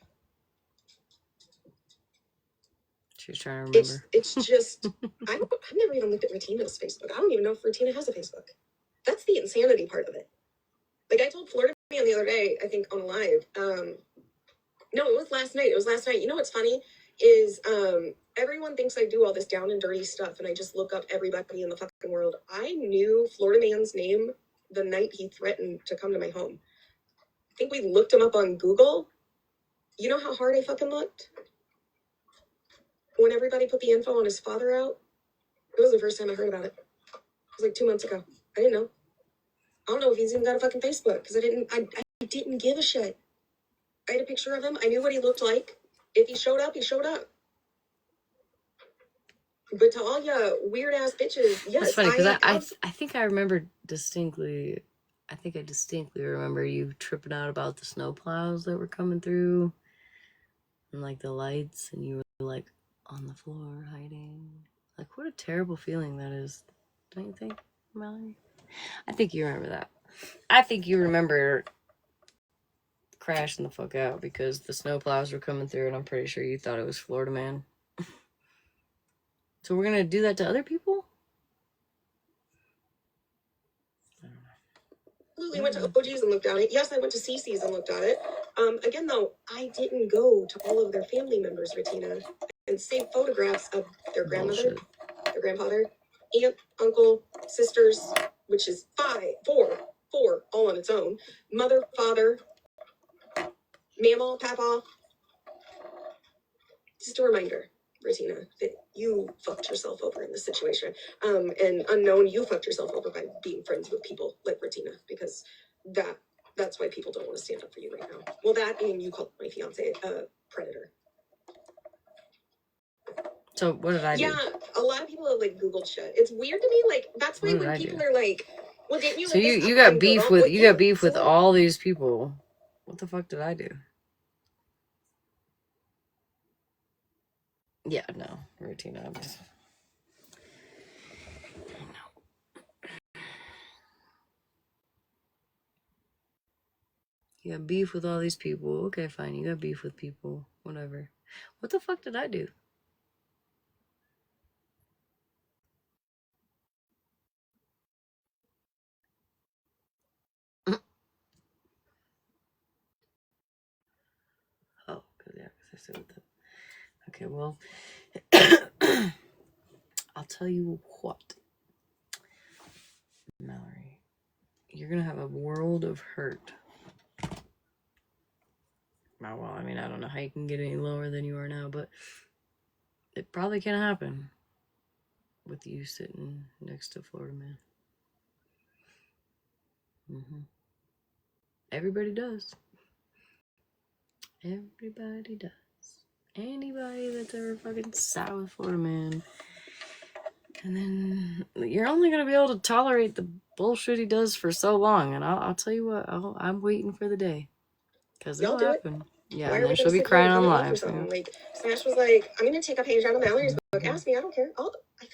She was trying to remember. It's just I've never even looked at Retina's Facebook. I don't even know if Retina has a Facebook. That's the insanity part of it. I told Florida Man the other day, I think on live. No, it was last night. You know what's funny is everyone thinks I do all this down and dirty stuff, and I just look up everybody in the fucking world. I knew Florida Man's name the night he threatened to come to my home. I think we looked him up on Google. You know how hard I fucking looked? When everybody put the info on his father out, it was the first time I heard about it. It was 2 months ago. I didn't know. I don't know if he's even got a fucking Facebook because I didn't give a shit. I had a picture of him. I knew what he looked like. If he showed up, he showed up. But to all ya weird ass bitches, yes, That's funny because I think I remember distinctly. I think I distinctly remember you tripping out about the snowplows that were coming through, and like the lights, and you were like on the floor hiding. Like, what a terrible feeling that is, don't you think, Mallory? I think you remember that. I think you remember crashing the fuck out because the snowplows were coming through, and I'm pretty sure you thought it was Florida Man. So we're gonna do that to other people? Absolutely went to OG's and looked at it. Yes, I went to CC's and looked at it. Again, though, I didn't go to all of their family members, Retina, and save photographs of their grandmother, their grandfather, aunt, uncle, sisters, which is four, all on its own. Mother, father, mama, papa. Just a reminder, Retina, that you fucked yourself over in this situation. And unknown, you fucked yourself over by being friends with people like Retina, because that's why people don't want to stand up for you right now. Well, that and you called my fiance a predator. So what did I do? Yeah, a lot of people have like Googled shit. It's weird to me. Like that's why when people are like, "Well, didn't you?" So you got beef with you got beef with all these people. What the fuck did I do? Yeah, no, Retina. I'm just... You got beef with all these people. Okay, fine. You got beef with people. Whatever. What the fuck did I do? Oh, because I said what the... Okay, well, I'll tell you what, Mallory. You're going to have a world of hurt. Well, I mean, I don't know how you can get any lower than you are now, but it probably can't happen with you sitting next to Florida Man. Everybody does. Everybody does. Anybody that's ever fucking sat with Florida Man. And then you're only going to be able to tolerate the bullshit he does for so long. And I'll tell you what, I'm waiting for the day. Because it'll happen. Yeah, and then she'll be crying on live. Yeah. Like, Smash was like, I'm going to take a page out of Mallory's book. Ask me, I don't care. I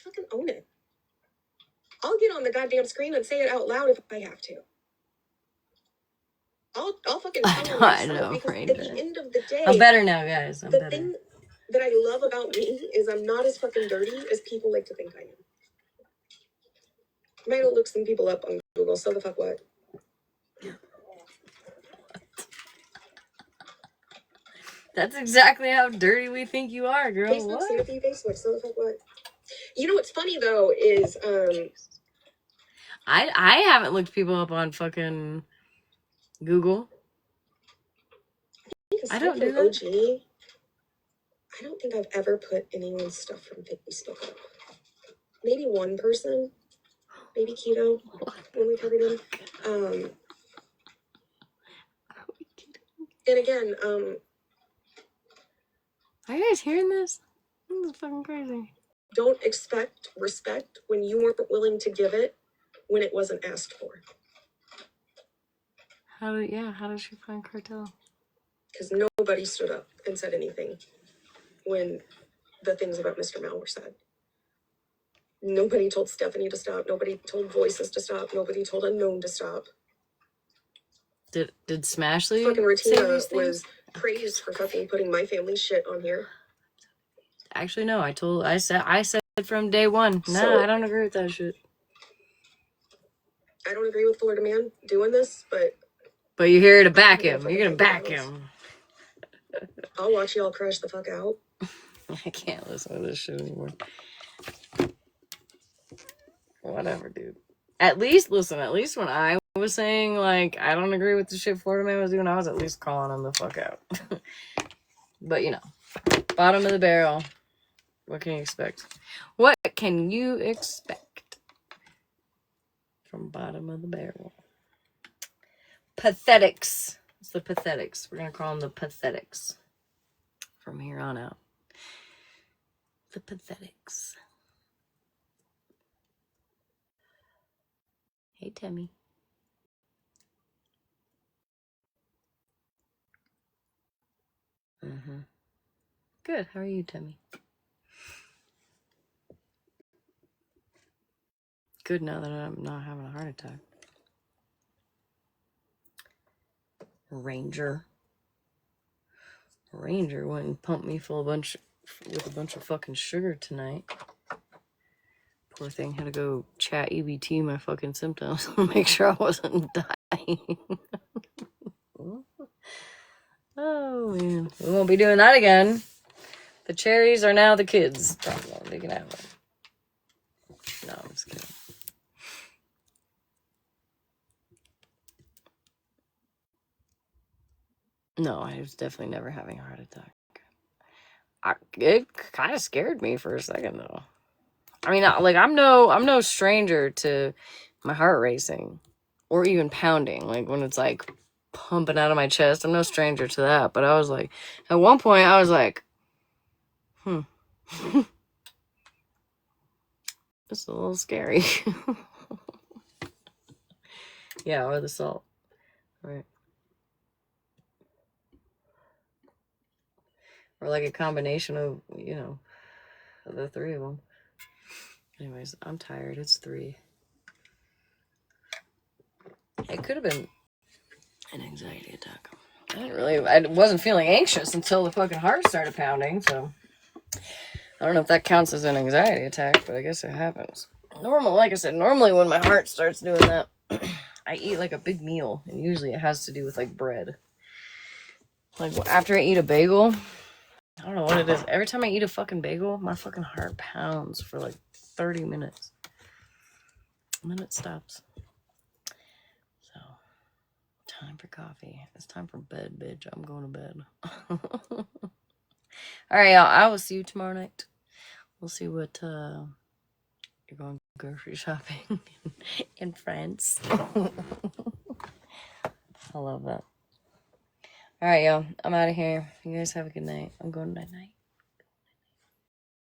fucking own it. I'll get on the goddamn screen and say it out loud if I have to. I'll fucking tell I know, because right? at the end of the day, I'm better now, guys. I'm better. The thing that I love about me is I'm not as fucking dirty as people like to think I am. I might look some people up on Google, so the fuck what? That's exactly how dirty we think you are, girl. Facebook, Timothy, Facebook, so the fuck what? You know what's funny though is I haven't looked people up on fucking Google. I don't do that. OG, I don't think I've ever put anyone's stuff from Facebook up. Maybe one person, maybe Keto, when we covered him. And again, are you guys hearing this? This is fucking crazy. Don't expect respect when you weren't willing to give it when it wasn't asked for. How did she find Cartel? Because nobody stood up and said anything when the things about Mr. Mal were said. Nobody told Stephanie to stop. Nobody told Voices to stop. Nobody told Unknown to stop. Did Smashley fucking Retina was praised for fucking putting my family shit on here? Actually, no. I said from day one. Nah, I don't agree with that shit. I don't agree with Florida Man doing this, but you're here to back him. You're gonna back him. I'll watch y'all crash the fuck out. I can't listen to this shit anymore. Whatever, dude. At least when I was saying, like, I don't agree with the shit Florida Man was doing, I was at least calling him the fuck out. But, you know, bottom of the barrel. What can you expect? What can you expect from bottom of the barrel? Pathetics. It's the Pathetics. We're going to call them the Pathetics. from here on out. The Pathetics. Hey, Timmy. Good. How are you, Timmy? Good now that I'm not having a heart attack. Ranger went and pumped me with a bunch of fucking sugar tonight. Poor thing, had to go chat EBT my fucking symptoms to make sure I wasn't dying. Oh man, we won't be doing that again. The cherries are now the kids' problem. They can have them. No, I'm just kidding. No, I was definitely never having a heart attack. It kind of scared me for a second though. I mean, I'm no stranger to my heart racing or even pounding. Like when it's like pumping out of my chest, I'm no stranger to that. But I was like, at one point, I was like, this is a little scary. Yeah, or the salt, right? Or like a combination of, the three of them. Anyways, I'm tired. It's 3. It could have been an anxiety attack. I wasn't feeling anxious until the fucking heart started pounding, so I don't know if that counts as an anxiety attack, but I guess it happens. Like I said, normally when my heart starts doing that, I eat like a big meal, and usually it has to do with like bread. Like after I eat a bagel, I don't know what it is. Every time I eat a fucking bagel, my fucking heart pounds for like 30 minutes. And then it stops. So, time for coffee. It's time for bed, bitch. I'm going to bed. All right, y'all. I will see you tomorrow night. We'll see what you're going grocery shopping in France. I love that. All right, y'all. I'm out of here. You guys have a good night. I'm going night-night.